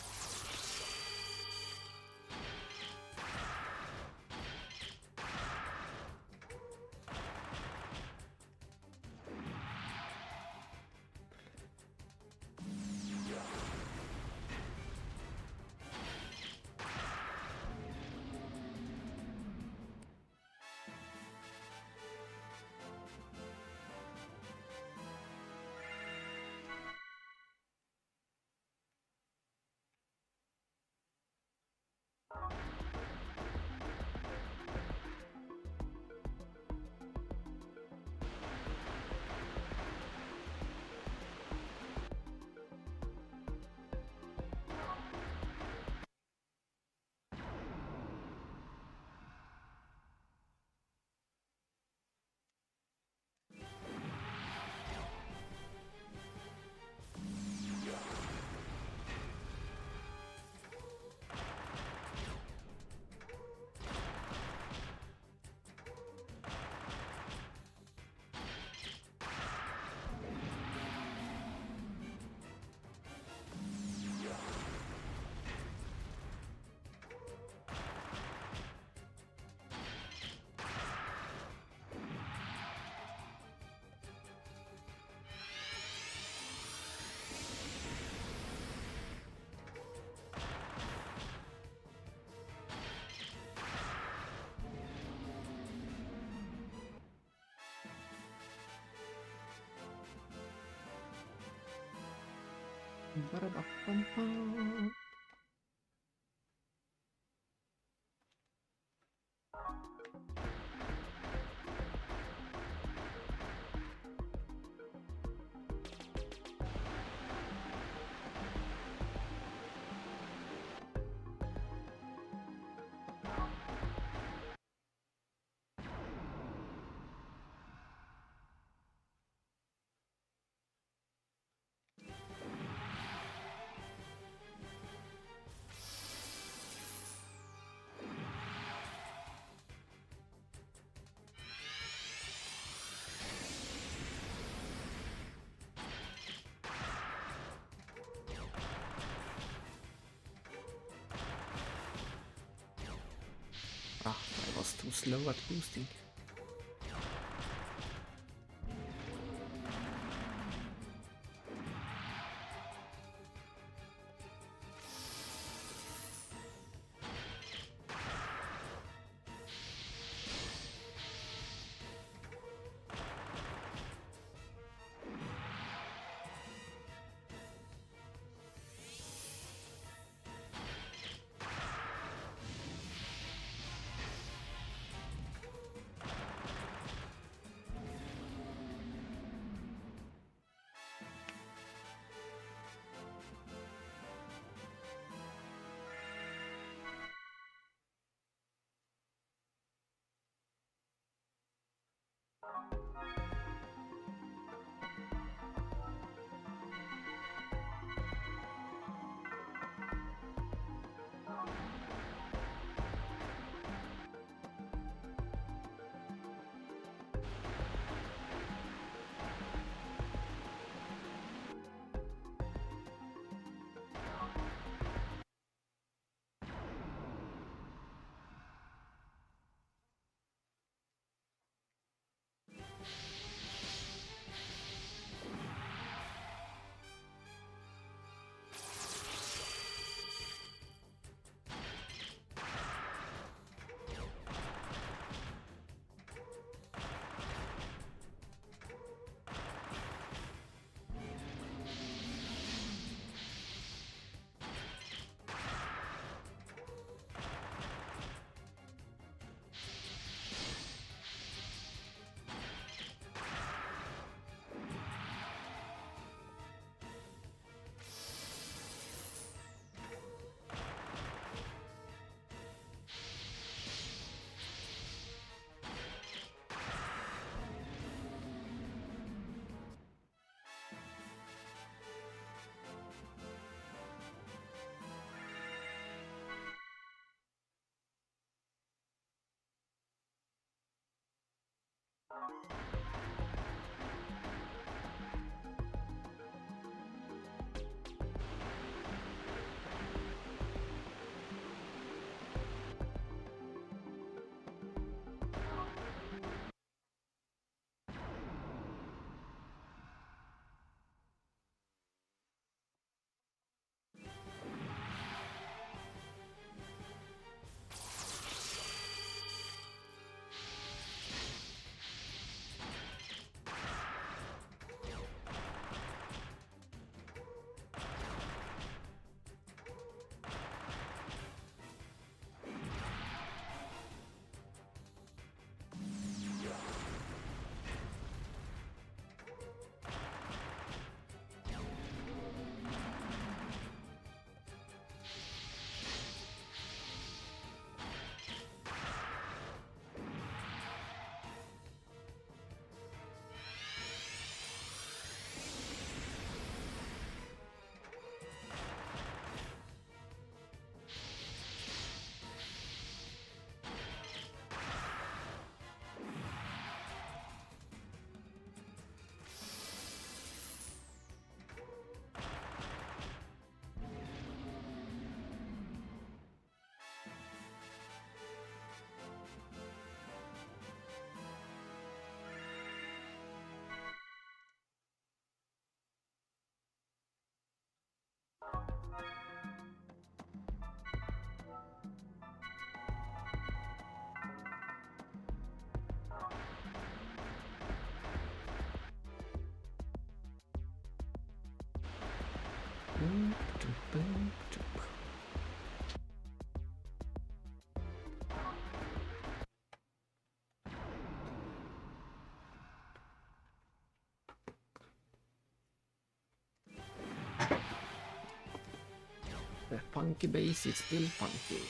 Ah, I was too slow at boosting. The funky bass is still funky.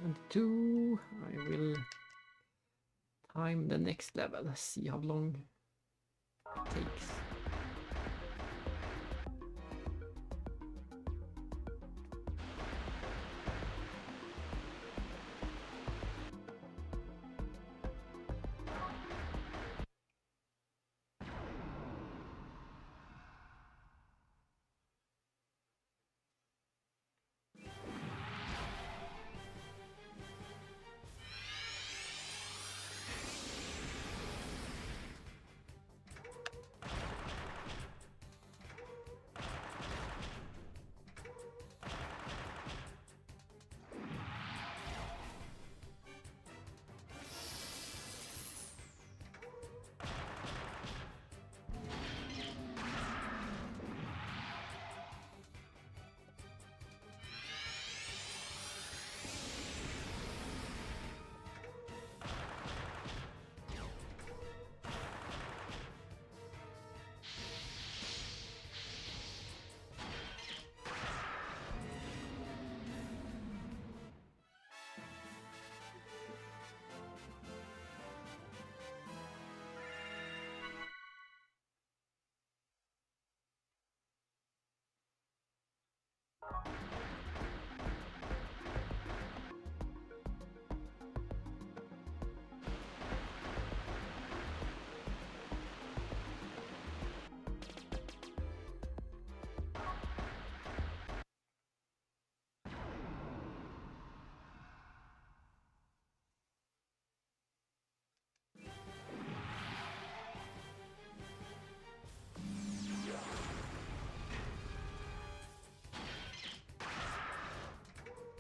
And 2, I will time the next level, see how long it takes.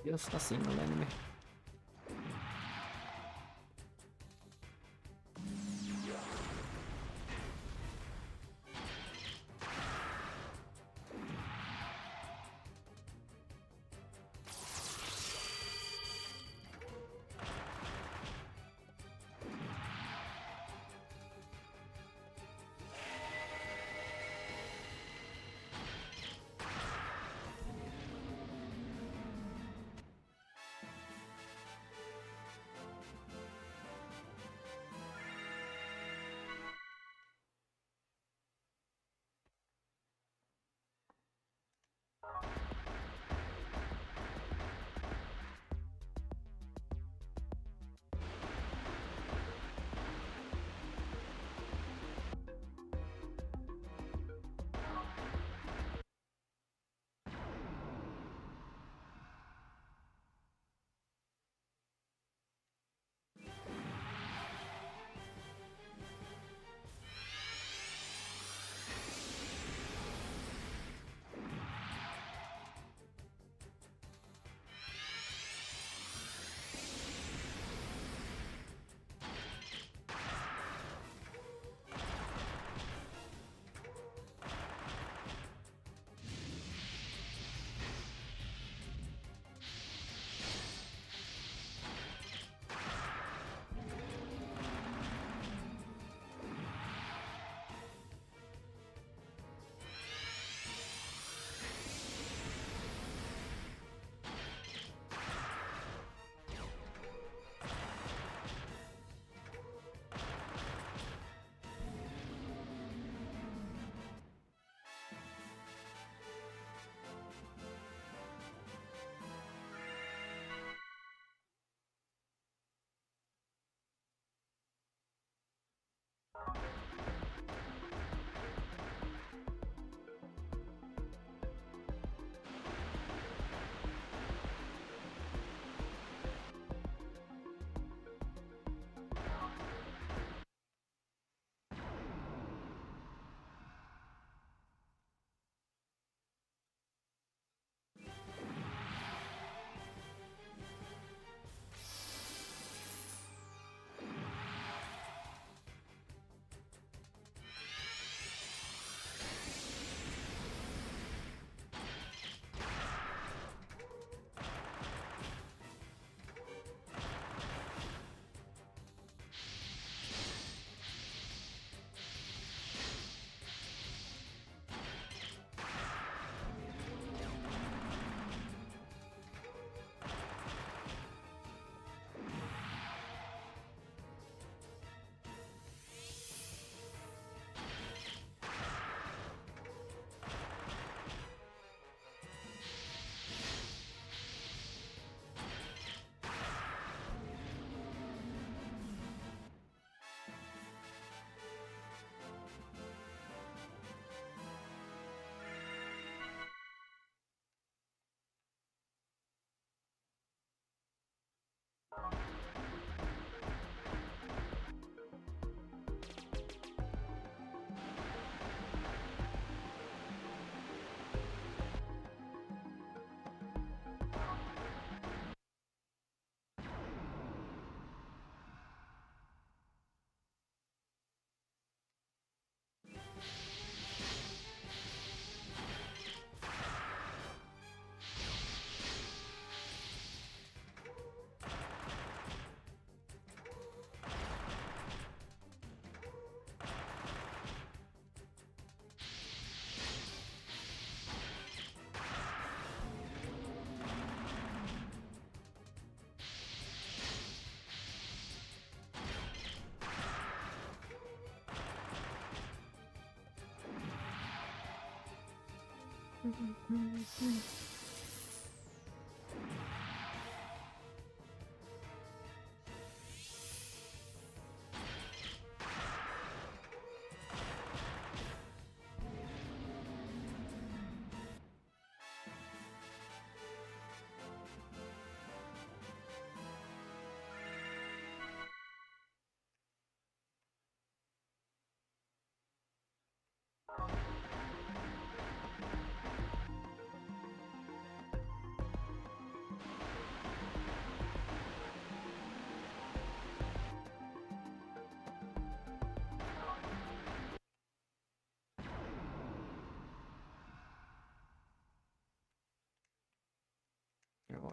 Just a single enemy.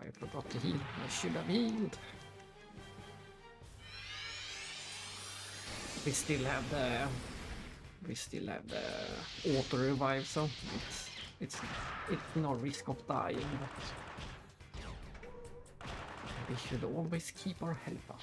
I forgot to heal. I should have healed. We still have the auto revive, so it's no risk of dying, but we should always keep our health up.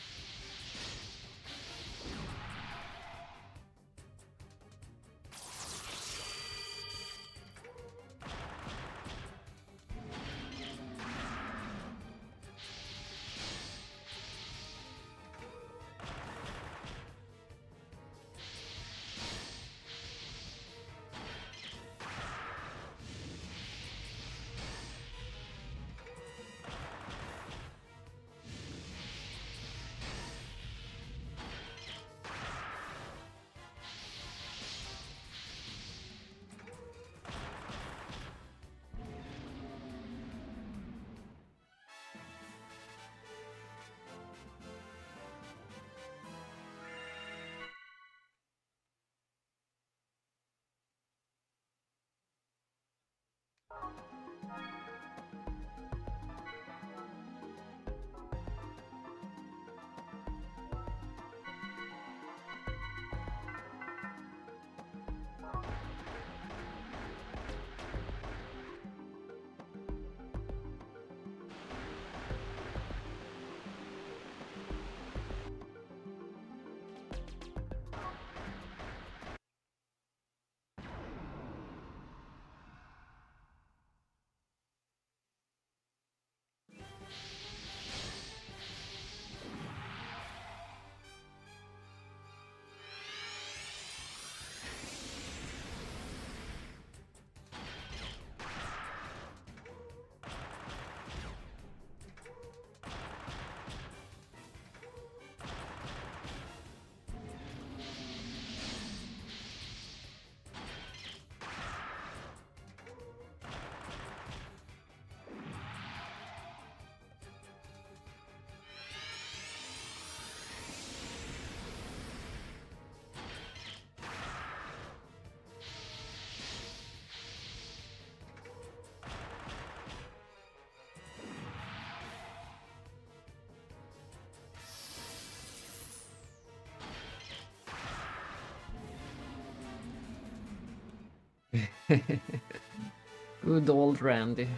Good old Randy.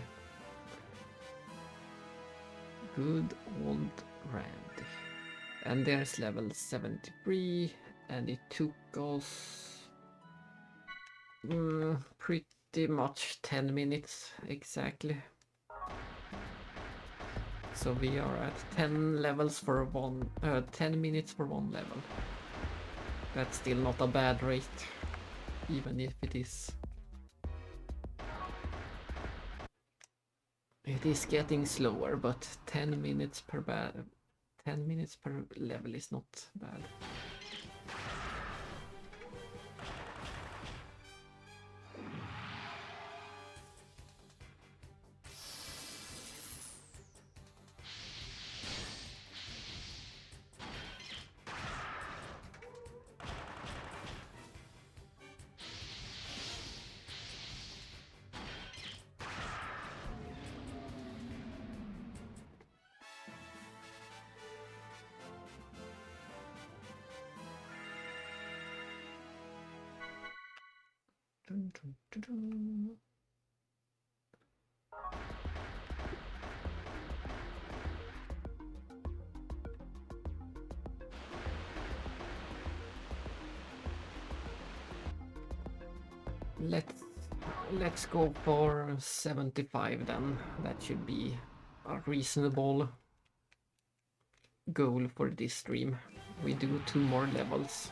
Good old Randy. And there's level 73, and it took us pretty much 10 minutes exactly. So we are at 10 levels for 10 minutes for one level. That's still not a bad rate, even if it is. It is getting slower, but 10 minutes per 10 minutes per level is not bad. Dun, dun, dun, dun. Let's go for 75 then. That should be a reasonable goal for this stream. We do 2 more levels.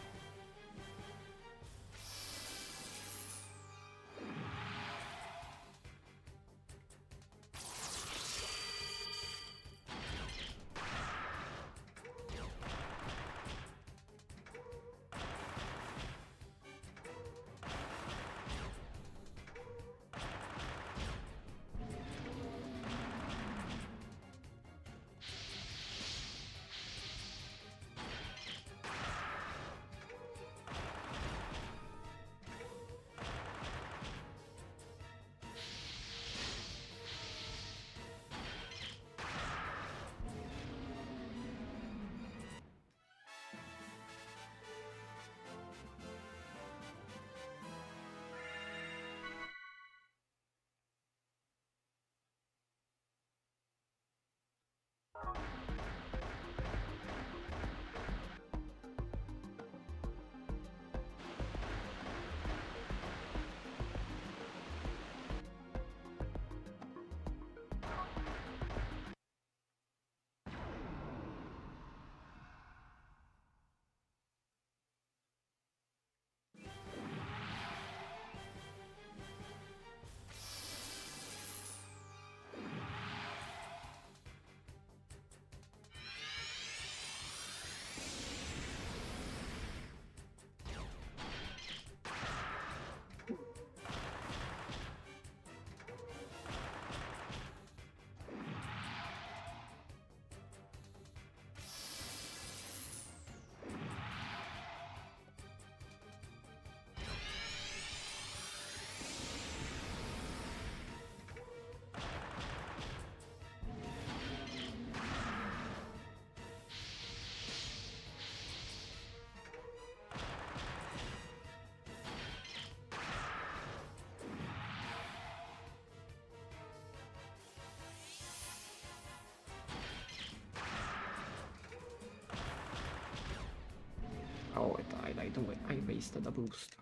Oh, it died. I wasted a boost.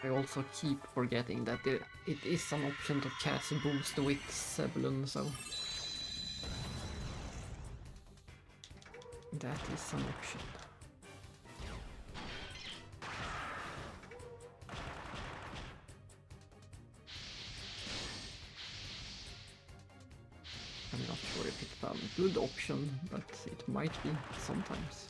I also keep forgetting that it is an option to cast boost with Zebulon, so that is an option. I'm not sure if it's a good option, but it might be sometimes.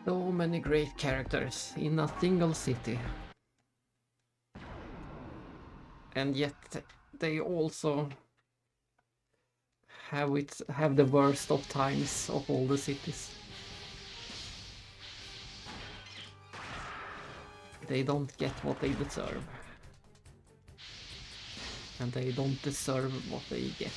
So many great characters in a single city. And yet they also have the worst of times of all the cities. They don't get what they deserve. And they don't deserve what they get.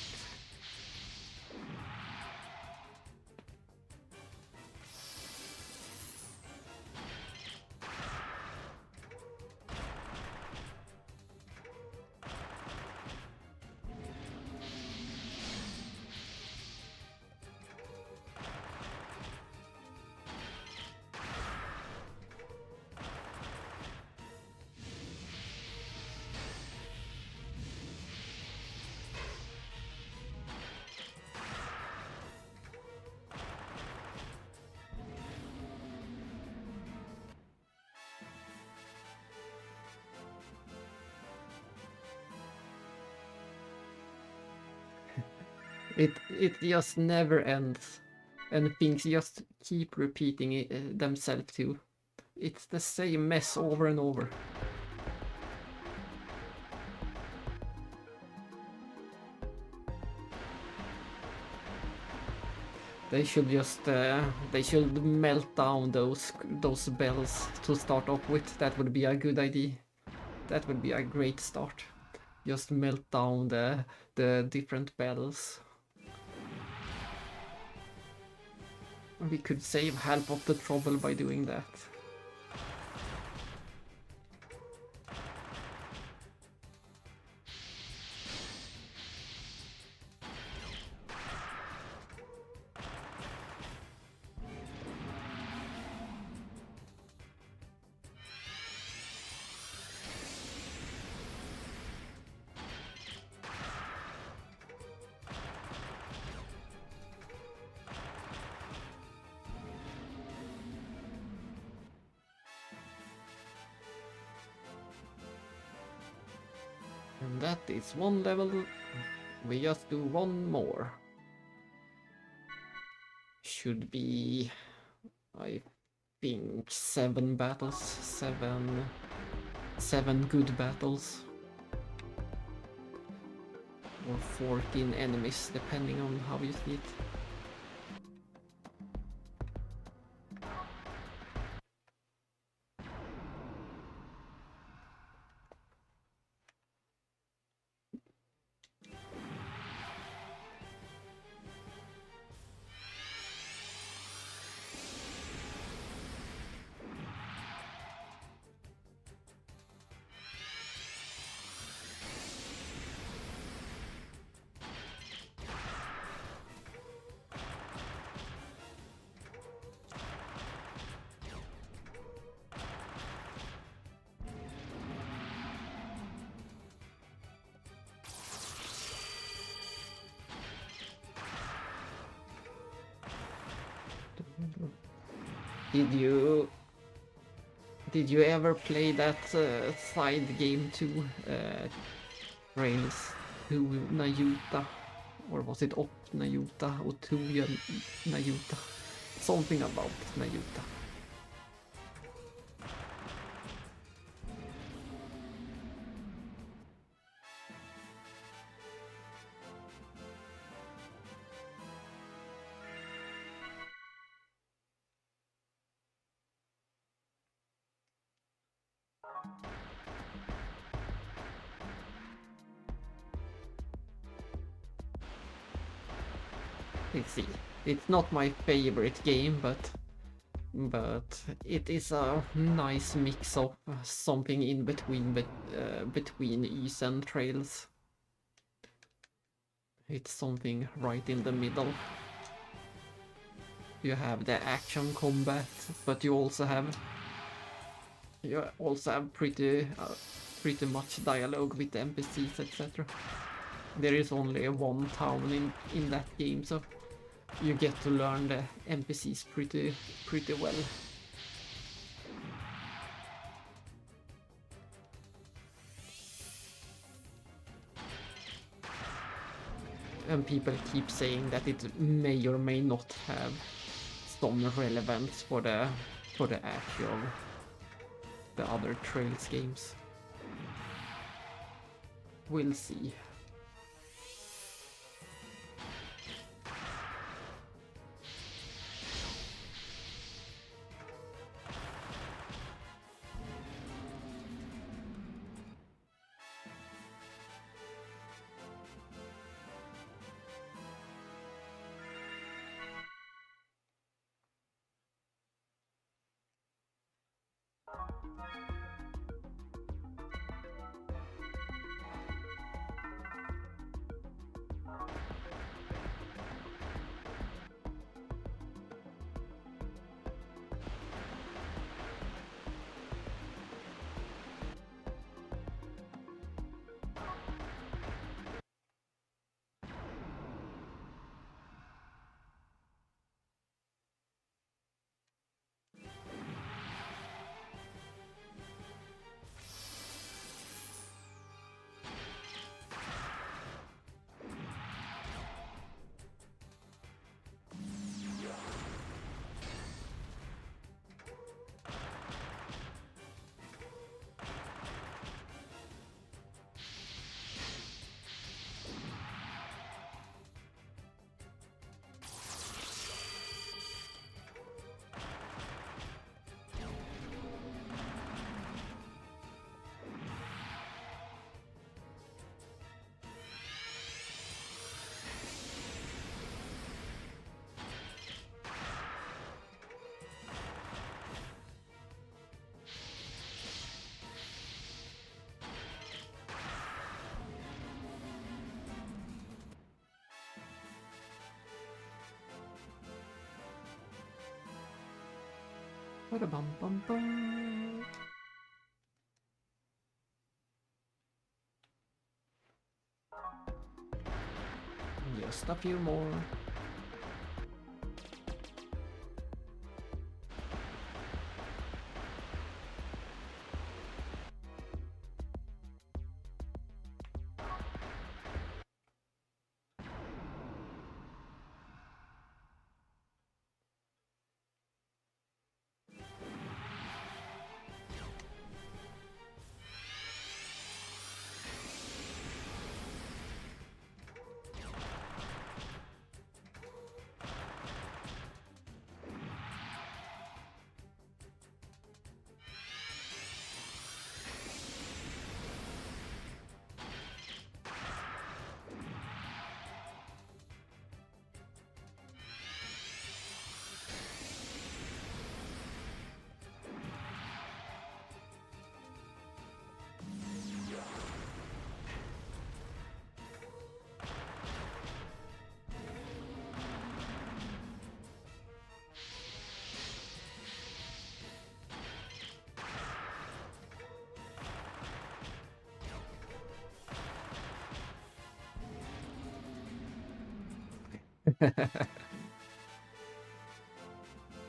It just never ends, and things just keep repeating themselves too. It's the same mess over and over. They should just they should melt down those bells to start off with. That would be a good idea. That would be a great start. Just melt down the different bells. We could save half of the trouble by doing that. And that is one level. We just do one more. Should be, I think, 7 battles. 7 good battles. Or 14 enemies, depending on how you see it. Did you ever play that side game too? Trails to Nayuta, or was it Op Nayuta or Tuya Nayuta? Something about Nayuta. Let's see. It's not my favorite game, but it is a nice mix of something in between between Ys and Trails. It's something right in the middle. You have the action combat, but you also have pretty much dialogue with the NPCs, etc. There is only one town in that game, so you get to learn the NPCs pretty well. And people keep saying that it may or may not have some relevance for the actual the other Trails games. We'll see. Ba-da-bum-bum-bum. Just a few more.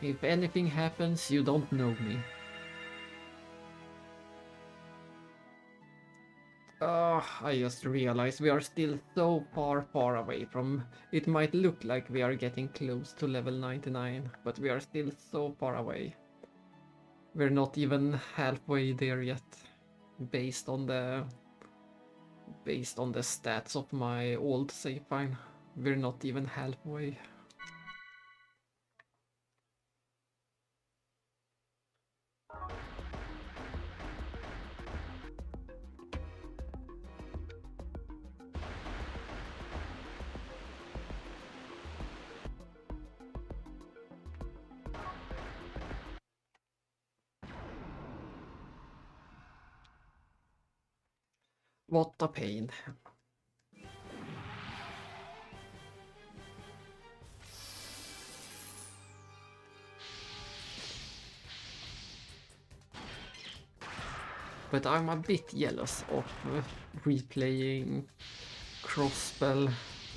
If anything happens, you don't know me. I just realized we are still so far away from... It might look like we are getting close to level 99, but we are still so far away. We're not even halfway there yet, based on the stats of my old save file. We're not even halfway. What a pain. But I'm a bit jealous of replaying Crossspell,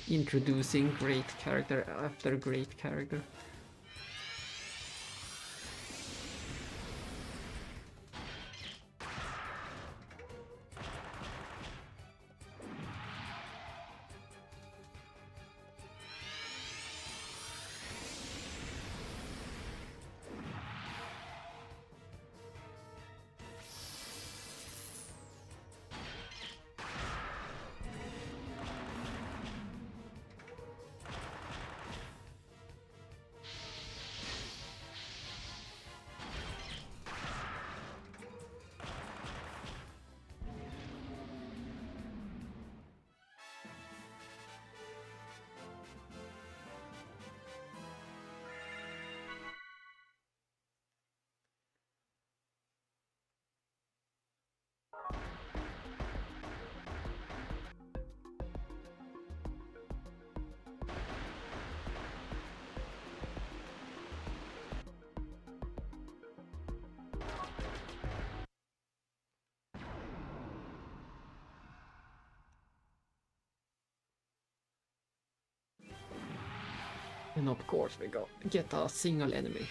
introducing great character after great character. And of course we get a single enemy.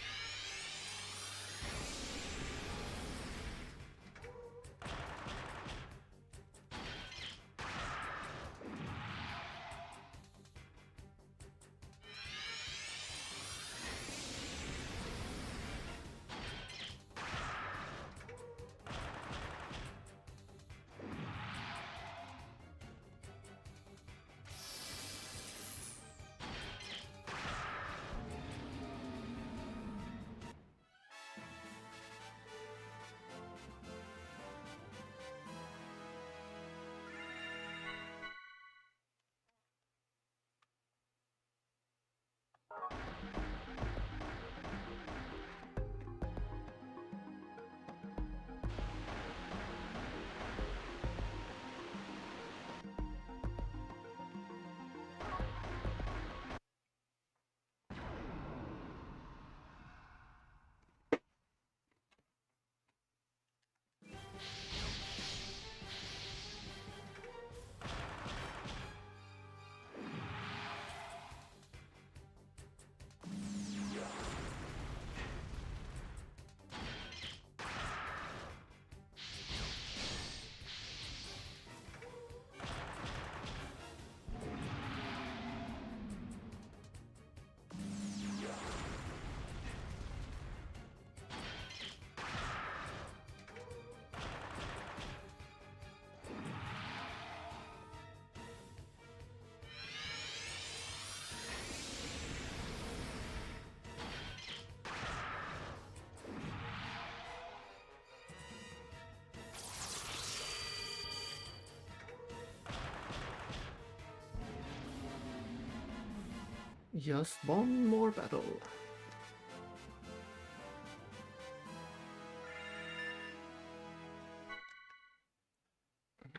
Just one more battle.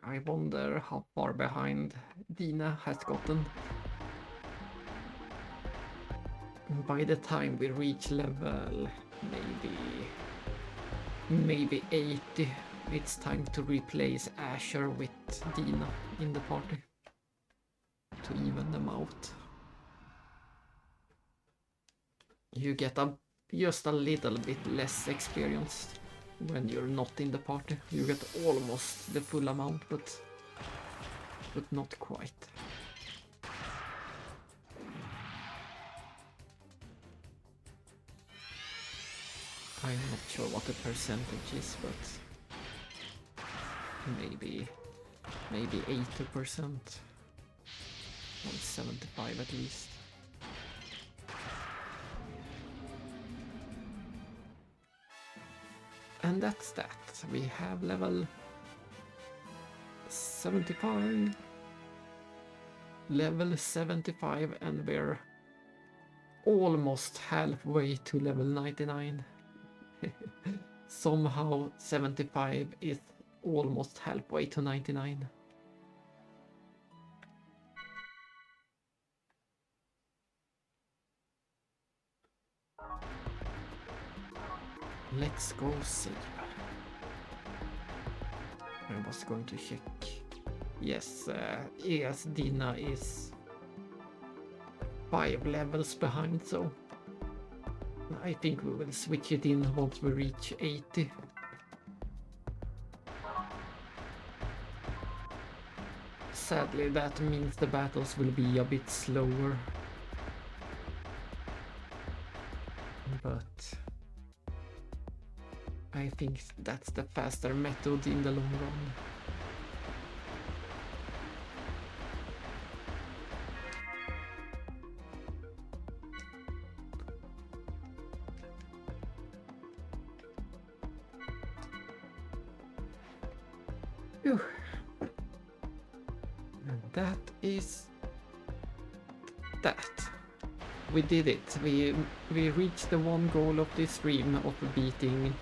I wonder how far behind Dina has gotten. By the time we reach level maybe 80, it's time to replace Asher with Dina in the party to even them out. You get just a little bit less experience when you're not in the party. You get almost the full amount, but not quite. I'm not sure what the percentage is, but maybe 80%, or 75 at least. And that's that. We have level 75. Level 75, and we're almost halfway to level 99. Somehow 75 is almost halfway to 99. Let's go save. I was going to check. Yes, Dina is 5 levels behind, so I think we will switch it in once we reach 80. Sadly, that means the battles will be a bit slower. But I think that's the faster method in the long run. Phew. And that is that. We did it. We reached the one goal of this stream of beating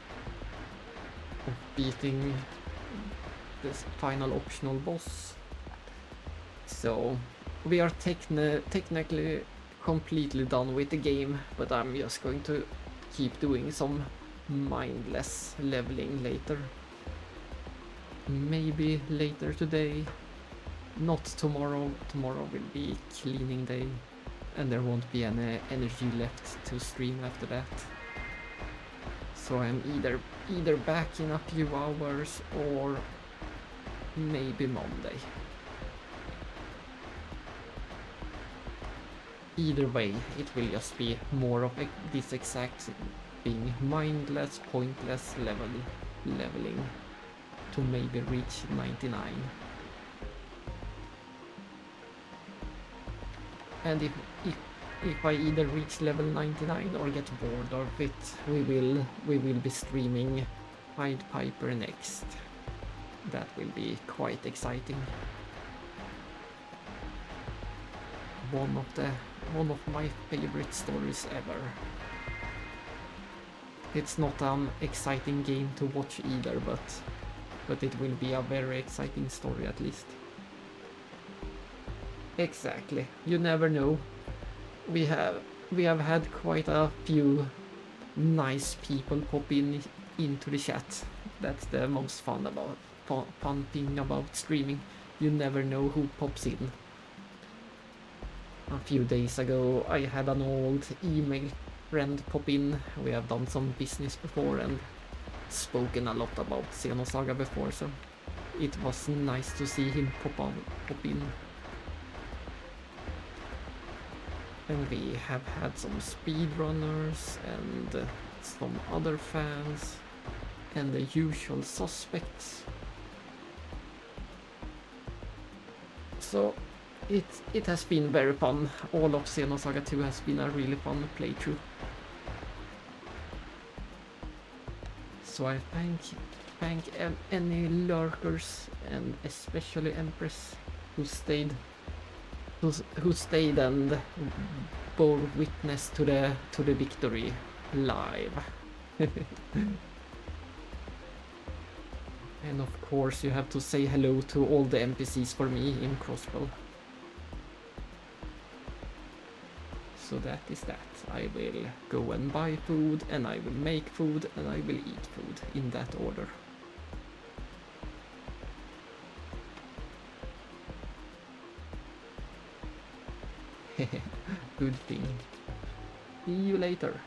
this final optional boss. So we are technically completely done with the game, but I'm just going to keep doing some mindless leveling later. Maybe later today, not tomorrow. Tomorrow will be cleaning day. and there won't be any energy left to stream after that. So I'm either back in a few hours or maybe Monday. Either way, it will just be more of this exact being mindless, pointless leveling to maybe reach 99. And if I either reach level 99 or get bored of it, we will be streaming Pied Piper next. That will be quite exciting. One of my favorite stories ever. It's not an exciting game to watch either, but it will be a very exciting story at least. Exactly. You never know. We have had quite a few nice people pop into the chat. That's the most fun thing about streaming. You never know who pops in. A few days ago I had an old email friend pop in. We have done some business before and spoken a lot about Xenosaga before, so it was nice to see him pop in. And we have had some speedrunners and some other fans and the usual suspects. So it has been very fun. All of Xenosaga 2 has been a really fun playthrough. So I thank any lurkers and especially Empress who stayed and bore witness to the victory live. And of course you have to say hello to all the NPCs for me in Crossbow. So that is that. I will go and buy food, and I will make food, and I will eat food in that order. Good thing. See you later.